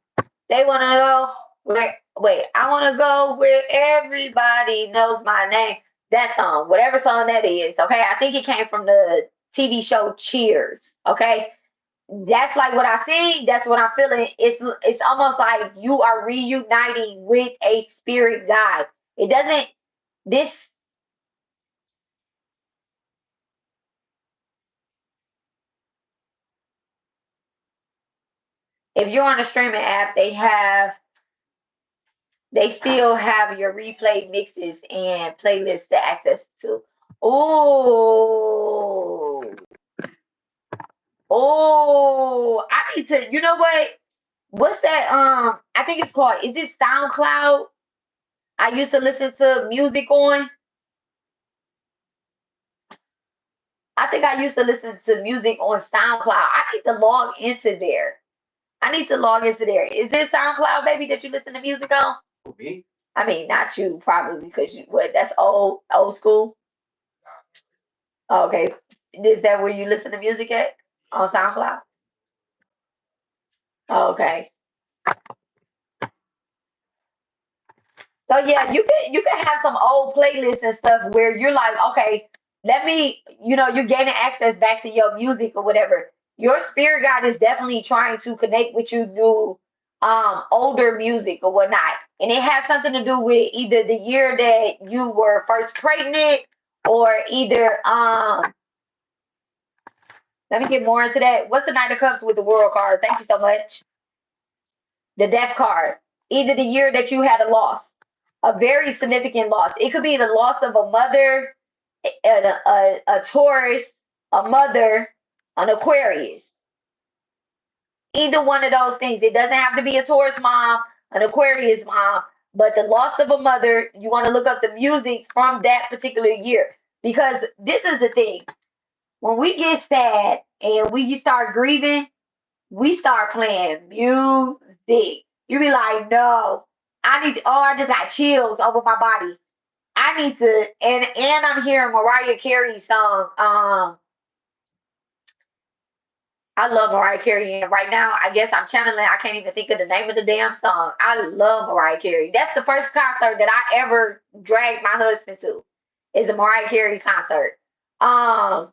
They want to go where, wait, I want to go where everybody knows my name. That song, whatever song that is, okay? I think it came from the TV show Cheers, okay? That's like what I see. That's what I'm feeling. It's almost like you are reuniting with a spirit guide. It doesn't this if you're on a streaming app, they still have your replay mixes and playlists to access to. Oh, oh, I need to, you know what? What's that? I think it's called, is it SoundCloud? I used to listen to music on. I think I used to listen to music on SoundCloud. I need to log into there. I need to log into there. Is it SoundCloud, baby, that you listen to music on? Me? I mean, not you, probably, because you what? That's old school. Okay, is that where you listen to music at on SoundCloud? Okay, so yeah, you can have some old playlists and stuff where you're like, okay, let me, you're gaining access back to your music or whatever. Your spirit guide is definitely trying to connect with you through older music or whatnot. And it has something to do with either the year that you were first pregnant or either let me get more into that. What's the Knight of Cups with the World card? Thank you so much. The Death card. Either the year that you had a loss, a very significant loss. It could be the loss of a mother, a Taurus, a mother, an Aquarius. Either one of those things. It doesn't have to be a Taurus mom, an Aquarius mom, but the loss of a mother, you want to look up the music from that particular year. Because this is the thing. When we get sad and we start grieving, we start playing music. You be like, no, I just got chills over my body. I need to, and I'm hearing Mariah Carey's song. I love Mariah Carey, and right now, I guess I'm channeling. I can't even think of the name of the damn song. I love Mariah Carey. That's the first concert that I ever dragged my husband to. Is a Mariah Carey concert. Um,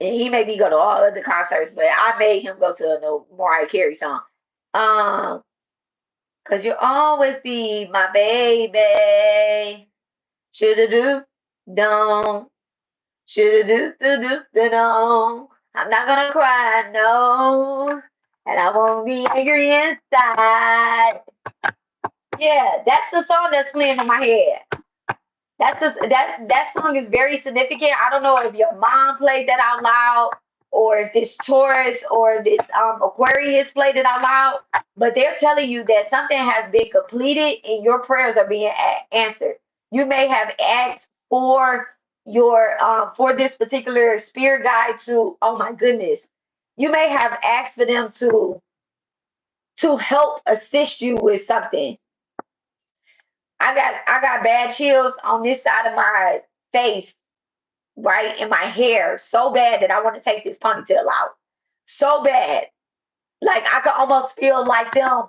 and he made me go to all other concerts, but I made him go to a Mariah Carey song. Um, cause you'll always be my baby. Shoulda do, don't. Shoulda do, don't. I'm not gonna cry, no. And I won't be angry inside. Yeah, that's the song that's playing in my head. That song is very significant. I don't know if your mom played that out loud or if this Taurus or this Aquarius played it out loud, but they're telling you that something has been completed and your prayers are being answered. You may have asked for your for this particular spirit guide to, oh my goodness, you may have asked for them to help assist you with something. I got bad chills on this side of my face, right in my hair, so bad that I want to take this ponytail out. So bad. Like I could almost feel like them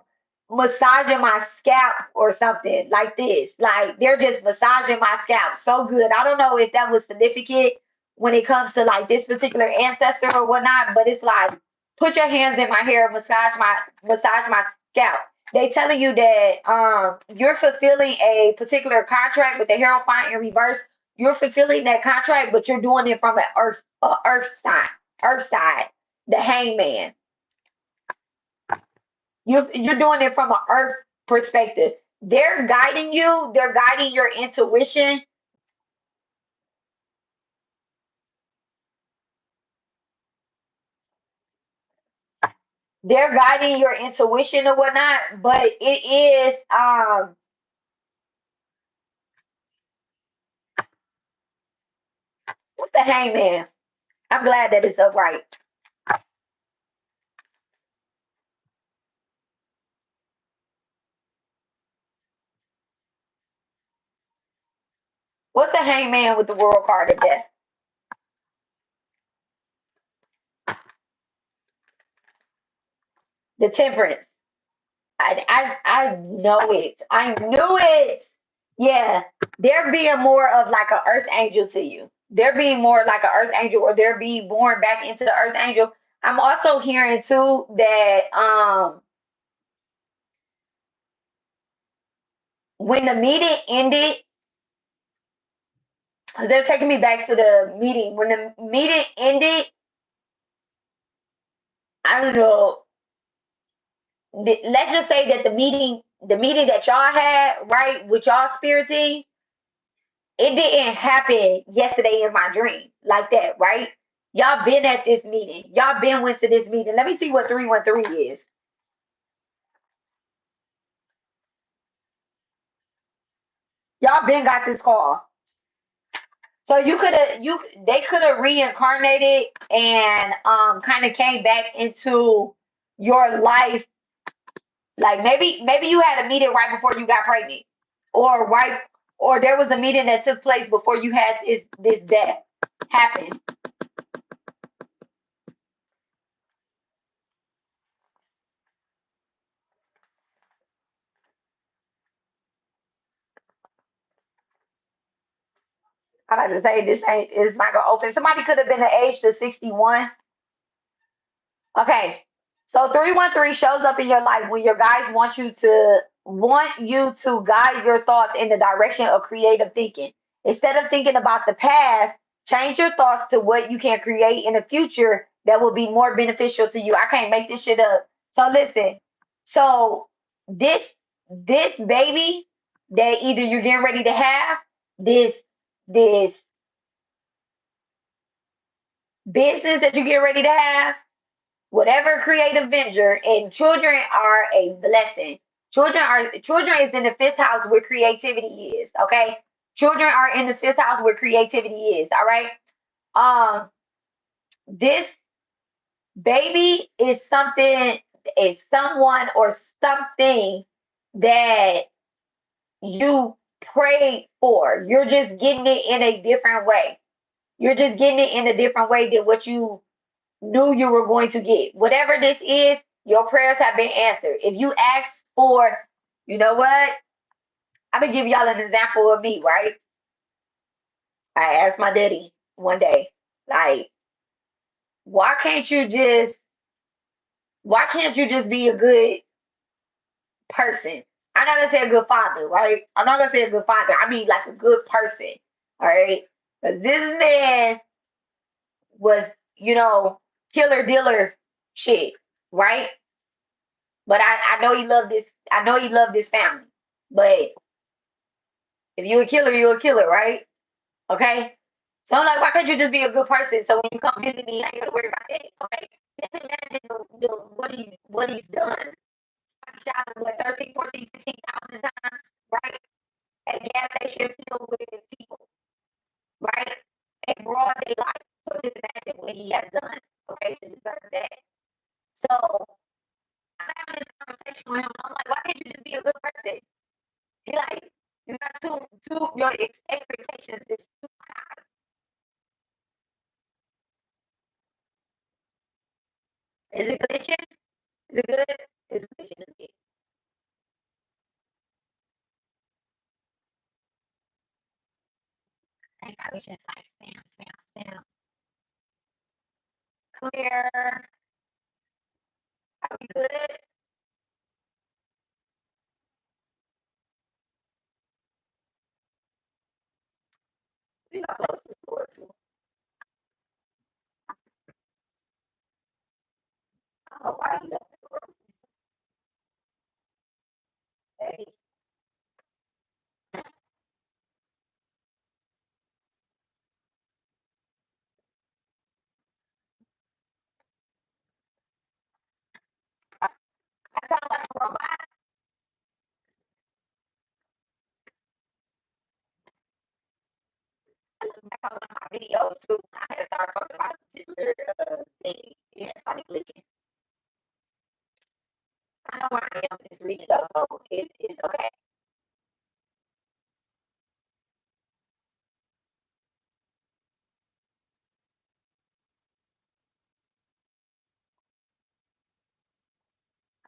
massaging my scalp or something like this. Like they're just massaging my scalp so good. I don't know if that was significant when it comes to like this particular ancestor or whatnot, but it's like put your hands in my hair, massage my scalp. They telling you that you're fulfilling a particular contract with the Hierophant in reverse. You're fulfilling that contract, but you're doing it from an earth side, the hangman. You're doing it from an earth perspective. They're guiding you, they're guiding your intuition. They're guiding your intuition or whatnot, but it is what's the hangman? I'm glad that it's upright. What's the hangman with the world card of death? The temperance. I know it. I knew it. Yeah. They're being more of like an earth angel to you. They're being more like an earth angel, or they're being born back into the earth angel. I'm also hearing too that when the meeting ended, 'cause they're taking me back to the meeting. When the meeting ended, I don't know. Let's just say that the meeting that y'all had, right, with y'all spirit team, it didn't happen yesterday in my dream like that, right? Y'all been at this meeting. Y'all been went to this meeting. Let me see what 313 is. Y'all been got this call. So they could have reincarnated and kind of came back into your life. Like maybe you had a meeting right before you got pregnant, or right, or there was a meeting that took place before you had this death happen. I'm about to say this ain't it's not gonna open. Somebody could have been the age to 61. Okay. So 313 shows up in your life when your guys want you to guide your thoughts in the direction of creative thinking. Instead of thinking about the past, change your thoughts to what you can create in the future that will be more beneficial to you. I can't make this shit up. So listen. So this this baby that either you're getting ready to have, this business that you get ready to have, whatever creative venture, and children are a blessing. Children is in the fifth house where creativity is. Okay, children are in the fifth house where creativity is. All right. This baby is someone or something that you prayed for. You're just getting it in a different way. You're just getting it in a different way than what you knew you were going to get. Whatever this is, your prayers have been answered. If you ask for, you know what? I'm gonna give y'all an example of me, right? I asked my daddy one day, like, why can't you just why can't you just be a good person? I'm not gonna say a good father, right? I'm not gonna say a good father. I mean like a good person. All right. Because this man was, you know, killer dealer shit, right? But I know he loved this. I know he loved this family. But if you're a killer, you're a killer, right? Okay. So I'm like, why can't you just be a good person? So when you come visit me, I ain't gotta worry about that. Okay. Just imagine what he's done. Somebody shot him what 13, 14, 15,000 times, right? At a gas station filled with people, right? In broad daylight. So just imagine what he has done, okay, to deserve that. So I'm having this conversation with him. I'm like, why can't you just be a good person? He like, you got your expectations is too high. Is it glitching? Is it good? It's glitching a bit. I was just like spam. Clear. Are we good? We got close to score too. Oh, why you left the room? Hey, I sound like a robot. I look back on one of my videos too. I had started talking about a particular thing. It had started glitching. I know where I am. It's reading though, so it's okay.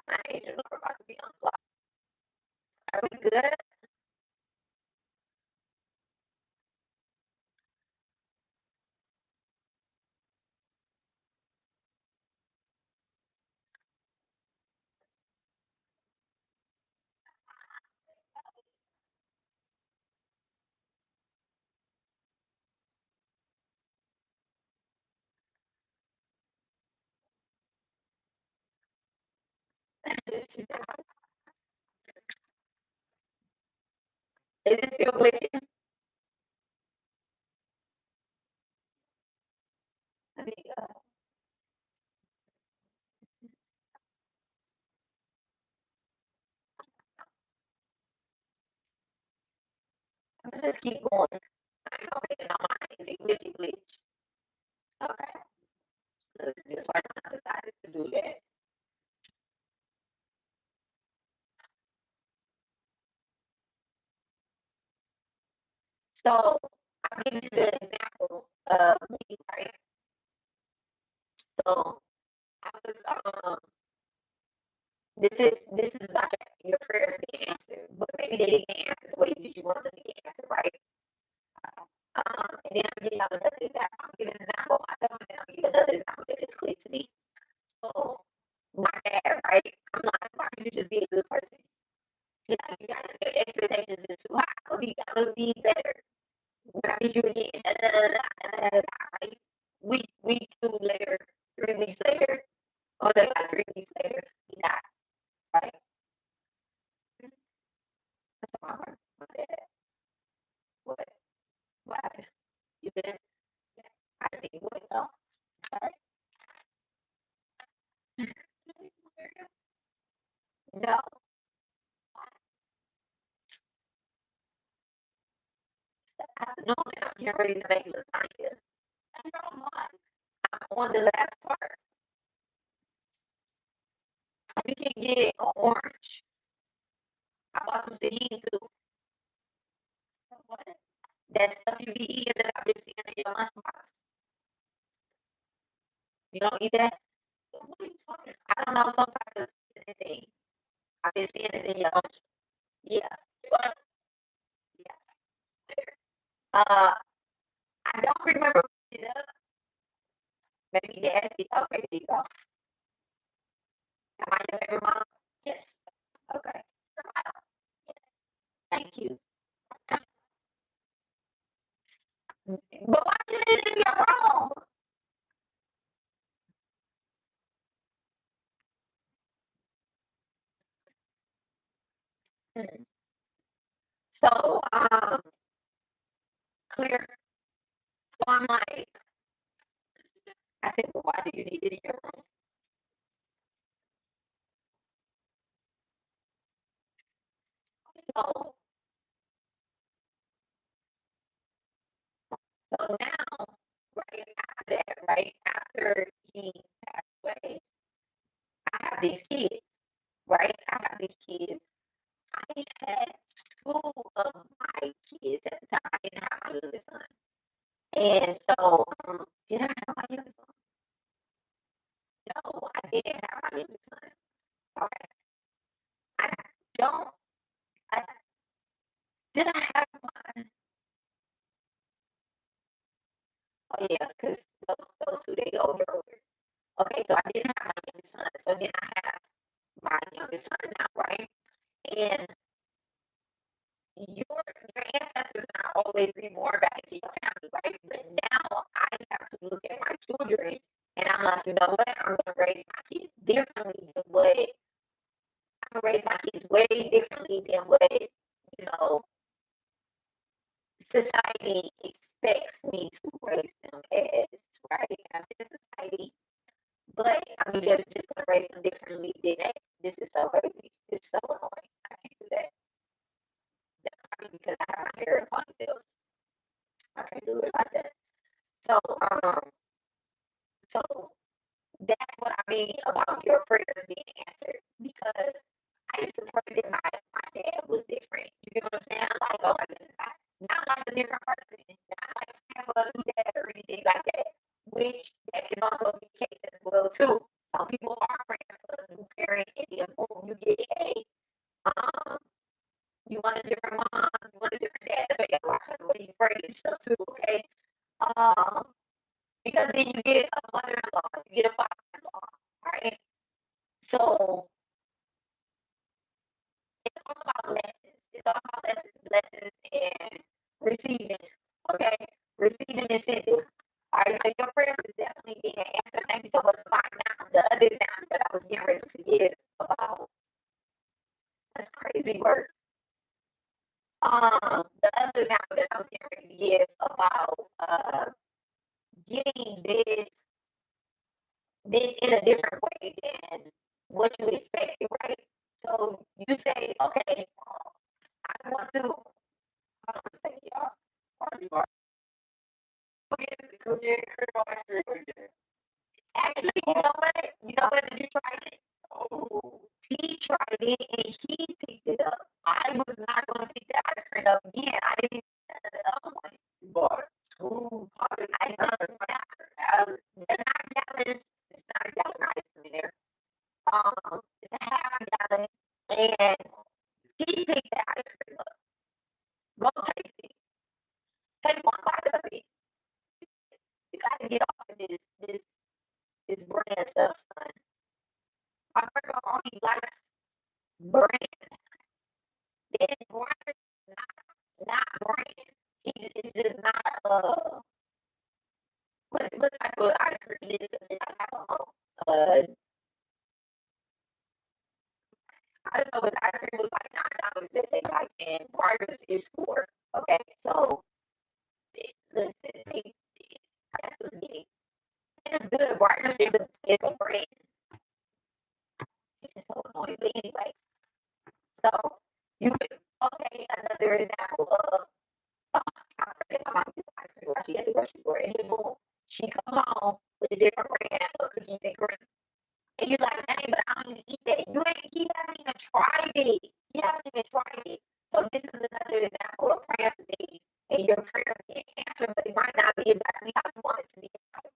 I ain't even about to be on the block. Are we good? She said, is it still glitching? Let me, I'm gonna just keep going. I ain't gonna make it on mine. Is it glitch? Okay. Just why I decided to do that. So I'll give you the example of me, right? So I was this is like your prayers being answered, but maybe they didn't answer the way that you want them to get answered, right? And then I'm giving y'all another example. I'm giving an example of myself, and then I'm giving another example that just clicked to me. So my dad, right? I'm like, why don't you just be a good person? You know, you guys, your expectations is too high. I'll be better. When I meet you again, right? Week 2 later, 3 weeks later, or say like 3 weeks later, he died, right? That's my heart. My dad. What? What happened? You said, I didn't even know. Sorry. No, I know that I'm getting ready to make lasagna. I know I'm on the last part. You can get it orange. I bought some tahini too. What? That stuff you be eating that I've been seeing in your lunchbox. You don't eat that? What are you talking about? I don't know, some type of seasoning thing. I've been seeing it in your lunch. Yeah. Yeah. I don't remember it up. Maybe dad did. Okay, there you go. Am I your favorite mom? Yes. Okay. Thank you. But why did it in your wrong? So, clear. So I'm like, I said, well, why do you need it in your room? So, so now, right after that, right after he passed away, I have these kids, right? I have these kids. I had 2 of my kids at the time. I didn't have my youngest son. And so, did I have my youngest son? No, I didn't have my youngest son. Okay. I don't, I, did I have my, Oh yeah, because those two they go everywhere. Okay, so I didn't have my youngest son, so then I have my youngest son now, right? And your ancestors not always be born back into your family, right? But now I have to look at my children and I'm like, you know what? I'm gonna raise my kids differently than what I'm gonna raise my kids way differently than what society expects me to raise them as, right? I'm in society, but I'm just gonna raise them differently than that. This is so crazy. It's so annoying. I can't do that. Definitely because I have my hair in ponytails. I can't do it like that. So, so that's what I mean about your prayers being answered. Because I used to pray that my dad was different. You know what I'm saying? Like, oh, not like a different person, not like for a new dad or anything like that. Which that can also be the case as well too. Some people are praying for a new parent, and then boom, you get um, you want a different mom, you want a different dad. So you gotta watch out the way you pray and stuff too, okay? Um, because then you get a mother-in-law, you get a father-in-law, right? So it's all about lessons. It's all about lessons, and receiving. Okay, receiving and sending. All right, so your prayers is definitely being answered. Thank you so much for finding out. The other example that I was getting ready to give about that's crazy work. The other example that I was getting ready to give about getting this in a different way than what you expected, right? So you say, okay, I want to. Hold on a second, y'all. Actually, you know what? You know what? Did you try it? Oh, he tried it and he picked it up. I was not going to pick the ice cream up again. I didn't even the other one. You bought two pockets. I know. They're not gallons. It's not a gallon ice cream there. It's a half a gallon, and he picked the ice cream up. Go taste it. Take one bite of it. You got to get off of this brand stuff, son. My grandma only likes brand. Then brand not brand. It's just not what type of ice cream is it? I don't know what ice cream was like $9 that they like and Barber's is $4. Okay, so listen, that's what's getting. And it's good. Barber's is a brand. It's just so annoying. But anyway, so you could okay, another example of I forget my mom used to ice cream while she had to grocery store and then boom, she come home with a different brand of cookies and cream. And you're like, dang, but I don't even eat that. You haven't even tried it. You haven't even tried it. So this is another example of praying for things and your prayer being answered, but it might not be exactly how you want it to be,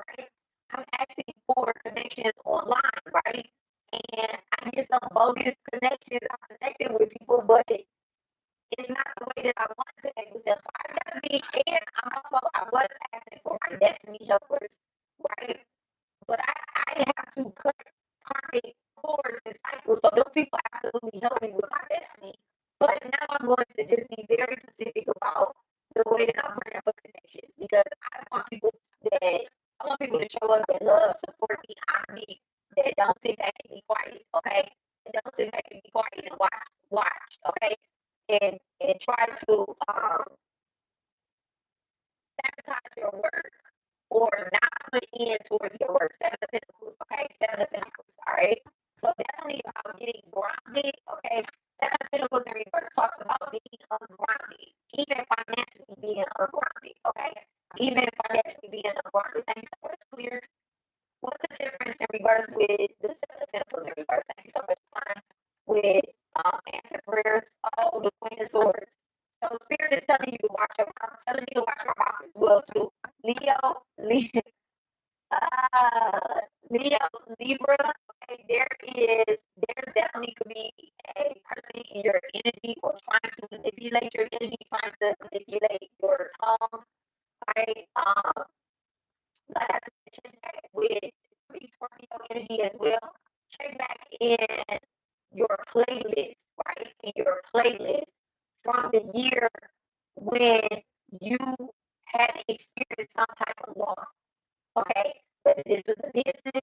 right? I'm asking for connections online, right? And I get some bogus connections. I'm connecting with people, but it's not the way that I want to connect with them. So I gotta be, and I was asking for my destiny helpers, right? But I have to cut karmic cords and cycles. So those people absolutely help me with my destiny. But now I'm going to just be very specific about the way that I'm praying for connections because I want people to show up and love, support me, honor me, that don't sit back and be quiet, okay? And don't sit back and be quiet and watch, okay? And try to sabotage your work or not put in towards your work. Seven of Pentacles, okay? Seven of Pentacles, all right? So definitely about getting grounded, okay? Seven of Pentacles in reverse talks about being ungrounded, even financially being ungrounded, okay? Even financially being ungrounded. Thank you so much, clear. What's the difference in reverse with the Seven of Pentacles in reverse? Thank you so much, fun with answer prayers. Oh, the Queen of Swords. So Spirit is telling you to watch your mouth, telling me to watch my mouth as well too. Leo, Leo, Libra. Okay, there definitely could be a person in your energy or trying to manipulate your energy, trying to manipulate your tongue, right? like I said, check back with Scorpio energy as well. Check back in your playlist, right? In your playlist from the year when you had experienced some type of loss. Okay, whether this was a business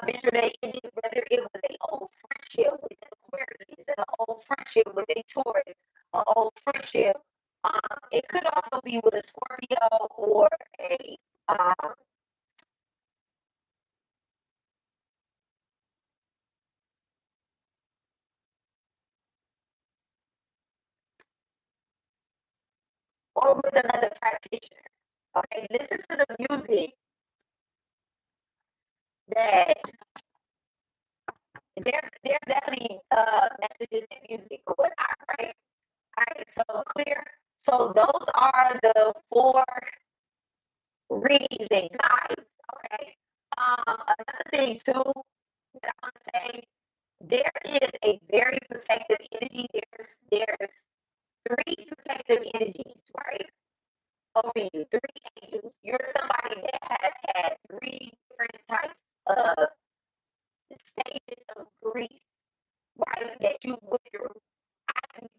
venture that ended, whether it was an old friendship with an Aquarius, an old friendship with a Taurus, an old friendship. It could also be with a Scorpio or a or with another practitioner. Okay, listen to the music that there's definitely messages in music or whatnot, right? All right, so clear. So those are the four readings and guides. Okay. Another thing too that I want to say, there is a very protective energy. There's three protective energies, right? Over you, three angels. You're somebody that has had three different types of stages of grief, right? That you went through.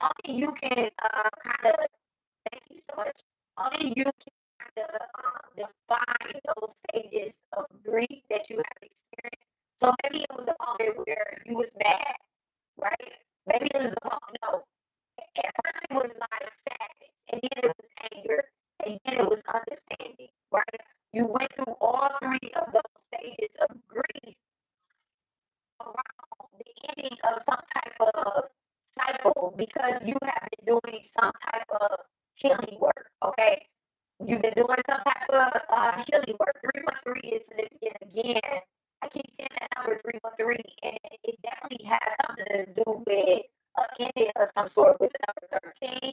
Only you can kind of, thank you so much. Only you can kind of define those stages of grief that you have experienced. So maybe it was a moment where you was mad, right? Maybe it was a moment, no. At first it was like sadness, and then it was anger, and then it was understanding, right? You went through all three of those stages of grief around the ending of some type of cycle because you have been doing some type of healing work, okay? You've been doing some type of healing work. 313 is significant again. I keep seeing that number 313, and it definitely has something to do with an ending of some sort with the number 13.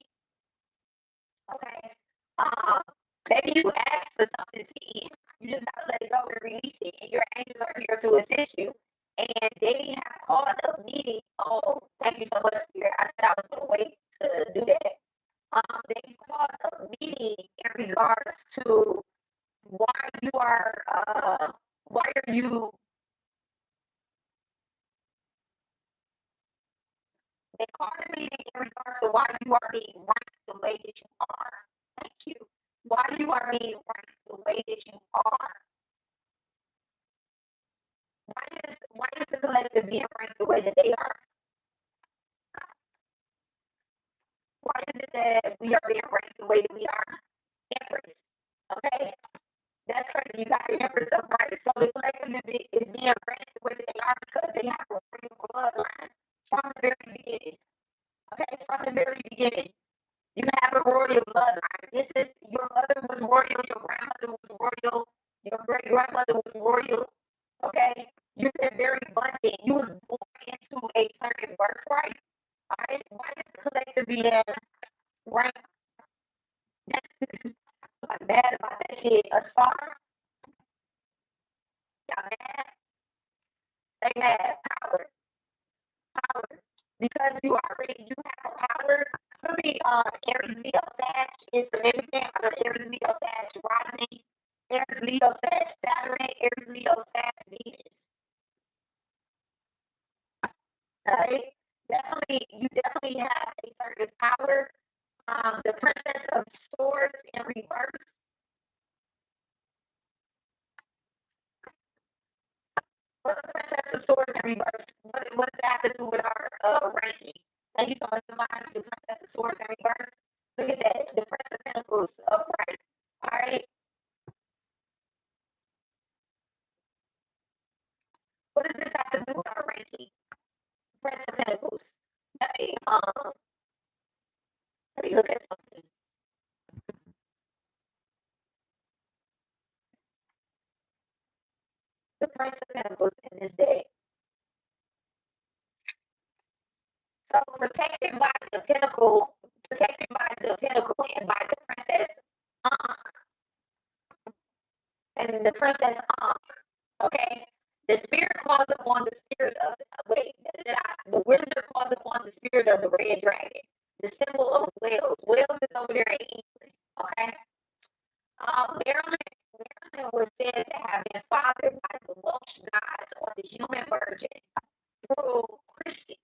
Okay. Um, Maybe you asked for something to eat. You just gotta let it go and release it. And your angels are here to assist you. And they have called a meeting. Oh, thank you so much, Spirit. I said I was gonna wait to do that. They called a meeting in regards to why you are why are you they called a meeting in regards to why you are being ranked the way that you are. Thank you. Why you are being ranked the way that you are. Why is the collective being ranked the way that they are? Why is it that we are being ranked the way that we are? Empress. Okay? That's crazy. You got the Empress upright. So the collective is being ranked the way that they are because they have a real bloodline from the very beginning. Okay, from the very beginning. You have a royal bloodline. This is your mother was royal, your grandmother was royal, your great grandmother was royal. Okay, you've been very abundant. You was born into a certain birthright. All right, why is the collective being right? I'm mad about that shit. A star, y'all mad? Stay mad. Power, power. Because you have a power. Could be Aries, Leo, Sag is significant. Aries, Leo, Sag rising. Aries, Leo, Sag Saturn. Aries, Leo, Sag Venus. Right? You definitely have a certain power. The Princess of Swords in reverse. What's the Princess of Swords in reverse? What does that have to do with our ranking? Thank you so much for the Princess of Swords in reverse. Look at that. The Prince of Pentacles upright. All right. What does this have to do with our ranking? Prince of Pentacles. Hey, let me look at something. The Prince of Pentacles in this deck. So protected by the Pentacle and by the Princess and the Princess okay? The spirit calls upon the spirit of the wizard calls upon the spirit of the red dragon. The symbol of Wales. Wales is over there in England. Okay. Maryland was said to have been fathered by the Welsh gods or the human virgin through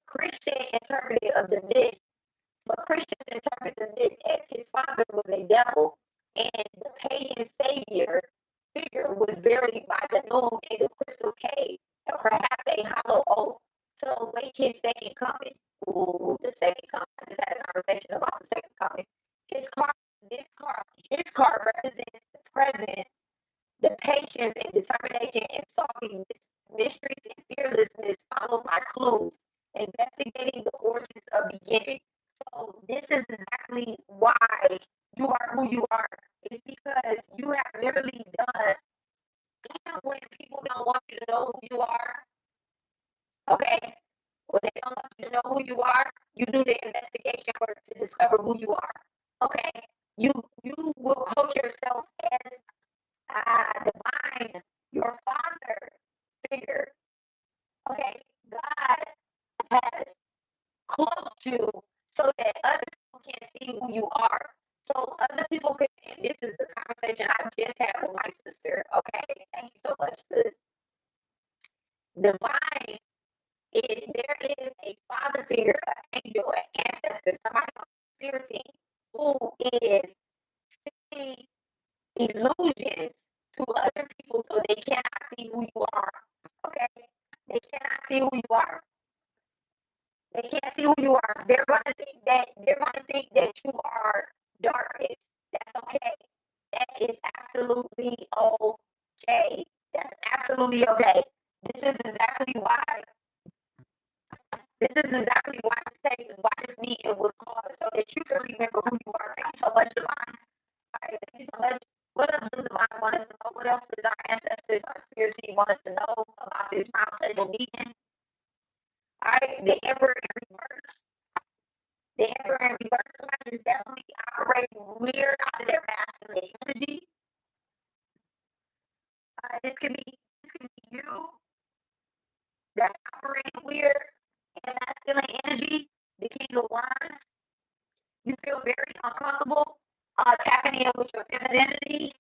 Christian interpreted of the myth, but Christians interpret the myth as his father was a devil, and the pagan savior figure was buried by the moon in the crystal cave, or perhaps a hollow oak to await his second coming. Ooh, the second coming. I just had a conversation about the second coming. His card, his card represents the present, the patience and determination in solving mysteries and fearlessness followed by clues, investigating the origins of beginning. So this is exactly why you are who you are. It's because you have literally done, when people don't want you to know who you are, okay? When they don't want you to know who you are, you do the investigation work to discover who you are. Okay? You will coach yourself as divine, your father figure. Okay? God has cloaked you so that other people can't see who you are. So other people can, and this is the conversation I just had with my sister. Okay? Thank you so much, sis. Divine is there is a father figure, an angel, an ancestor, somebody on the spirit team who is seeing illusions to other people so they cannot see who you are. Okay? They cannot see who you are. They can't see who you are. They're gonna think that you are darkness. That's okay. That is absolutely okay. That's absolutely okay. This is exactly why this meeting was called, so that you can remember who you are. Thank you so much, Divine. All right, thank you so much. What else does Divine want us to know? What else does our ancestors, our spirit team want us to know about this roundtable meeting? All right, the Emperor in reverse. The Emperor in reverse, somebody is definitely operating weird out of their masculine energy. This could be you that's operating weird and masculine energy. The King of Wands. You feel very uncomfortable tapping in with your femininity,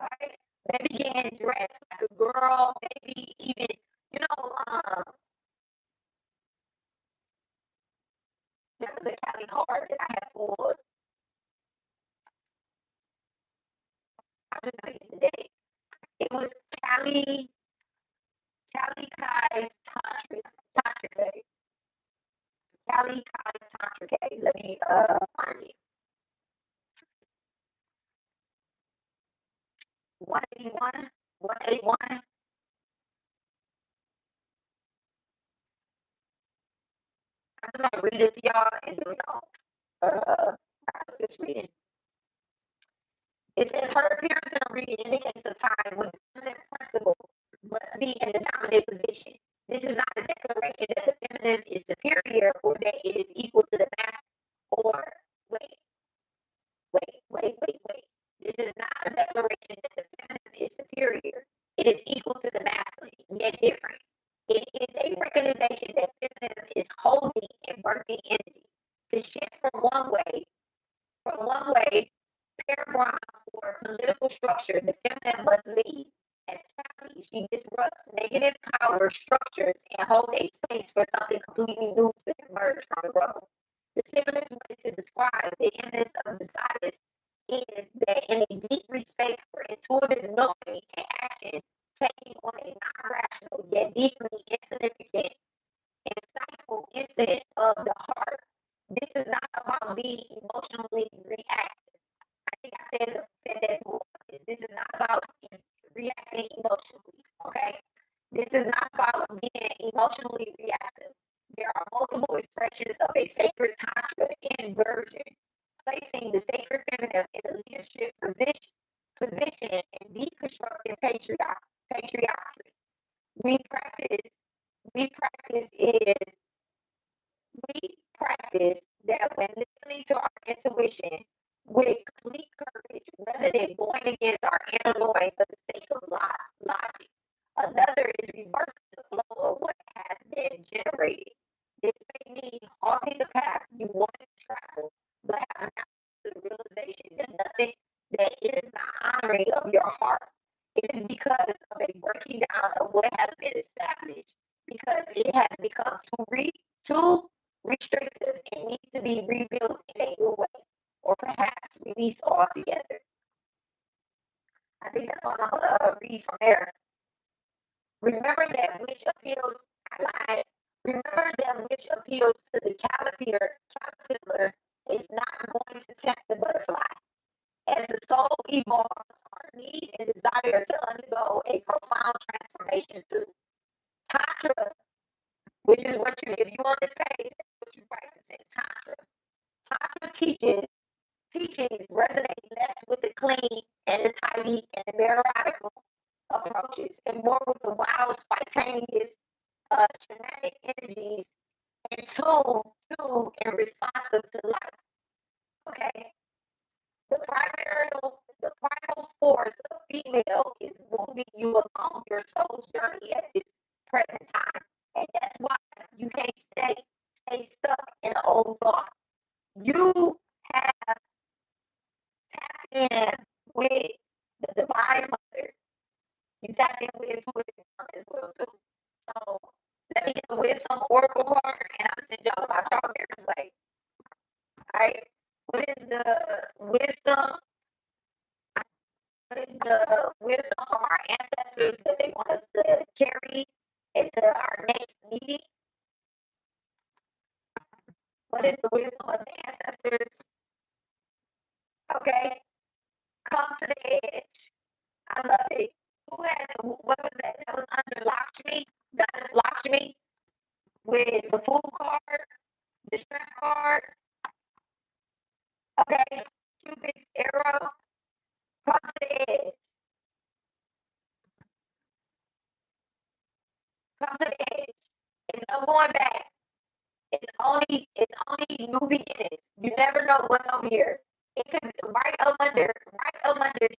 right? Maybe getting dressed like a girl, maybe even, there was a Cali card that I had pulled. I just made it today. It was Cali Kai Tantra. Cali Kai Tantra. Let me find it. 181, 181. I'm just gonna read it to y'all and then just reading. It says her appearance in a reading indicates a time when the feminine principle must be in the dominant position. This is not a declaration that the feminine is superior or that it is equal to the masculine. Or wait. This is not a declaration that the feminine is superior. It is equal to the masculine, yet different. It is a recognition that feminine is holding and birthing energy. To shift from one way, paragraph or political structure, the feminine must lead. As family, she disrupts negative power structures and holds a space for something completely new to emerge from the rubble. The simplest way to describe the image of the goddess is that in a deep respect for intuitive knowing and action, taking on a non-rational yet deeply insignificant, insightful incident of the heart. This is not about being emotionally reactive. I think I said that before. This is not about reacting emotionally, okay? This is not about being emotionally reactive. There are multiple expressions of a sacred tantra inversion, placing the sacred feminine in a leadership position and deconstructing patriarchy. We practice that when listening to our intuition with complete courage rather than going against our inner noise for the sake of logic. Another is reversing the flow of what has been generated. This may mean halting the path you wanted to travel, but have now the realization that nothing that is not honoring of your heart. It it is because of a breaking down of what has been established, because it has become too restrictive and needs to be rebuilt in a new way, or perhaps released altogether. I think that's all I'm gonna read from there. Remember that which appeals, remember that which appeals to the caterpillar is not going to tempt the butterfly. As the soul evolves, our need and desire to undergo a profound transformation to Tantra, which is what you, if you on this page, that's what you practice in Tantra. Tantra teachings resonate less with the clean and the tidy and the methodical approaches, and more with the wild, spontaneous, shamanic energies in tune and responsive to life. Okay. The primal force of female is moving you along your soul's journey at this present time. And that's why you can't stay stuck in the old thought. You have tapped in with the divine mother. You tapped in with intuition as well too. So let me get the wisdom oracle card, and I'm send y'all my chart every way. Alright. What is the wisdom? What is the wisdom of our ancestors that they want us to carry into our next meeting? What is the wisdom of the ancestors? Okay, come to the edge. I love it. Who had what was that? That was under Lakshmi, Goddess Lakshmi, with the Fool card, the Strength card. Okay, Cupid's arrow. Come to the edge. Come to the edge. It's no going back. It's only new beginnings. You never know what's over here. It could be right up under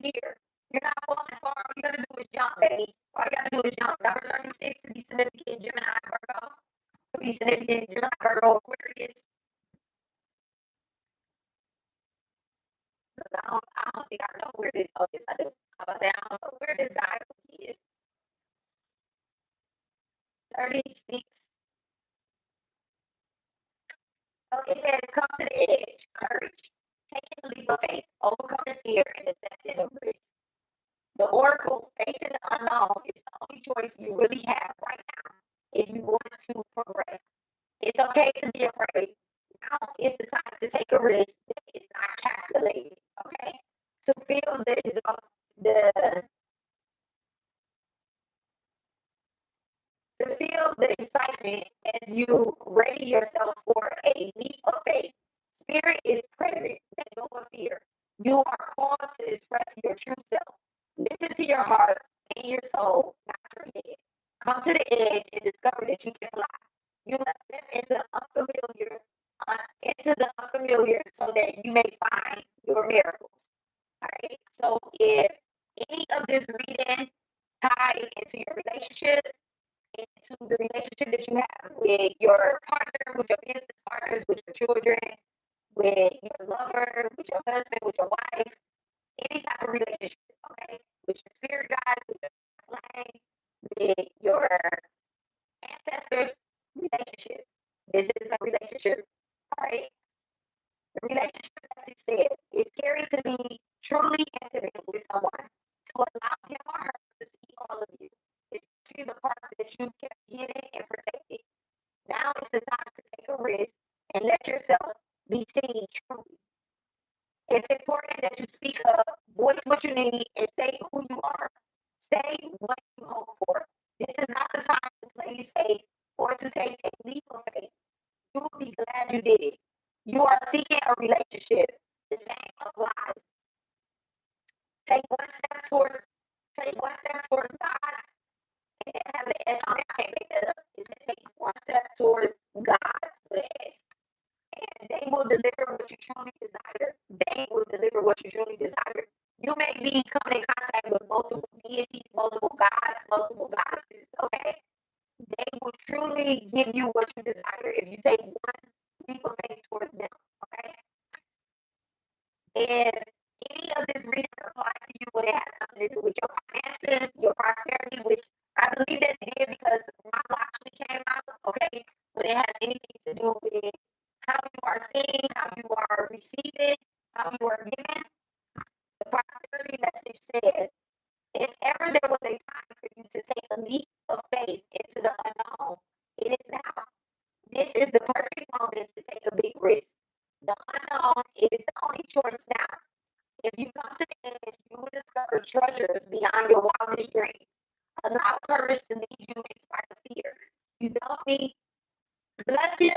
here. You're not falling far. All you gotta do is jump, baby. All you gotta do is jump. Number 36 to be significant Gemini Virgo. To be significant Gemini Virgo Aquarius. I don't think I know where this. Oh, yes, I do. I don't know where this guy is. 36. So it says, come to the edge, courage, taking the leap of faith, overcoming fear, and accepting the risk. The oracle, facing the unknown, is the only choice you really have right now if you want to progress. It's okay to be afraid. Now is the time to take a risk that is not calculated, okay? To feel the excitement as you ready yourself for a leap of faith. Spirit is present, let go of fear. You are called to express your true self. Listen to your heart and your soul, not your head. Come to the edge and discover that you can fly. You must step into the unfamiliar so that you may find your miracles. All right. So if any of this reading ties into your relationship, into the relationship that you have with your partner, with your business partners, with your children, with your lover, with your husband, with your wife, any type of relationship, okay? With your spirit guides, with your flame, with your ancestors, relationship. This is a relationship, all right? The relationship, as you said, is scary to be truly intimate with someone, to allow him or her to see all of you, especially the parts that you kept hidden and protected. Now is the time to take a risk and let yourself be seen truly. It's important that you speak up, voice what you need, and say who you are. Say what you hope for. This is not the time to play safe or to take a leap of faith. You will be glad you did it. You are seeking a relationship. The same applies. Take one step towards God. And it has an edge on it. I can't make that up. It takes one step towards God with an edge. And they will deliver what you truly desire. They will deliver what you truly desire. You may be coming in contact with multiple deities, multiple gods, multiple goddesses, okay? They will truly give you what you desire if you take one leap of faith towards them, okay? And any of this reading applies to you when it has something to do with your finances, your prosperity, which I believe that it did because my lottery came out, okay, when it has anything to do with how you are seeing, how you are receiving, how you are giving. The prosperity message says, if ever there was a time for you to take a leap of faith into the unknown, it is now. This is the perfect moment to take a big risk. The unknown is the only choice now. If you come to the edge, you will discover treasures beyond your wildest dreams. Allow courage to lead you in spite of fear. You don't need, bless you,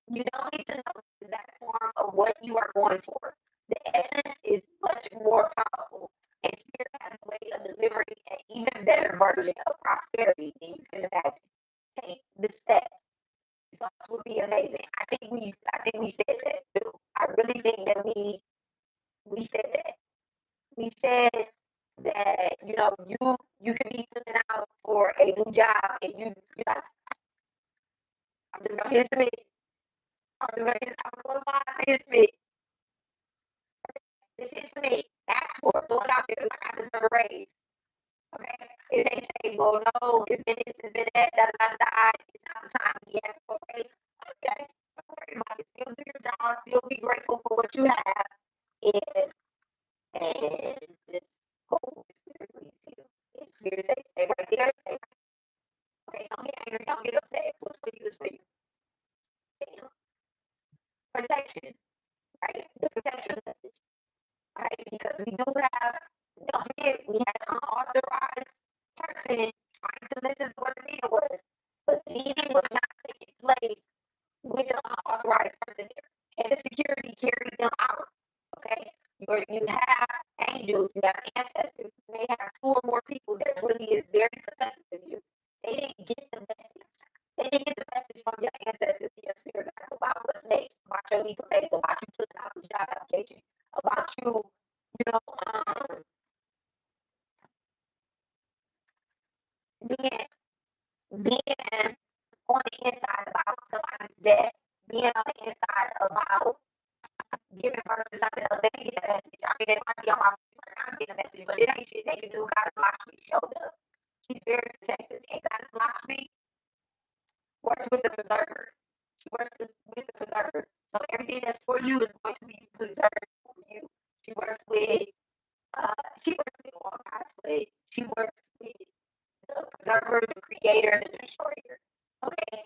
you don't need to know the exact form of what you are going for. The essence is much more powerful, and Spirit has a way of delivering an even better version of prosperity than you can imagine. Take the steps. Results will be amazing. I think we said that too. I really think that we said that. We said that you can be filling out for a new job and you know I'm just gonna hit me. I'm gonna lie, hit me. This is me. Ask for it. Throw it out there like I deserve a raise. Okay. If they say, well, no, it's been this, it's been that, da da da, it's not the time. Yes, for a raise. Okay. Don't worry about it. Still do your job. Still be grateful for what you have. And just Holy Spirit leads you. If Spirit say, stay right there, stay right there. Okay, don't get angry, don't get upset. What's for you is for you. Protection, right? The protection message, right? Because we do have, don't forget, we had an unauthorized person trying to listen to what the meeting was, but the meeting was not taking place with the unauthorized person there. And the security carried them out, okay? You have angels, you have ancestors, you may have two or more people that really is very protective of you. They didn't get the message. They didn't get the message from your ancestors to your spirit about what's next, about your legal faith, about you filling out the job application, about you, being on the inside about somebody's death, being on the inside about giving birth to something else. They didn't get the message. I mean, they might be on my I'm getting a message, but it ain't shit they can do. God's Lakshmi showed up. She's very protective. And God's Lakshmi works with the preserver. She works with the preserver. So everything that's for you is going to be preserved for you. She works with all God's ways. She works with the preserver, the creator, the destroyer. Okay?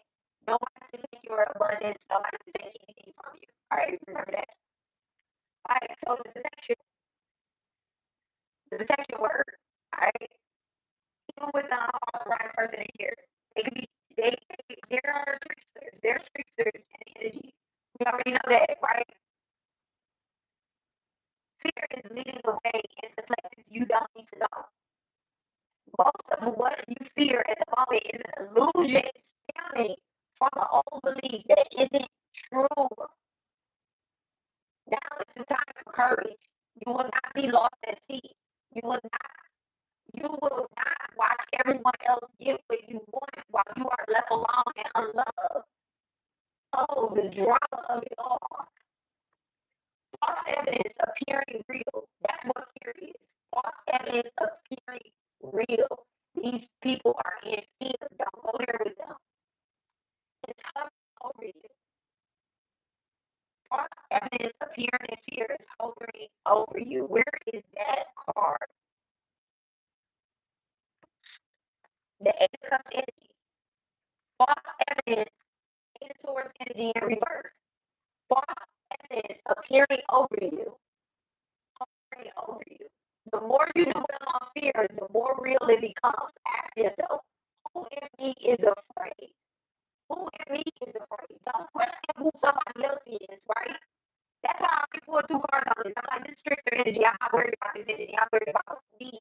Nobody can take your abundance, nobody can take anything from you. Alright, remember that. Alright, so the protection word. Alright. Even with the unauthorized person in here, they could be there are tricksters. There's tricksters in the energy. We already know that, right? Fear is leading the way into places you don't need to go. Most of what you fear at the moment is an illusion stemming from an old belief that isn't true. Now is the time for courage. You will not be lost at sea. You will not watch everyone else get what you want while you are left alone and unloved. Oh, the drama of it all. False evidence appearing real. That's what fear is. False evidence appearing real. These people are in fear. Don't go there with them. It's hovering over you. False evidence appearing in fear is hovering over you. Where is that card? The Eight of Cups energy. False evidence is towards energy in reverse. False evidence appearing over you. Hovering over you. The more you dwell on fear, the more real it becomes. Ask yourself, who in me is afraid? Who in me is afraid? Don't question who somebody else is, right? That's why I pull two cards on this. I'm like, this trickster energy. I'm not worried about this energy. I'm worried about me.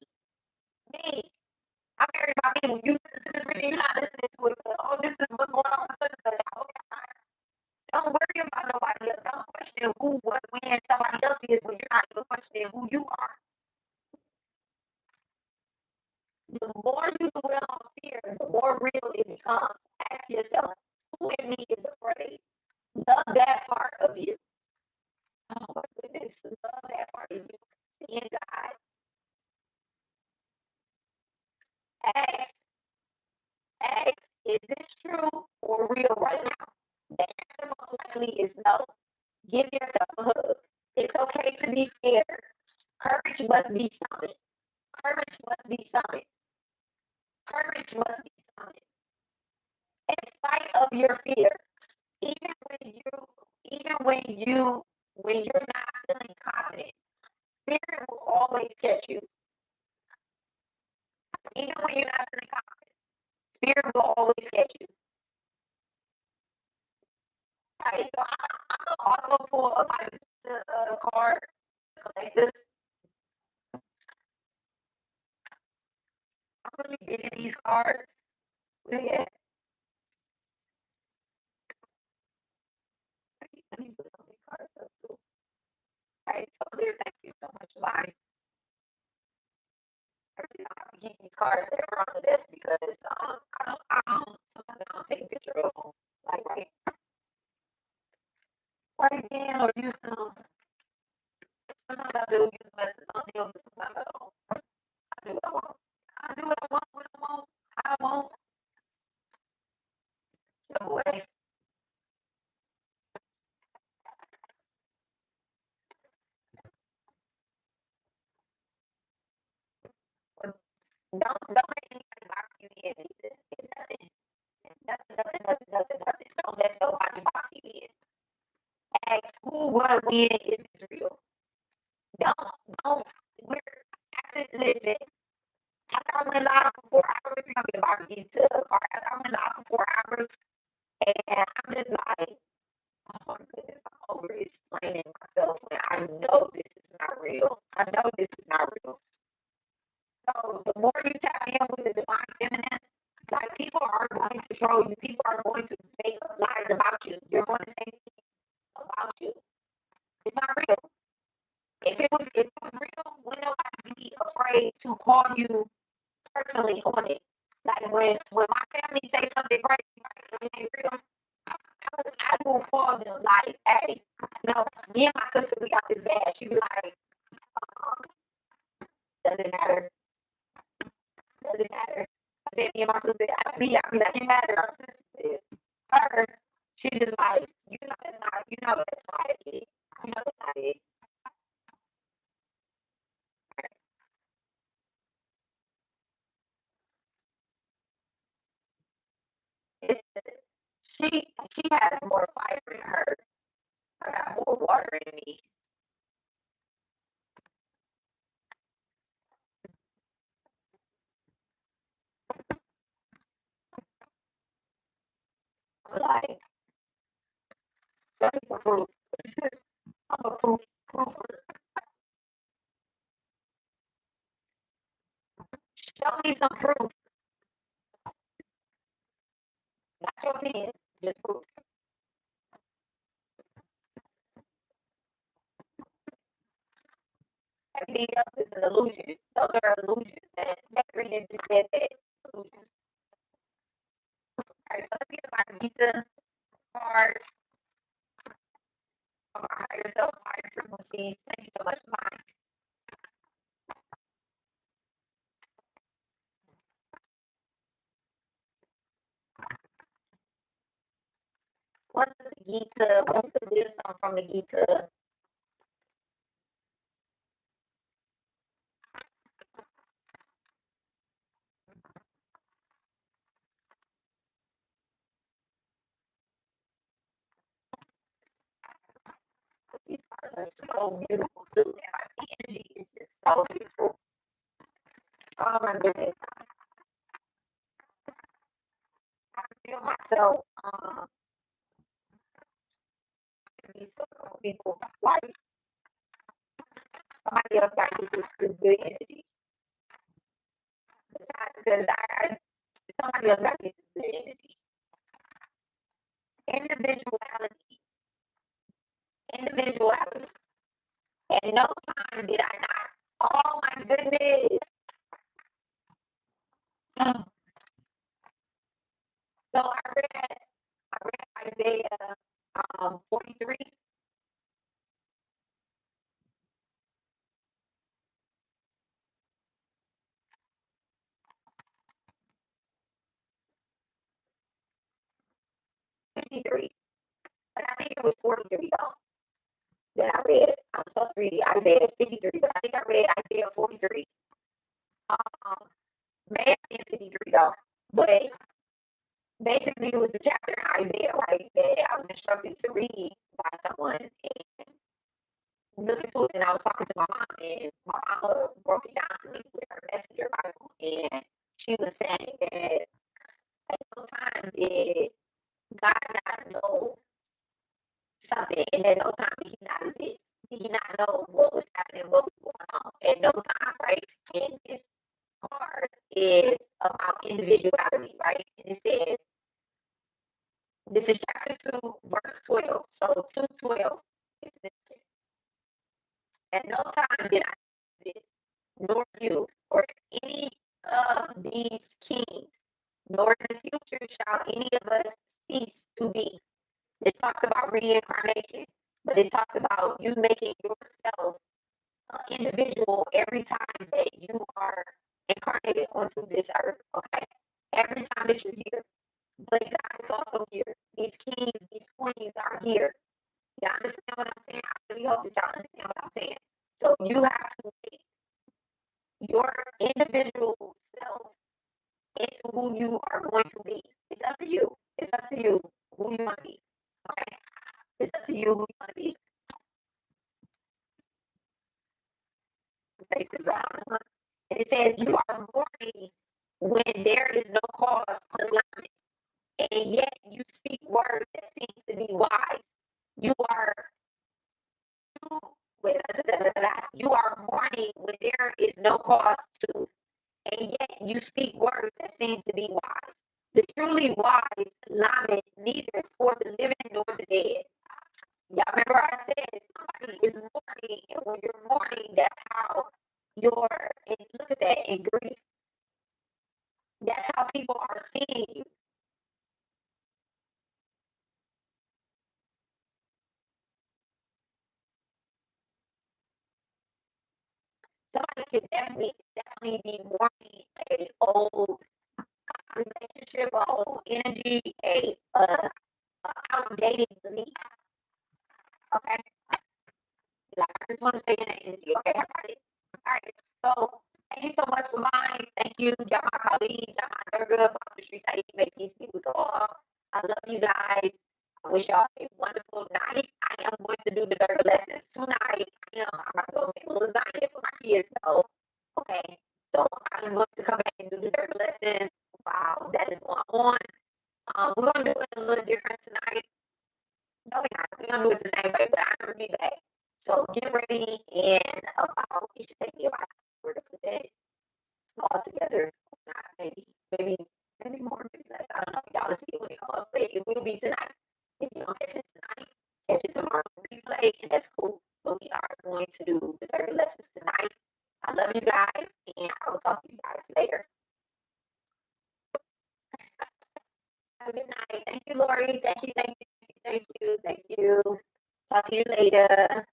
Me. I'm worried about me. When you listen to this reading, you're not listening to it. But, oh, this is what's going on with such and such. Okay, don't worry about nobody else. Don't question who, what, when somebody else is when you're not even questioning who you are. The more you dwell on fear, the more real it becomes. Ask yourself, who in me is afraid? Love that part of you. Oh my goodness, love that part of you. Seeing God, Is this true or real right now? The answer most likely is no. Give yourself a hug. It's okay to be scared. Courage must be summoned. Courage must be summoned. Courage must be summoned. In spite of your fear, even when you're not feeling confident, spirit will always catch you. Even when you're not feeling confident, spirit will always catch you. All right, so I'm also pull up my card collective. I'm really digging these cards. Yeah. Let me put some of these cards up too. All right, so clear, thank you so much, Lonnie. I really don't have to keep these cards ever on the desk because sometimes I don't take a picture of them. Like right then or use them. Sometimes I do use messages on them, but sometimes I don't. I do what I want. I do what I want, when I want, how I want. No way. Don't let anybody box you in. Nothing. Don't let nobody box you in. Ask who, what, when is real. Don't. We're listen. After I went live for 4 hours, we're gonna get about to get to the car. After I went live for 4 hours, and I'm just like, oh my goodness, I'm over explaining myself when I know this is not real. I know this is not real. So the more you tap in with the divine feminine, like people are going to troll you. People are going to make lies about you. They're going to say things about you. It's not real. If it was real, wouldn't nobody be afraid to call you personally on it? Like when my family say something crazy, like it ain't real, I will call them like, hey, me and my sister, we got this bad. She be like, doesn't matter. Doesn't matter. I said, me and my sister, I be like, it matter. Our sister, her, she just like, that's not, that's not it. That's not it. It's, she has more fiber in her. I got more water in me. I'm like, that's a proof. I'm a proof. Show me some proof. Not your opinion, just proof. Everything else is an illusion. Those are illusions. That reading just said that. Illusions. All right, so let's get my pizza card on my higher self, higher frequencies. Thank you so much, mine. What's the Gita? What's the wisdom from the Gita? These cards are so beautiful too. The energy is just so beautiful. Oh my goodness. I feel myself these people like somebody else got this good energy. Because somebody else got this good energy. Individuality. Individuality. And no time did I not. Oh my goodness. So I read Isaiah 43. 53. But I think it was 43 though. That I read. I was supposed to read Isaiah 53, but I think I read Isaiah 43. May have been 53 though. But basically it was a chapter in Isaiah, right, that I was instructed to read by someone and look into it, and I was talking to my mom, and my mama broke it down to me with her messenger Bible, and she was saying that at no time did God not know something, and at no time did he not exist. Did he not know what was happening, what was going on at no time, right? And this part is about individuality, right? And it says, this is chapter 2, verse 12. So 2:12 is this. At no time did I exist, nor you, or any of these kings, nor in the future shall any of us cease to be. It talks about reincarnation, but it talks about you making yourself individual every time that you are incarnated onto this earth, okay? Every time that you're here. But God is also here. These kings, these queens are here. Y'all understand what I'm saying? I really hope that y'all understand what I'm saying. So you have to make your individual self into who you are going to be. It's up to you. It's up to you who you want to be. Okay? It's up to you who you want to be. And it says you are mourning when there is no cause for lament, and yet you speak words that seem to be wise. You are you are mourning when there is no cause to, and yet you speak words that seem to be wise. The truly wise lament neither for the living nor the dead. Y'all remember I said somebody is mourning, and when you're mourning, that's how you're, and look at that, in grief. That's how people are seeing you. Somebody could definitely be mourning a old relationship, a old energy, a outdated belief. Okay, like, I just want to stay in that energy. Okay, I got it. All right. So thank you so much for mine. Thank you, Jama Khalid, Jama Durga, Pastor Street Saeed, may peace be with all. I love you guys. I wish y'all a wonderful night. I am going to do the Durga lessons tonight. I'm about to go make lasagna for my kids though. Okay. So I'm going to come back and do the Durga lessons while that is going on. We're gonna do it a little different tonight. No, we're not. We're gonna do it the same way, but I'm gonna be back. So get ready, and about it should take me about an hour to put that all together. Not maybe more, maybe less. I don't know. Y'all see what it come up, but it will be tonight. If you don't catch it tonight, catch it tomorrow on replay, and that's cool. But we are going to do the 30 lessons tonight. I love you guys, and I will talk to you guys later. Have a good night. Thank you, Lori. Thank you, thank you, thank you, thank you. Talk to you later.